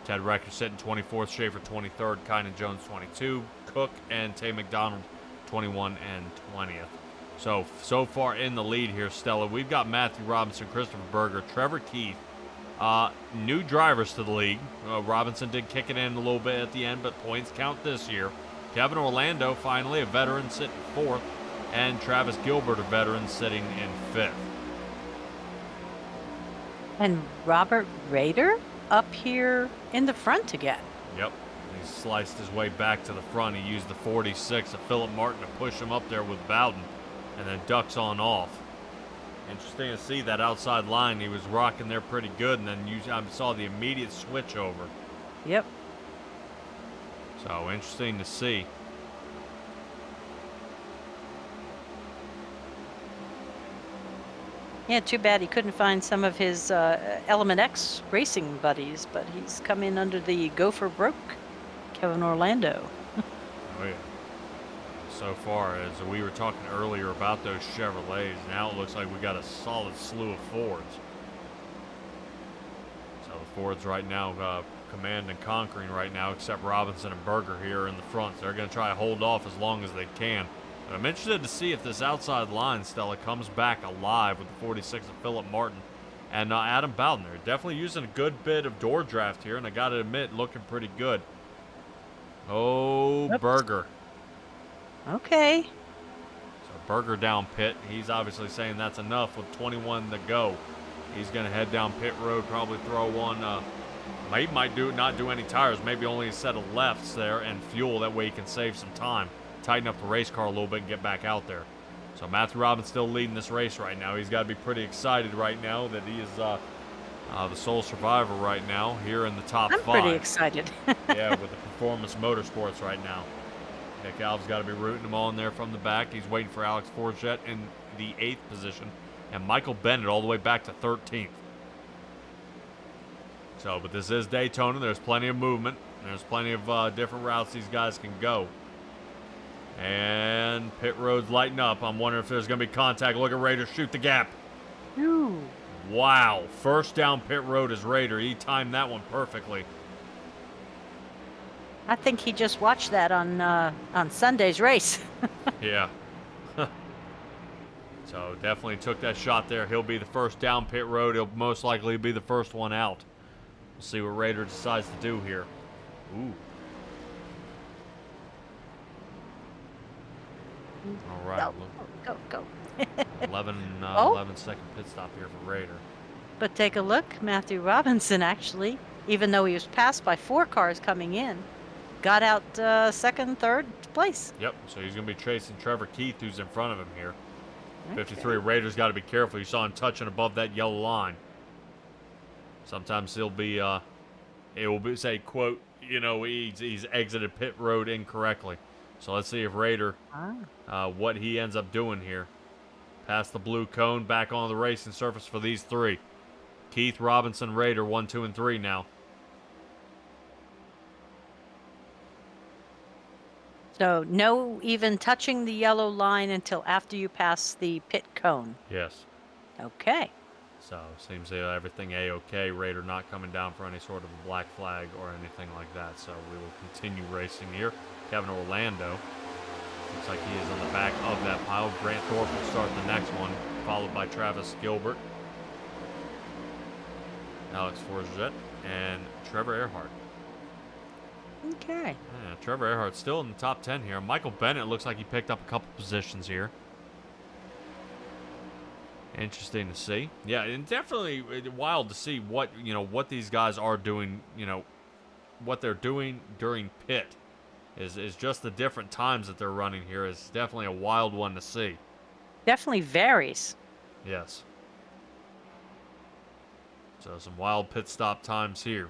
Ted Recker sitting 24th, Schaefer 23rd, Kynan Jones 22, Cook and Tay McDonald 21 and 20th. So far in the lead here, Stella, we've got Matthew Robinson, Christopher Berger, Trevor Keith, new drivers to the league. Robinson did kick it in a little bit at the end, but points count this year. Kevin Orlando, finally, a veteran, sitting 4th, and Travis Gilbert, a veteran, sitting in 5th. And Robert Roeder up here in the front again. Yep. He sliced his way back to the front. He used the 46 of Philip Martin to push him up there with Bowden, and then ducks on off. Interesting to see that outside line. He was rocking there pretty good, and then I saw the immediate switch over. Yep. So interesting to see. Yeah, too bad he couldn't find some of his Element X racing buddies, but he's come in under the Go for Broke, Kevin Orlando. Oh, yeah. So far, as we were talking earlier about those Chevrolets, now it looks like we got a solid slew of Fords. So the Fords right now command and conquering right now, except Robinson and Berger here in the front. So they're going to try to hold off as long as they can. But I'm interested to see if this outside line, Stella, comes back alive with the 46 of Philip Martin and Adam Bowden. They're definitely using a good bit of door draft here, and I got to admit, looking pretty good. Oh, Berger. Okay. So Berger down pit. He's obviously saying that's enough with 21 to go. He's going to head down pit road, probably throw one. He might not do any tires, maybe only a set of lefts there and fuel. That way he can save some time, tighten up the race car a little bit and get back out there. So Matthew Robbins still leading this race right now. He's got to be pretty excited right now that he is the sole survivor right now here in the top I'm 5. pretty excited. Yeah, with the Performance Motorsports right now. Nick Alves got to be rooting him on there from the back. He's waiting for Alex Forget in the 8th position, and Michael Bennett all the way back to 13th. So, but this is Daytona. There's plenty of movement. There's plenty of different routes these guys can go. And pit road's lighting up. I'm wondering if there's going to be contact. Look at Raeder shoot the gap. Ooh. Wow. First down pit road is Raeder. He timed that one perfectly. I think he just watched that on Sunday's race. Yeah. So definitely took that shot there. He'll be the first down pit road. He'll most likely be the first one out. We'll see what Raeder decides to do here. Ooh. All right. Go. 11 Oh. 11-second pit stop here for Raeder. But take a look. Matthew Robinson, actually, even though he was passed by 4 cars coming in, got out second, third place. Yep, so he's going to be chasing Trevor Keith, who's in front of him here. Okay. 53, Raeder's got to be careful. You saw him touching above that yellow line. Sometimes he'll be, it will be, say, quote, you know, he's exited pit road incorrectly. So let's see if Raeder, what he ends up doing here. Past the blue cone, back on the racing surface for these 3. Keith, Robinson, Raeder, 1, 2, and 3 now. So no even touching the yellow line until after you pass the pit cone. Yes. Okay. So seems everything A-OK. Raeder not coming down for any sort of a black flag or anything like that. So we will continue racing here. Kevin Orlando. Looks like he is on the back of that pile. Grant Thorpe will start the next one, followed by Travis Gilbert, Alex Forget, and Trevor Earhart. Okay. Yeah, Trevor Earhart still in the top 10 here. Michael Bennett looks like he picked up a couple positions here. Interesting to see. Yeah, and definitely wild to see what these guys are doing, what they're doing during pit. Is just the different times that they're running here is definitely a wild one to see. Definitely varies. Yes. So some wild pit stop times here.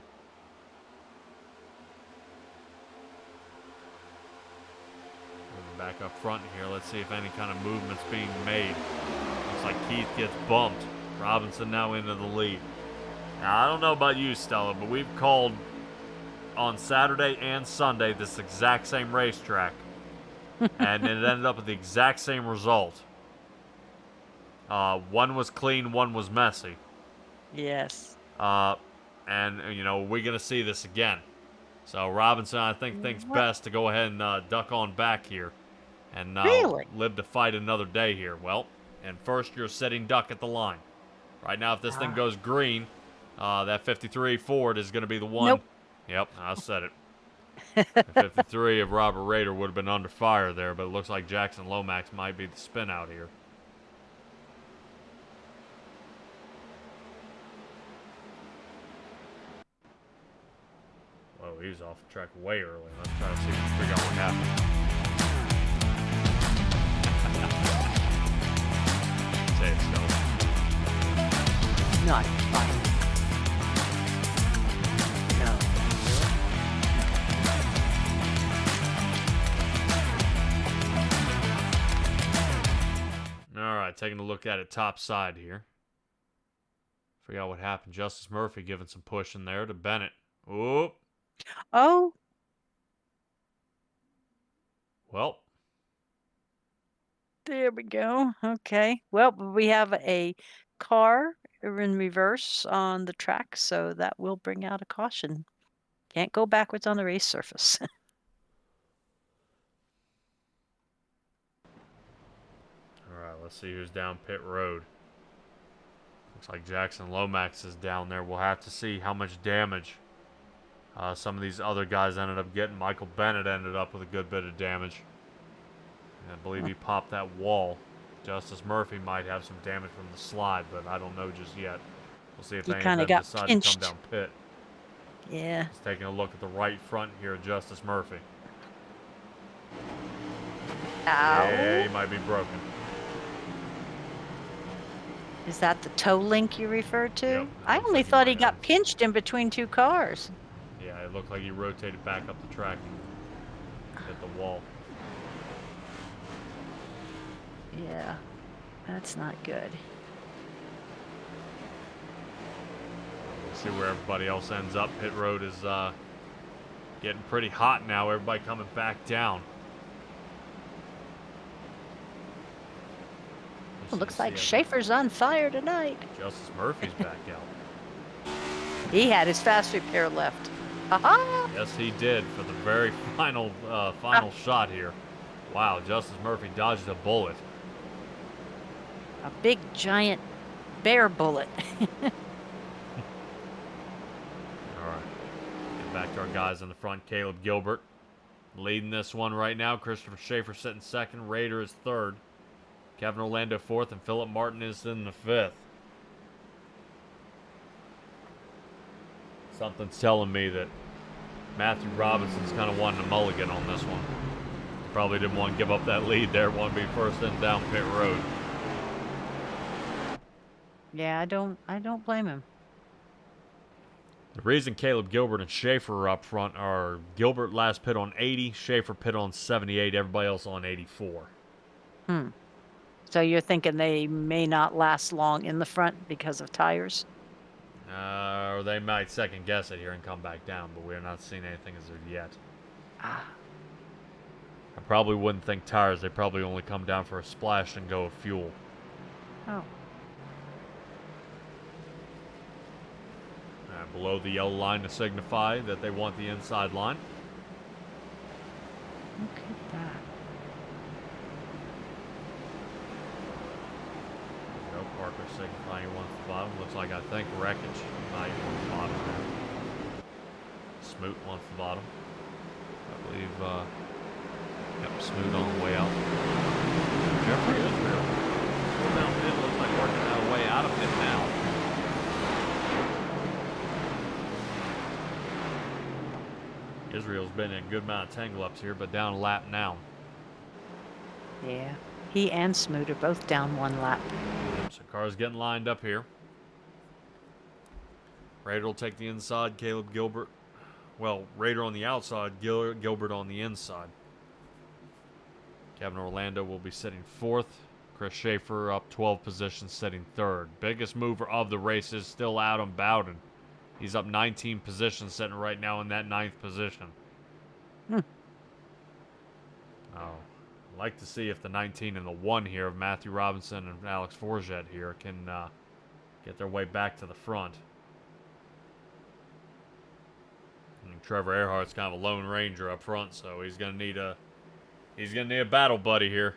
Moving back up front here, let's see if any kind of movement's being made. Looks like Keith gets bumped. Robinson now into the lead. Now, I don't know about you, Stella, but we've called on Saturday and Sunday this exact same racetrack, and it ended up with the exact same result. One was clean, one was messy. Yes. And we're gonna see this again. So Robinson, I think, thinks best to go ahead and duck on back here, and live to fight another day here. Well, and first you're sitting duck at the line. Right now, if this thing goes green, that 53 Ford is gonna be the one. Nope. Yep, I said it. The 53 of Robert Raeder would have been under fire there, but it looks like Jackson Lomax might be the spin out here. Whoa, he was off the track way early. Let's try to see if we can figure out what happened. Say it still. Not fun. All right, taking a look at it top side here. Forgot what happened. Justice Murphy giving some push in there to Bennett. Oop. Oh. Well. There we go. Okay. Well, we have a car in reverse on the track, so that will bring out a caution. Can't go backwards on the race surface. Alright, let's see who's down pit road. Looks like Jackson Lomax is down there. We'll have to see how much damage some of these other guys ended up getting. Michael Bennett ended up with a good bit of damage. And I believe he popped that wall. Justice Murphy might have some damage from the slide, but I don't know just yet. We'll see if any of them decide to come down pit. Yeah. He's taking a look at the right front here of Justice Murphy. Ow. Yeah, he might be broken. Is that the toe link you referred to? Yep, I looks only like he thought he might got have. pinched in between two cars. Yeah, it looked like he rotated back up the track and hit the wall. Yeah, that's not good. See where everybody else ends up. Pit road is getting pretty hot now. Everybody coming back down. Well, looks like Schaefer's on fire tonight. Justice Murphy's back out. He had his fast repair left. Ha-ha! Yes, he did for the very final shot here. Wow, Justice Murphy dodged a bullet. A big, giant bear bullet. All right, get back to our guys in the front. Caleb Gilbert leading this one right now. Christopher Schaefer sitting second. Roeder is third. Kevin Orlando fourth, and Philip Martin is in the fifth. Something's telling me that Matthew Robinson's kind of wanting a mulligan on this one. Probably didn't want to give up that lead there. Want to be first in down pit road. Yeah, I don't blame him. The reason Caleb Gilbert and Schaefer are up front are Gilbert last pit on 80, Schaefer pit on 78, everybody else on 84. So you're thinking they may not last long in the front because of tires? Or they might second guess it here and come back down, but we're not seeing anything as of yet. I probably wouldn't think tires. They probably only come down for a splash and go of fuel. Oh. Below the yellow line to signify that they want the inside line. Look at that. No, Parker signifying he wants the bottom. Looks like, I think, Wreckage might want the bottom there. Smoot wants the bottom. I believe, yep, Smoot on the way out. Jeffrey Israel. Down pit, looks like working our way out of it now. Israel's been in a good amount of tangle ups here, but down a lap now. Yeah. He and Smoot are both down one lap. So cars getting lined up here. Roeder will take the inside, Caleb Gilbert. Well, Roeder on the outside, Gilbert on the inside. Kevin Orlando will be sitting fourth. Chris Schaefer up 12 positions, sitting third. Biggest mover of the race is still Adam Bowden. He's up 19 positions, sitting right now in that 9th position. Oh, I'd like to see if the 19 and the 1 here of Matthew Robinson and Alex Forget here can get their way back to the front. And Trevor Earhart's kind of a lone ranger up front, so he's gonna need a battle buddy here.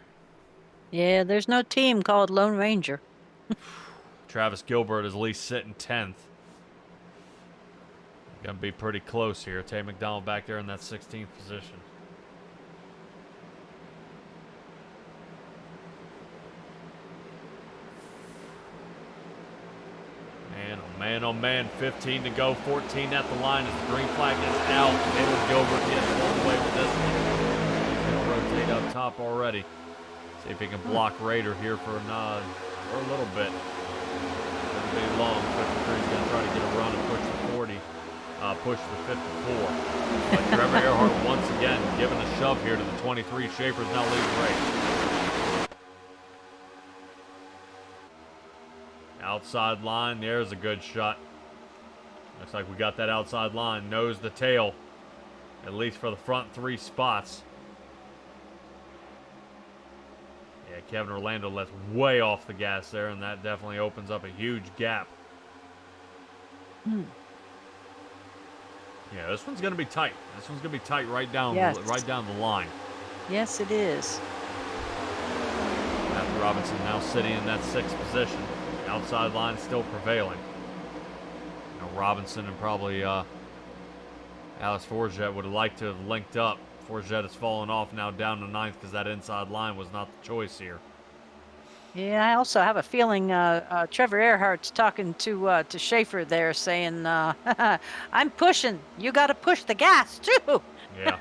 Yeah, there's no team called Lone Ranger. Travis Gilbert is at least sitting 10th. Gonna be pretty close here. Tay McDonald back there in that 16th position. Man, oh man, oh man. 15 to go, 14 at the line as the green flag is out. Caleb Gilbert getting all the way with this one. He's gonna rotate up top already. See if he can block Roeder here for a little bit. Doesn't be long. 53's gonna try to get a run and push the 40. Push the 54. But Trevor Earhart once again giving a shove here to the 23. Schaefer's now leading the race. Outside line, there's a good shot. Looks like we got that outside line. Nose to tail, at least for the front 3 spots. Yeah, Kevin Orlando lets way off the gas there, and that definitely opens up a huge gap. Yeah, this one's going to be tight. This one's going to be tight right down the line. Yes, it is. Matthew Robinson now sitting in that 6th position. The outside line still prevailing. You know, Robinson and probably Alex Forget would have liked to have linked up. Forget has fallen off now down to 9th because that inside line was not the choice here. Yeah, I also have a feeling Trevor Earhart's talking to Schaefer there, saying, "I'm pushing. You got to push the gas too." Yeah,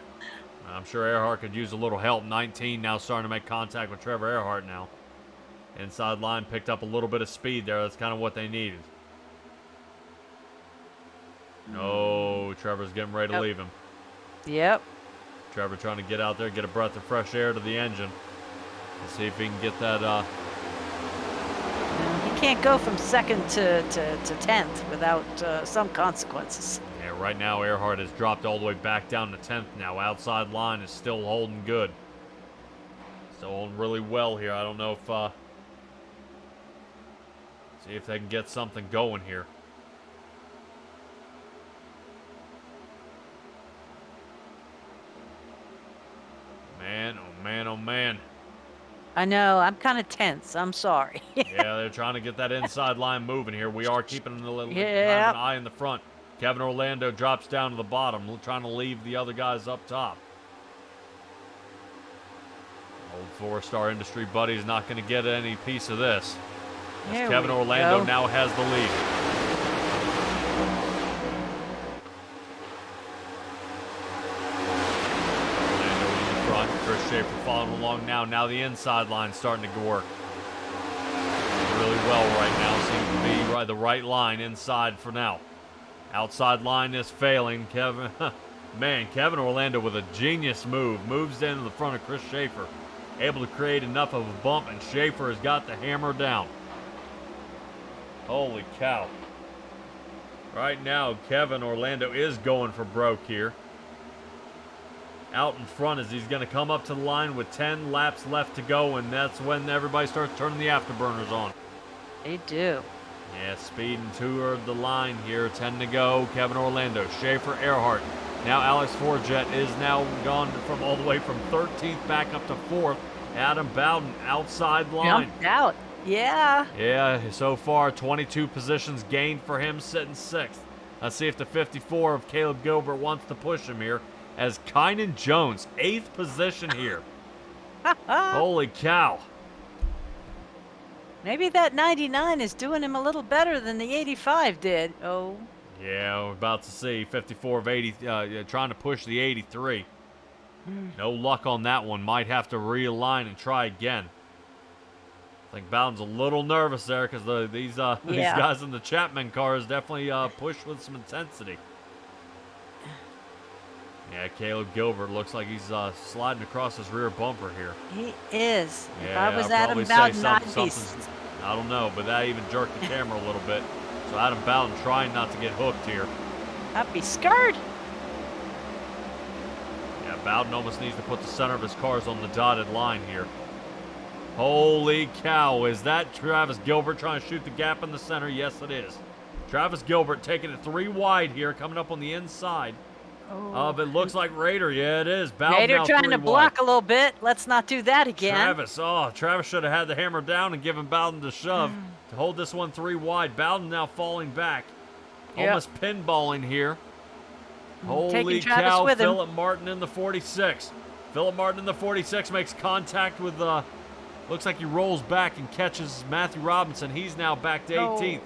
I'm sure Earhart could use a little help. 19 now starting to make contact with Trevor Earhart now. Inside line picked up a little bit of speed there. That's kind of what they needed. No, Trevor's getting ready to leave him. Yep. Trevor trying to get out there, get a breath of fresh air to the engine. And see if he can get that. He can't go from second to 10th without some consequences. Yeah, right now Earhart has dropped all the way back down to 10th now. Outside line is still holding good. Still holding really well here. I don't know if... see if they can get something going here. Man, oh man, oh man. I know, I'm kind of tense. I'm sorry. Yeah, they're trying to get that inside line moving here. We are keeping a little kind of an eye in the front. Kevin Orlando drops down to the bottom, trying to leave the other guys up top. Old four-star industry buddy is not going to get any piece of this. As Kevin Orlando now has the lead. Chris Schaefer following along now. Now the inside line starting to work really well right now. Seems to be the right line inside for now. Outside line is failing. Kevin Orlando with a genius move. Moves into the front of Chris Schaefer. Able to create enough of a bump, and Schaefer has got the hammer down. Holy cow. Right now, Kevin Orlando is going for broke here. Out in front as he's going to come up to the line with 10 laps left to go, and that's when everybody starts turning the afterburners on. They do. Yeah, speeding toward the line here. 10 to go. Kevin Orlando, Schaefer, Earhart. Now Alex Forget is now gone from all the way from 13th back up to 4th. Adam Bowden outside line. Jumped out. Yeah. Yeah, so far 22 positions gained for him, sitting 6th. Let's see if the 54 of Caleb Gilbert wants to push him here. As Kynan Jones, 8th position here. Holy cow. Maybe that 99 is doing him a little better than the 85 did. Oh. Yeah, we're about to see 54 of 80, trying to push the 83. No luck on that one. Might have to realign and try again. I think Bowden's a little nervous there because these guys in the Chapman cars definitely push with some intensity. Yeah, Caleb Gilbert looks like he's sliding across his rear bumper here. He is. Yeah, if I was I'd Adam probably Bowden, say I'd be... I don't know, but that even jerked the camera a little bit. So Adam Bowden trying not to get hooked here. I'd be scared. Yeah, Bowden almost needs to put the center of his cars on the dotted line here. Holy cow, is that Travis Gilbert trying to shoot the gap in the center? Yes, it is. Travis Gilbert taking it 3 wide here, coming up on the inside. It looks like Roeder. Yeah, it is. Bowden Roeder now trying to block a little bit. Let's not do that again. Travis should have had the hammer down and given Bowden the shove to hold this one 3 wide. Bowden now falling back. Almost pinballing here. Holy cow, Philip Martin in the 46. Philip Martin in the 46 makes contact with, looks like he rolls back and catches Matthew Robinson. He's now back to 18th.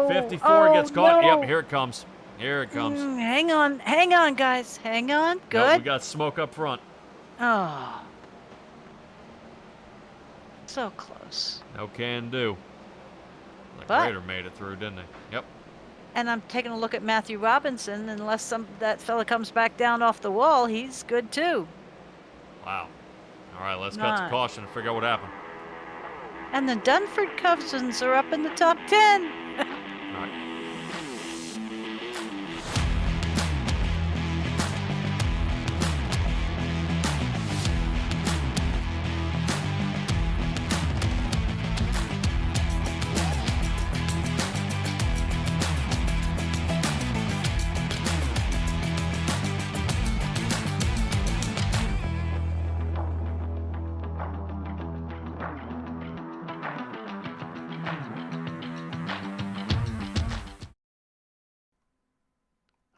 54 gets caught. No. Yep, here it comes. Here it comes. Hang on, guys. Hang on. Good. No, we got smoke up front. Oh. So close. No can do. Like Roeder made it through, didn't he? Yep. And I'm taking a look at Matthew Robinson. Unless that fella comes back down off the wall, he's good too. Wow. All right, let's cut to caution and figure out what happened. And the Dunford Cousins are up in the top 10.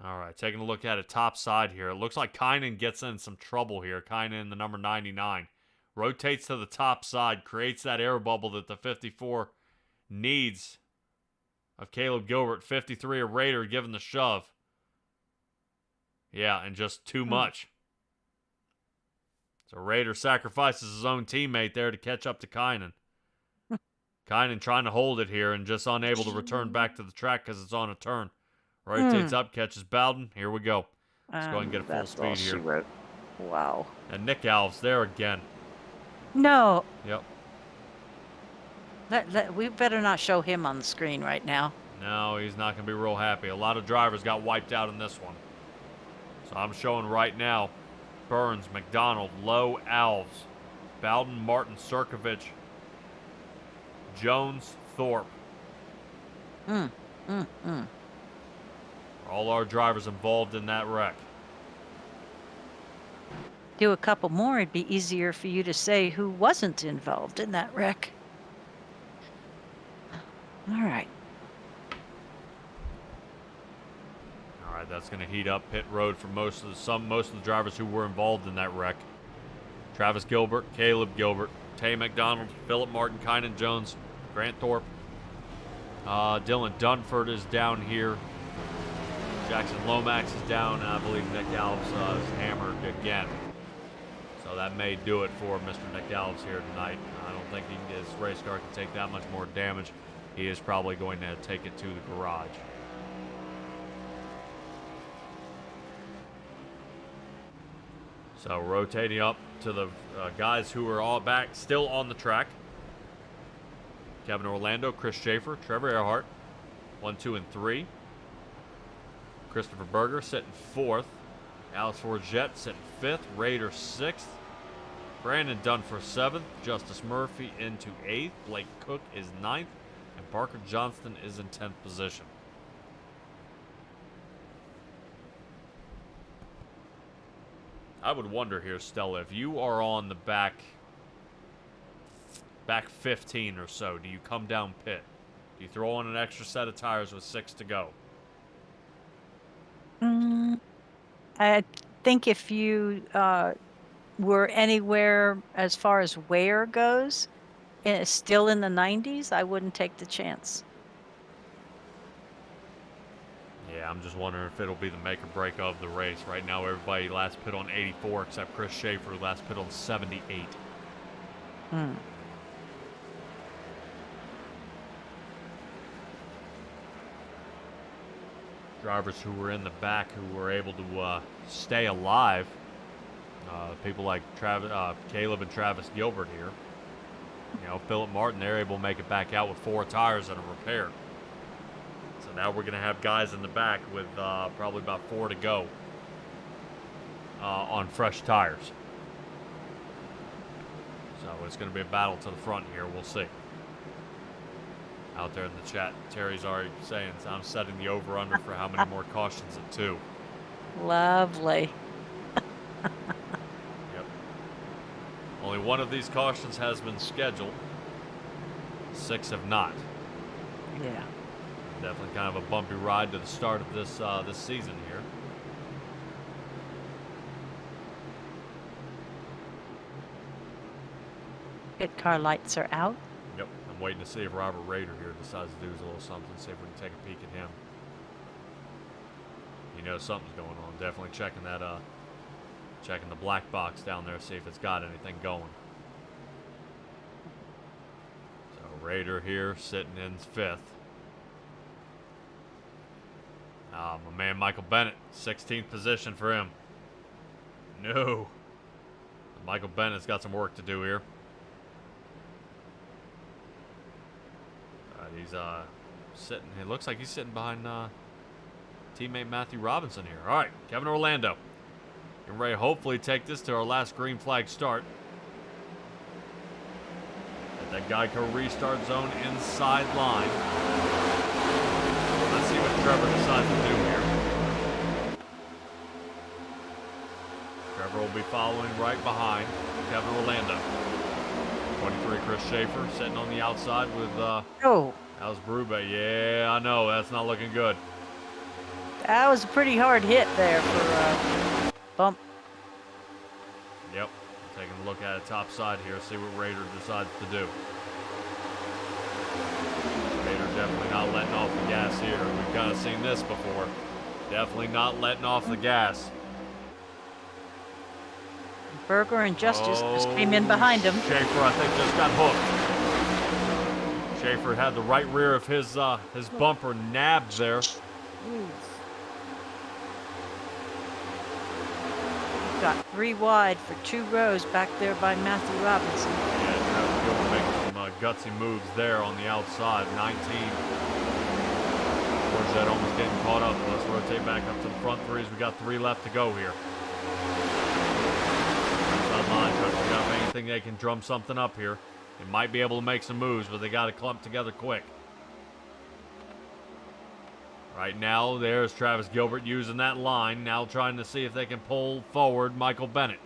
All right. Taking a look at it top side here. It looks like Kynan gets in some trouble here. Kynan, the number 99. Rotates to the top side. Creates that air bubble that the 54 needs of Caleb Gilbert. 53 of Roeder giving the shove. Yeah, and just too much. So Roeder sacrifices his own teammate there to catch up to Kynan. Kynan trying to hold it here and just unable to return back to the track because it's on a turn. Rotates up, catches Bowden. Here we go. Let's go ahead and get a full That's all speed she here. wrote. Wow. And Nick Alves there again. No, Yep. we better not show him on the screen right now. No, he's not going to be real happy. A lot of drivers got wiped out in this one. So I'm showing right now Burns, McDonald, Lowe, Alves, Bowden, Martin, Sirkovich, Jones, Thorpe. All our drivers involved in that wreck. Do a couple more, it'd be easier for you to say who wasn't involved in that wreck. All right. All right, that's going to heat up pit road for most of the drivers who were involved in that wreck. Travis Gilbert, Caleb Gilbert, Tay McDonald, Philip Martin, Kynan Jones, Grant Thorpe. Dylan Dunford is down here. Jackson Lomax is down, and I believe Nick Alves is hammered again. So that may do it for Mr. Nick Alves here tonight. I don't think his race car can take that much more damage. He is probably going to take it to the garage. So rotating up to the guys who are all back, still on the track. Kevin Orlando, Chris Schaefer, Trevor Earhart, 1, 2, and 3. Christopher Berger sitting 4th. Alex Forget sitting 5th. Raeder 6th. Brandon Dunford 7th. Justice Murphy into 8th. Blake Cook is 9th. And Parker Johnston is in 10th position. I would wonder here, Stella, if you are on the back 15 or so, do you come down pit? Do you throw on an extra set of tires with 6 to go? I think if you were anywhere as far as wear goes, still in the 90s, I wouldn't take the chance. Yeah, I'm just wondering if it'll be the make or break of the race. Right now, everybody last pit on 84 except Chris Schaefer, who last pit on 78. Drivers who were in the back who were able to stay alive. People like Caleb and Travis Gilbert here. You know, Philip Martin, they're able to make it back out with 4 tires and a repair. So now we're going to have guys in the back with probably about 4 to go on fresh tires. So it's going to be a battle to the front here. We'll see. Out there in the chat, Terry's already saying I'm setting the over-under for how many more cautions at 2. Lovely. Yep. Only one of these cautions has been scheduled. 6 have not. Yeah. Definitely kind of a bumpy ride to the start of this this season here. Pit car lights are out. Yep. I'm waiting to see if Robert Raeder here decides to do a little something, see if we can take a peek at him. You know something's going on. Definitely checking that checking the black box down there, see if it's got anything going. So Raeder here sitting in 5th. My man Michael Bennett, 16th position for him. No. Michael Bennett's got some work to do here. He's sitting, it looks like he's sitting behind teammate Matthew Robinson here. All right, Kevin Orlando. Getting ready to hopefully take this to our last green flag start. At that Geico restart zone inside line. Let's see what Trevor decides to do here. Trevor will be following right behind Kevin Orlando. 23 Chris Schaefer sitting on the outside with Alves Brube. Yeah, I know, that's not looking good. That was a pretty hard hit there for bump. Yep, taking a look at it top side here, see what Raeder decides to do. Raeder definitely not letting off the gas here. We've kind of seen this before. Definitely not letting off the gas. Berger and Justice just came in behind him. Schaefer, I think, just got hooked. Schaefer had the right rear of his bumper nabbed there. Got 3 wide for 2 rows back there by Matthew Robinson. Yeah, Travis Gilbert making some gutsy moves there on the outside. 19. Towards that, almost getting caught up. Let's rotate back up to the front 3s. We got 3 left to go here. Outside line, trying to figure out if anything they can drum something up here. They might be able to make some moves, but they got to clump together quick. Right now, there's Travis Gilbert using that line, now trying to see if they can pull forward Michael Bennett.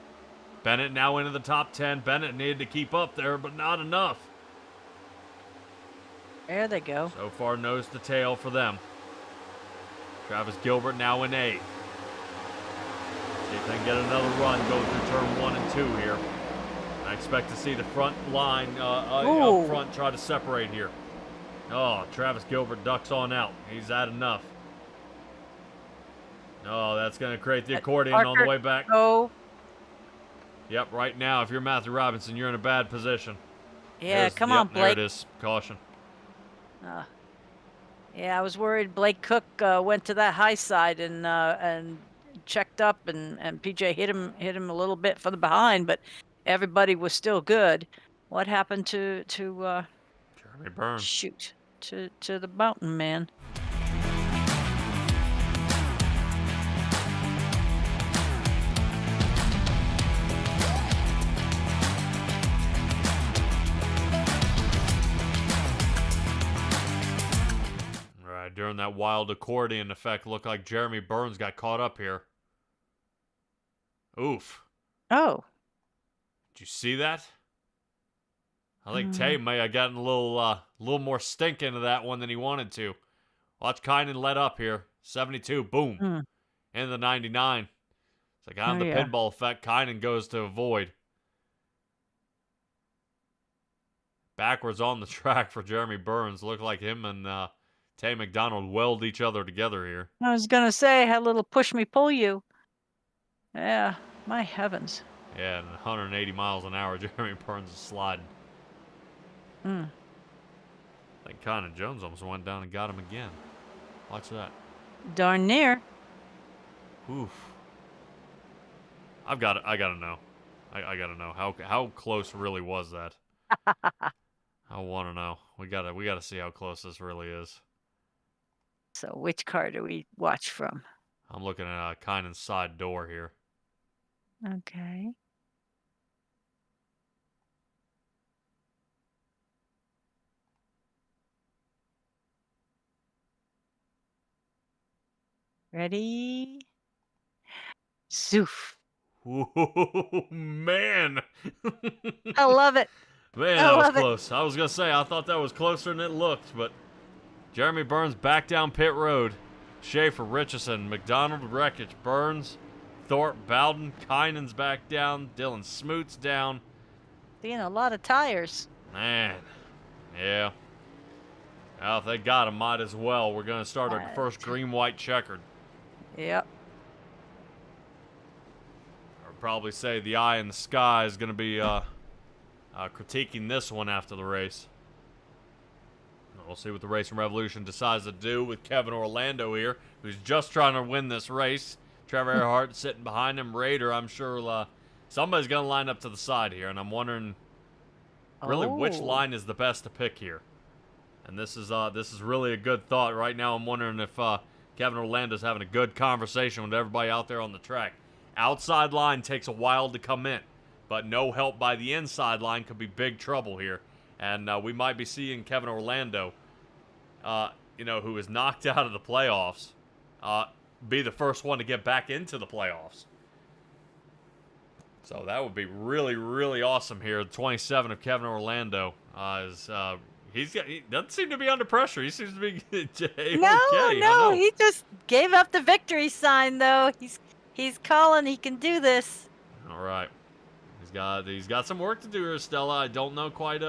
Bennett now into the top 10. Bennett needed to keep up there, but not enough. There they go. So far, nose to tail for them. Travis Gilbert now in 8th. See if they can get another run, go through turn 1 and 2 here. I expect to see the front line up front try to separate here. Oh, Travis Gilbert ducks on out. He's had enough. Oh, that's going to create the accordion on the way back. Oh. Yep, right now, if you're Matthew Robinson, you're in a bad position. Yeah, come on, Blake. There it is. Caution. Yeah, I was worried Blake Cook went to that high side and checked up, and PJ hit him a little bit from the behind, but everybody was still good. What happened to Jeremy Burns? Shoot, to the mountain man. During that wild accordion effect, looked like Jeremy Burns got caught up here. Oof. Oh. Did you see that? I think Tay may have gotten a little more stink into that one than he wanted to. Watch Kynan let up here. 72, boom. In the 99. It's like on the pinball effect, Kynan goes to avoid. Backwards on the track for Jeremy Burns. Looked like him and Tay McDonald weld each other together here. I was going to say, had a little push me, pull you. Yeah, my heavens. Yeah, and 180 miles an hour, Jeremy Burns is sliding. I think Kynan Jones almost went down and got him again. Watch that. Darn near. Oof. I gotta know. I gotta know how close really was that. I want to know. We gotta see how close this really is. So which car do we watch from? I'm looking at Kynan's side door here. Okay. Ready? Zoof. Ooh, man. I love it. Man, that was close. I was going to say, I thought that was closer than it looked, but Jeremy Burns back down pit road. Schaefer, Richardson, McDonald, Wreckage, Burns, Thorpe, Bowden, Kynan's back down, Dylan Smoot's down. Seeing a lot of tires. Man, yeah. Well, if they got him, might as well. We're going to start our first green-white checkered. Yep. I'd probably say the eye in the sky is going to be critiquing this one after the race. We'll see what the Racing Revolution decides to do with Kevin Orlando here, who's just trying to win this race. Trevor Earhart sitting behind him. Raider, I'm sure somebody's going to line up to the side here, and I'm wondering really which line is the best to pick here. And this is really a good thought. Right now I'm wondering if Kevin Orlando's having a good conversation with everybody out there on the track. Outside line takes a while to come in, but no help by the inside line could be big trouble here. And we might be seeing Kevin Orlando, who is knocked out of the playoffs, be the first one to get back into the playoffs. So that would be really, really awesome here. 27 of Kevin Orlando he doesn't seem to be under pressure. He seems to be okay. No, he just gave up the victory sign though. He's calling. He can do this. All right, he's got some work to do here, Stella. I don't know quite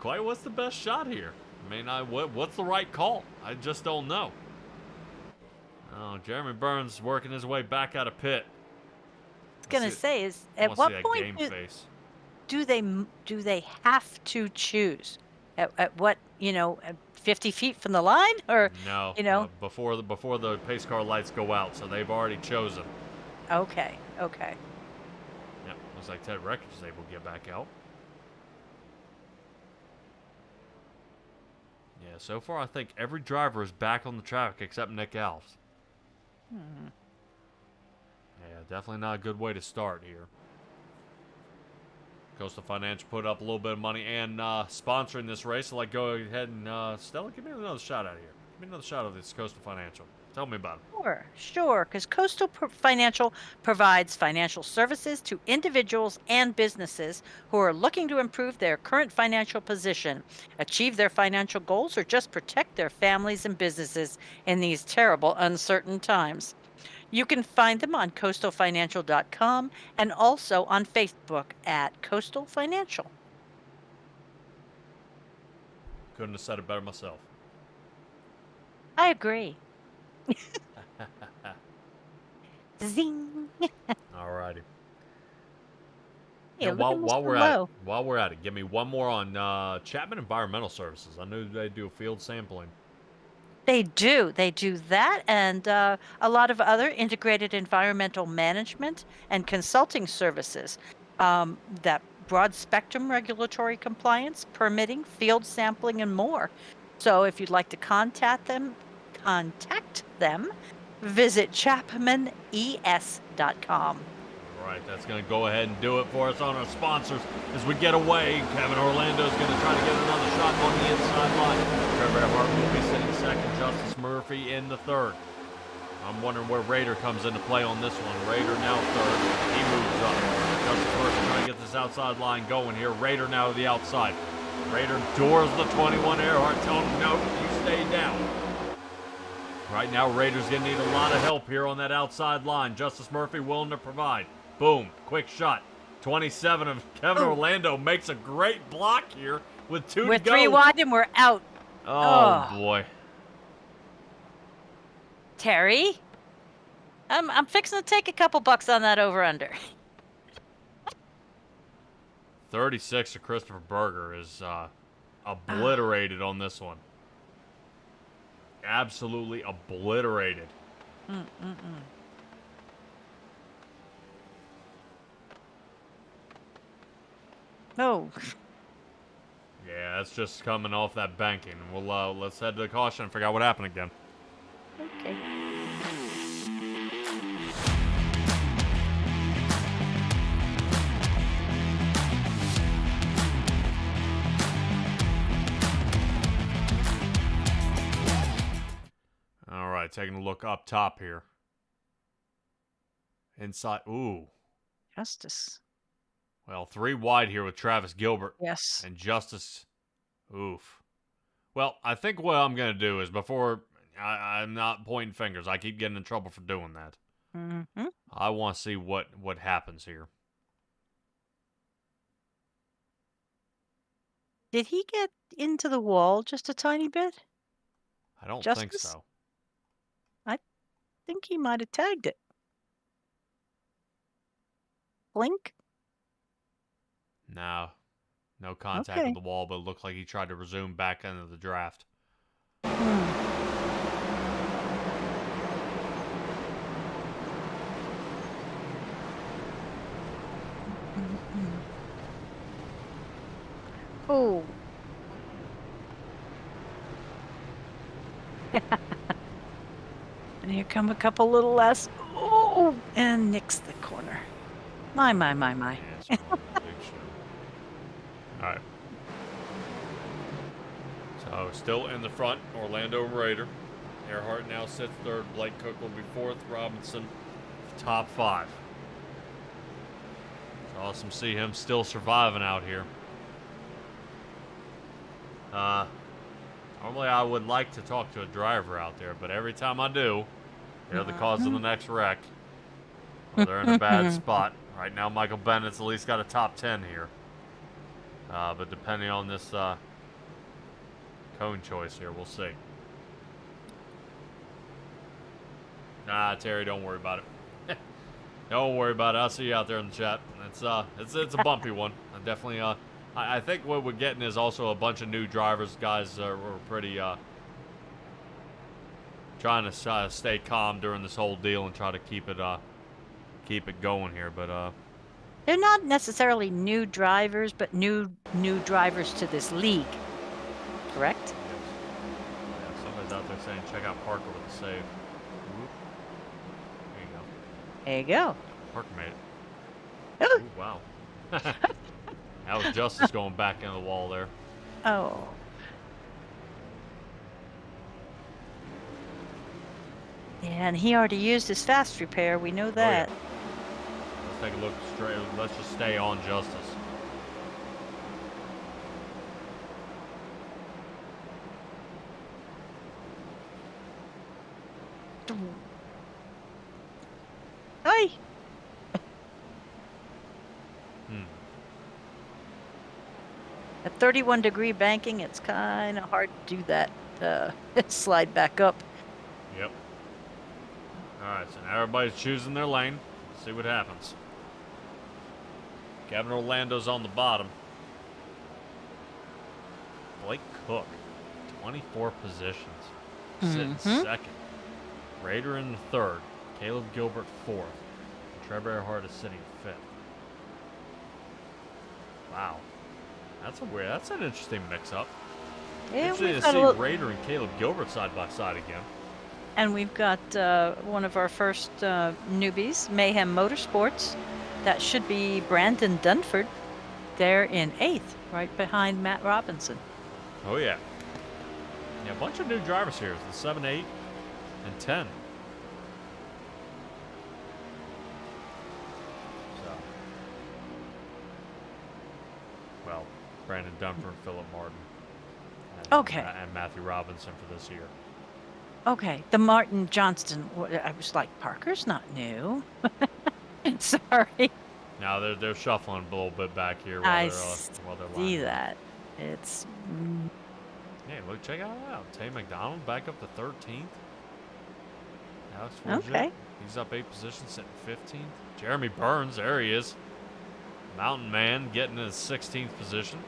what's the best shot here. I mean, what's the right call? I just don't know. Oh, Jeremy Burns working his way back out of pit. I was gonna say, at what point do they have to choose? At what, 50 feet from the line, or No, you know? before the pace car lights go out, so they've already chosen. Okay. Yep, looks like Ted Records is able to get back out. Yeah, so far I think every driver is back on the track except Nick Alves. Yeah, definitely not a good way to start here. Coastal Financial put up a little bit of money and sponsoring this race. So, go ahead and Stella, give me another shot out of here. Give me another shot of this Coastal Financial. Tell me about it. Sure. Because Financial provides financial services to individuals and businesses who are looking to improve their current financial position, achieve their financial goals, or just protect their families and businesses in these terrible, uncertain times. You can find them on coastalfinancial.com and also on Facebook at Coastal Financial. Couldn't have said it better myself. I agree. Zing. Alrighty. Hey, Now, look at while Mr. we're at it, give me one more on Chapman Environmental Services. I know they do field sampling. They do that, and a lot of other integrated environmental management and consulting services, that broad spectrum regulatory compliance, permitting, field sampling, and more. So if you'd like to contact them, visit chapmanes.com. All right, that's going to go ahead and do it for us on our sponsors. As we get away, Kevin Orlando is going to try to get another shot on the inside line. Trevor Hart will be sitting second, Justice Murphy in the third. I'm wondering where Roeder comes into play on this one. Roeder now third. He moves up. Justice Murphy trying to get this outside line going here. Roeder now to the outside. Roeder doors the 21 Earhart, telling him, no, you stay down. Right now, Raiders going to need a lot of help here on that outside line. Justice Murphy willing to provide. Boom, quick shot. 27 of Kevin Orlando makes a great block here with 2 to go. We're 3 wide and we're out. Oh, boy. Terry, I'm fixing to take a couple bucks on that over-under. 36 of Christopher Berger is obliterated on this one. Absolutely obliterated. Oh. Yeah, that's just coming off that banking. We'll let's head to the caution and figure out what happened again. Okay. All right, taking a look up top here. Inside, ooh. Justice. Well, 3 wide here with Travis Gilbert. Yes. And Justice, oof. Well, I think what I'm going to do is before, I'm not pointing fingers. I keep getting in trouble for doing that. Mm-hmm. I want to see what happens here. Did he get into the wall just a tiny bit? I don't Justice? think so. I think he might have tagged it. Blink? No contact with the wall, but it looked like he tried to resume back into the draft. Oh. And here come a couple little less. Oh, and nicks the corner. My. Yeah, it's a big show. All right. So still in the front, Orlando Roeder. Earhart now sits third. Blake Cook will be fourth. Robinson, top 5. It's awesome to see him still surviving out here. Normally I would like to talk to a driver out there, but every time I do, they're the cause of the next wreck. Or they're in a bad spot. Right now, Michael Bennett's at least got a top 10 here. But depending on this cone choice here, we'll see. Terry, don't worry about it. Don't worry about it. I'll see you out there in the chat. It's a bumpy one. Definitely. I think what we're getting is also a bunch of new drivers. Guys are pretty trying to stay calm during this whole deal and try to keep it going here. But They're not necessarily new drivers, but new drivers to this league. Correct? yeah, somebody's out there saying check out Parker with a save. Whoop. There you go. There you go. Parker made it. Ooh, wow. That was Justice going back into the wall there. Oh. Yeah, and he already used his fast repair. We know that. Oh, yeah. Let's take a look straight. Let's just stay on Justice. Hi. At 31-degree banking, it's kind of hard to do that. Slide back up. Yep. All right, so now everybody's choosing their lane. Let's see what happens. Kevin Orlando's on the bottom. Blake Cook, 24 positions. Sitting second. Roeder in the third. Caleb Gilbert fourth. And Trevor Earhart is sitting fifth. Wow. That's an interesting mix-up. Yeah, Interesting to see Roeder and Caleb Gilbert side by side again. And we've got one of our first newbies, Mayhem Motorsports. That should be Brandon Dunford. They're in 8th, right behind Matt Robinson. Oh, yeah. Yeah, a bunch of new drivers here. The 7, 8, and 10. So. Well, Brandon Dunford, Philip Martin. And, Okay. And Matthew Robinson for this year. Okay, the Martin Johnston. I was like, Parker's not new. Sorry. Now they're shuffling a little bit back here I while they're see lining up. that. It's. Hey, look, check it out. Tay McDonald back up to 13th. Alex Forget, Okay. he's up 8 positions, sitting 15th. Jeremy Burns, there he is. Mountain Man getting in his 16th position.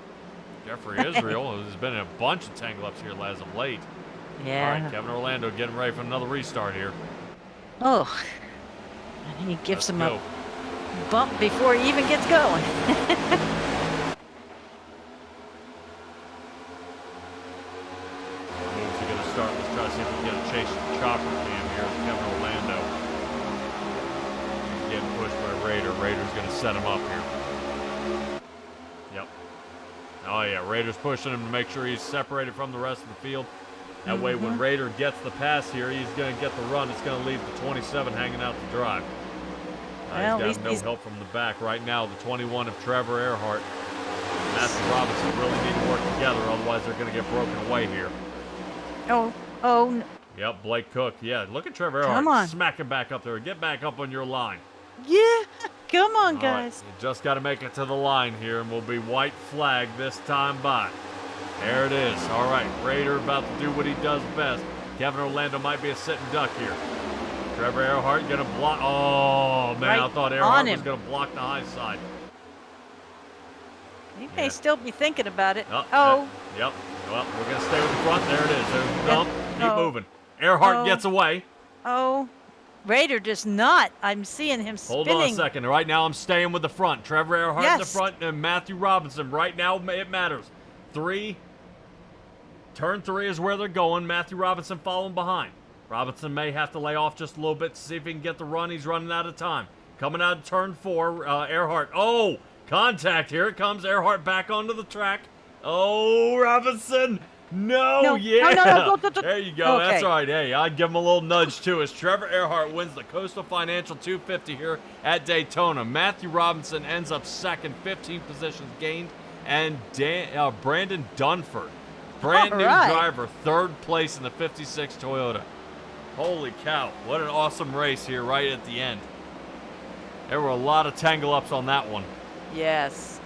Jeffrey Israel, who's been in a bunch of tangle-ups here as of late. Yeah. All right, Kevin Orlando getting ready for another restart here. Oh. And he gives Let's him go. a bump before he even gets going. Moves are going to start. Let's try to see if we can get a chase chopper cam here with Kevin Orlando. He's getting pushed by Roeder. Rader's going to set him up here. Yep. Oh, yeah. Rader's pushing him to make sure he's separated from the rest of the field. That way, when Roeder gets the pass here, he's going to get the run. It's going to leave the 27 hanging out to dry. Well, he's got no help from the back right now. The 21 of Trevor Earhart. Matthew Robinson really need to work together, otherwise they're going to get broken away here. Oh. Yep, Blake Cook. Yeah, look at Trevor Earhart. Come on. Smack him back up there. Get back up on your line. Yeah. Come on, All guys. right, you just got to make it to the line here, and we'll be white flag this time by. There it is. All right, Roeder about to do what he does best. Kevin Orlando might be a sitting duck here. Trevor Earhart going to block. Oh, man, I Right thought on Earhart was him. going to block the high side. He may still be thinking about it. Yep. Oh. Yep. Well, we're going to stay with the front. There it is. There's the dump. Keep Oh. moving. Earhart Oh. gets away. Oh. Raider does not. I'm seeing him spinning. Hold on a second. Right now, I'm staying with the front. Trevor Earhart in the Yes. front and Matthew Robinson. Right now, it matters. 3. Turn 3 is where they're going. Matthew Robinson following behind. Robinson may have to lay off just a little bit to see if he can get the run. He's running out of time. Coming out of turn 4, Earhart. Oh, contact. Here it comes. Earhart back onto the track. Oh, Robinson. No, yeah. No. There you go. Okay. That's all right. Hey, I'd give him a little nudge, too, as Trevor Earhart wins the Coastal Financial 250 here at Daytona. Matthew Robinson ends up second, 15 positions gained, and Brandon Dunford, brand new right. driver, third place in the 56 Toyota. Holy cow, what an awesome race here right at the end. There were a lot of tangle-ups on that one. Yes.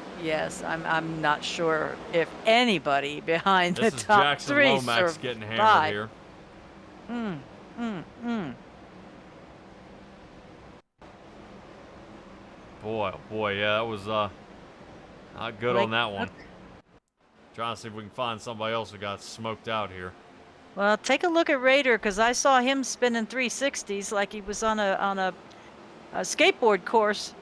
I'm not sure if anybody behind This the is top Jackson 3 Lomax survived. getting hammered here. Boy, oh boy, yeah, that was not good Blake on that one. Cook. Trying to see if we can find somebody else who got smoked out here. Well, take a look at Roeder, because I saw him spinning 360s like he was on a skateboard course.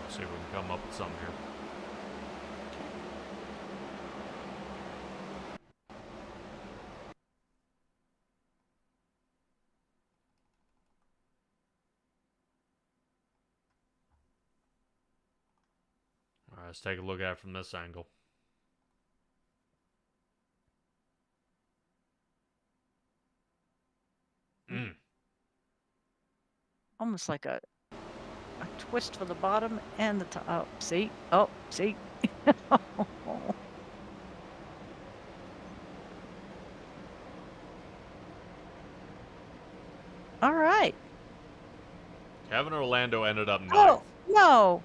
See if we can come up with something here. All right, let's take a look at it from this angle. Almost like a twist for the bottom and the top. Oh, see? Oh, see? All right. Kevin Orlando ended up ninth. Oh, no.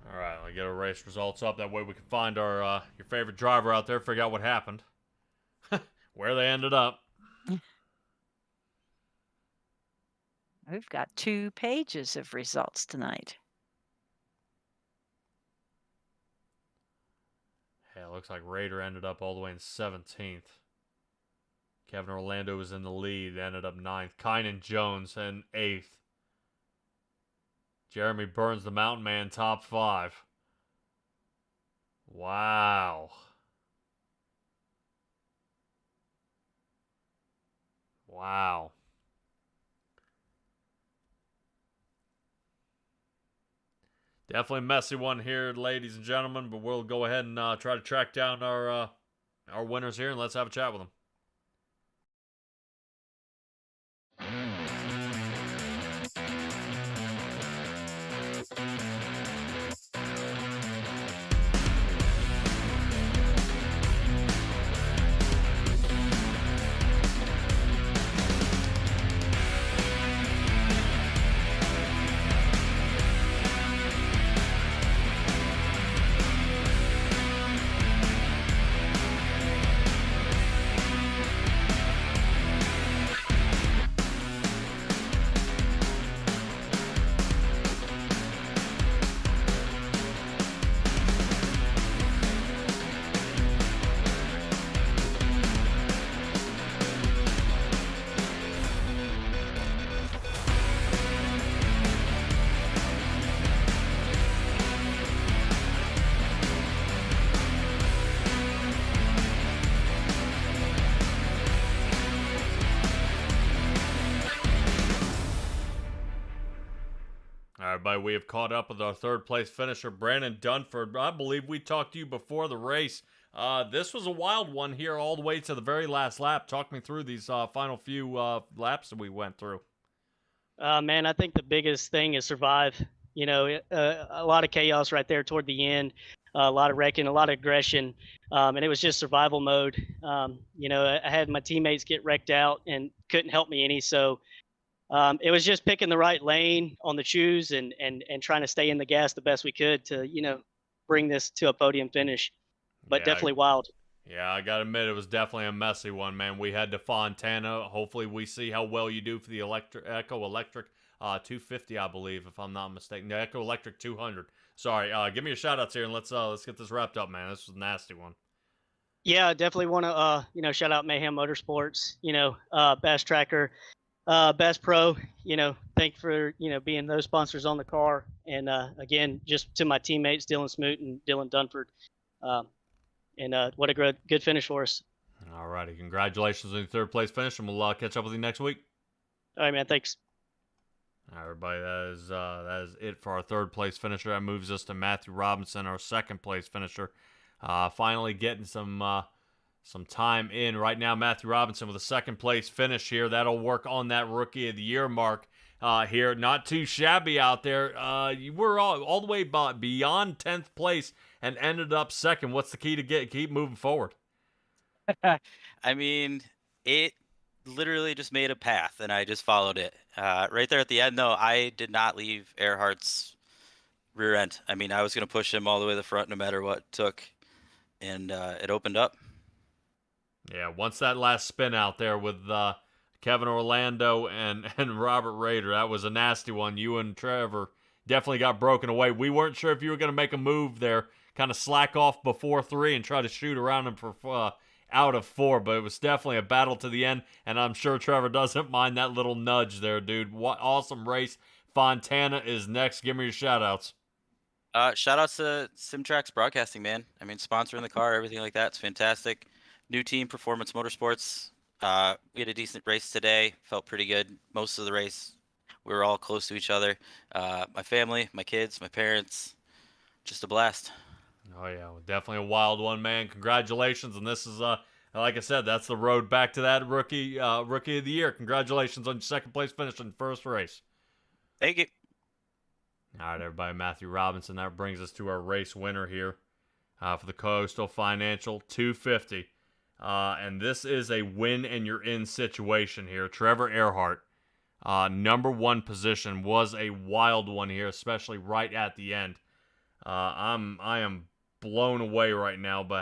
All right, I'll get our race results up. That way we can find our your favorite driver out there, figure out what happened, where they ended up. We've got 2 pages of results tonight. Yeah, it looks like Roeder ended up all the way in 17th. Kevin Orlando was in the lead, ended up 9th. Kynan Jones in 8th. Jeremy Burns, the Mountain Man, top 5. Wow. Wow. Definitely a messy one here, ladies and gentlemen, but we'll go ahead and try to track down our winners here, and let's have a chat with them. All right, everybody, we have caught up with our third place finisher, Brandon Dunford. I believe we talked to you before the race. This was a wild one here all the way to the very last lap. Talk me through these final few laps that we went through. Man, I think the biggest thing is survive. You know, a lot of chaos right there toward the end, a lot of wrecking, a lot of aggression, and it was just survival mode. You know, I had my teammates get wrecked out and couldn't help me any, so it was just picking the right lane on the choose and trying to stay in the gas the best we could to, you know, bring this to a podium finish. But Yeah, definitely wild. Yeah, I gotta admit, it was definitely a messy one, man. We had Fontana. Hopefully, we see how well you do for the Echo Electric 250, I believe, if I'm not mistaken. The Echo Electric 200. Sorry, give me your shout-outs here, and let's get this wrapped up, man. This was a nasty one. Yeah, definitely want to, you know, shout out Mayhem Motorsports, you know, Best Tracker, Best Pro, you know, thank you for, you know, being those sponsors on the car. And again, just to my teammates, Dylan Smoot and Dylan Dunford. And what a good finish for us. All righty. Congratulations on your third place finish, and we'll catch up with you next week. All right, man. Thanks. All right, everybody. That is it for our third place finisher. That moves us to Matthew Robinson, our second place finisher. Finally getting some some time in. Right now, Matthew Robinson with a second place finish here. That'll work on that Rookie of the Year mark here. Not too shabby out there. You were all the way beyond 10th place and ended up second. What's the key to keep moving forward? I mean, it literally just made a path, and I just followed it. Right there at the end, though, I did not leave Earhart's rear end. I mean, I was going to push him all the way to the front no matter what it took, and it opened up. Yeah, once that last spin out there with Kevin Orlando and Robert Rader, that was a nasty one. You and Trevor definitely got broken away. We weren't sure if you were going to make a move there, kind of slack off before 3 and try to shoot around him for out of 4, but it was definitely a battle to the end, and I'm sure Trevor doesn't mind that little nudge there, dude. What awesome race. Fontana is next. Give me your shout-outs. Shout outs to SimTraX Broadcasting, man. I mean, sponsoring the car, everything like that. It's fantastic. New team, Performance Motorsports. We had a decent race today. Felt pretty good. Most of the race, we were all close to each other. My family, my kids, my parents. Just a blast. Oh, yeah. Definitely a wild one, man. Congratulations. And this is, like I said, that's the road back to that Rookie of the Year. Congratulations on your second place finish in the first race. Thank you. All right, everybody. Matthew Robinson. That brings us to our race winner here for the Coastal Financial 250. And this is a win and you're in situation here. Trevor Earhart, number 1 position, was a wild one here, especially right at the end. I am blown away right now by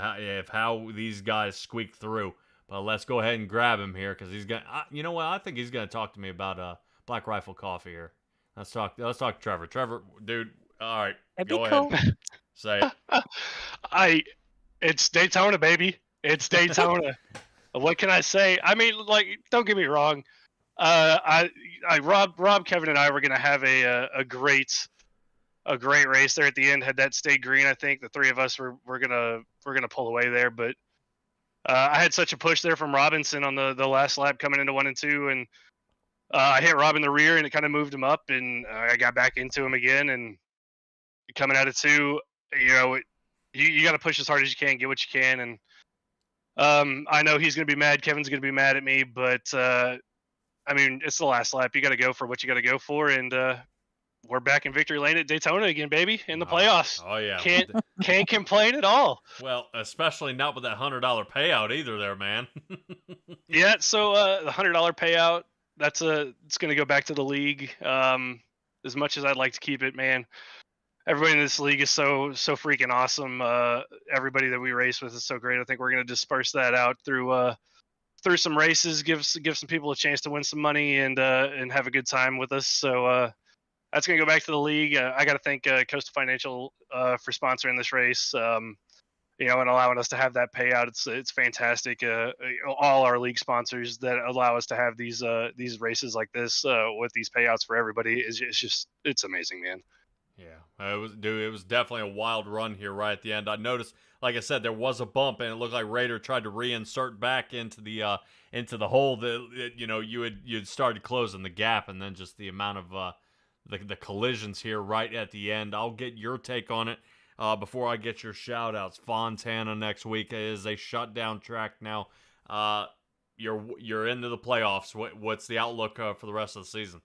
how these guys squeak through. But let's go ahead and grab him here because he's gonna. You know what? I think he's gonna talk to me about Black Rifle Coffee here. Let's talk to Trevor. Trevor, dude. All right, go ahead. Say it. It's Daytona, baby. It's Daytona. What can I say? I mean, like, don't get me wrong. Rob, Kevin, and I were gonna have a great race there at the end. Had that stayed green, I think the 3 of us were gonna pull away there. But I had such a push there from Robinson on the last lap coming into 1 and 2, and I hit Rob in the rear, and it kind of moved him up, and I got back into him again. And coming out of 2, you know, you got to push as hard as you can, get what you can, and I know he's going to be mad. Kevin's going to be mad at me, but I mean, it's the last lap. You got to go for what you got to go for, and we're back in victory lane at Daytona again, baby, in the playoffs. Oh yeah, can't complain at all. Well, especially not with that $100 payout either, there, man. Yeah, so the $100 payout, it's going to go back to the league. As much as I'd like to keep it, man, everybody in this league is so freaking awesome. Everybody that we race with is so great. I think we're going to disperse that out through some races, give some people a chance to win some money and have a good time with us. So that's going to go back to the league. I got to thank Coastal Financial for sponsoring this race. And allowing us to have that payout. It's fantastic. All our league sponsors that allow us to have these races like this with these payouts for everybody it's amazing, man. Yeah, it was definitely a wild run here right at the end. I noticed, like I said, there was a bump, and it looked like Rader tried to reinsert back into the hole that you'd started closing the gap, and then just the amount of the collisions here right at the end. I'll get your take on it before I get your shout outs. Fontana next week is a shutdown track now. You're into the playoffs. What's the outlook for the rest of the season?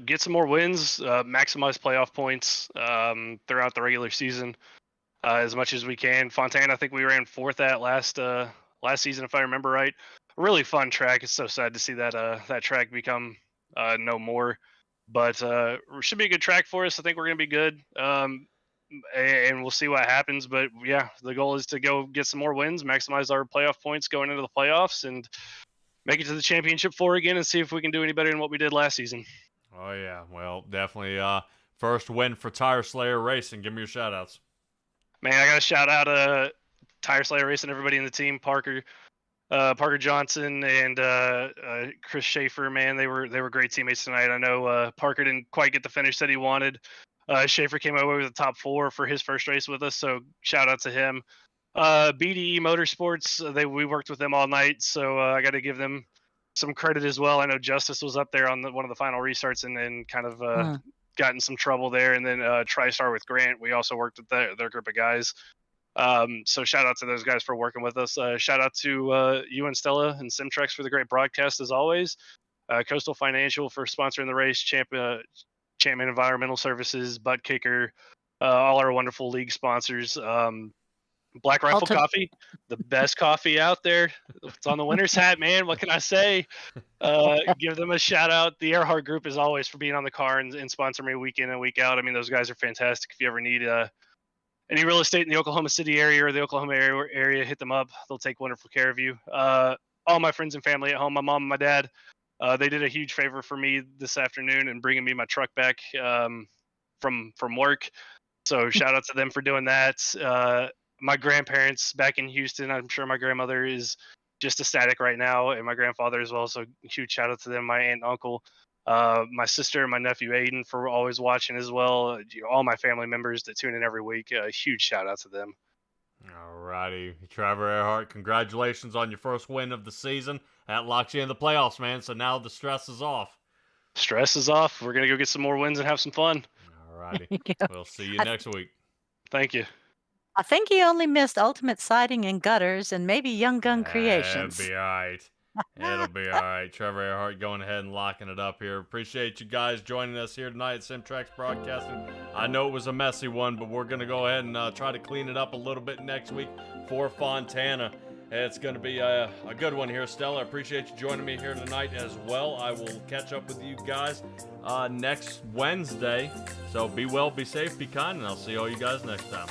Get some more wins, maximize playoff points throughout the regular season as much as we can. Fontana, I think we ran 4th at last season, if I remember right. Really fun track. It's so sad to see that track become no more, but it should be a good track for us. I think we're gonna be good, and we'll see what happens. But yeah, the goal is to go get some more wins, maximize our playoff points going into the playoffs, and make it to the championship 4 again, and see if we can do any better than what we did last season. Oh, yeah. Well, definitely first win for Tire Slayer Racing. Give me your shout-outs. Man, I got to shout out Tire Slayer Racing, everybody in the team, Parker Johnson and Chris Schaefer. Man, they were great teammates tonight. I know Parker didn't quite get the finish that he wanted. Schaefer came away with the top 4 for his first race with us, so shout out to him. BDE Motorsports, we worked with them all night, so I got to give them some credit as well. I know Justice was up there on one of the final restarts and then kind of got in some trouble there. And then TriStar with Grant, we also worked with their group of guys. So shout out to those guys for working with us. Shout out to you and Stella and SimTraX for the great broadcast as always. Coastal Financial for sponsoring the race. Champion Environmental Services, Butt Kicker, all our wonderful league sponsors. Black Rifle Coffee, the best coffee out there. It's on the winner's hat, man. What can I say? Give them a shout out. The Earhart Group, as always, for being on the car and sponsoring me week in and week out. I mean, those guys are fantastic. If you ever need any real estate in the Oklahoma City area or the Oklahoma area, hit them up. They'll take wonderful care of you. All my friends and family at home, my mom and my dad, they did a huge favor for me this afternoon and bringing me my truck back from work. So shout out to them for doing that. My grandparents back in Houston, I'm sure my grandmother is just ecstatic right now, and my grandfather as well. So huge shout out to them, my aunt and uncle, my sister and my nephew Aiden for always watching as well. All my family members that tune in every week, huge shout out to them. Alrighty, Trevor Earhart, congratulations on your first win of the season. That locks you in the playoffs, man. So now the stress is off. Stress is off. We're gonna go get some more wins and have some fun. Alrighty, we'll see you next week. Thank you. I think he only missed Ultimate Siding and Gutters and maybe Young Gun Creations. It'll be all right. It'll be all right. Trevor Earhart going ahead and locking it up here. Appreciate you guys joining us here tonight at SimTraX Broadcasting. I know it was a messy one, but we're going to go ahead and try to clean it up a little bit next week for Fontana. It's going to be a good one here, Stella. I appreciate you joining me here tonight as well. I will catch up with you guys next Wednesday. So be well, be safe, be kind, and I'll see all you guys next time.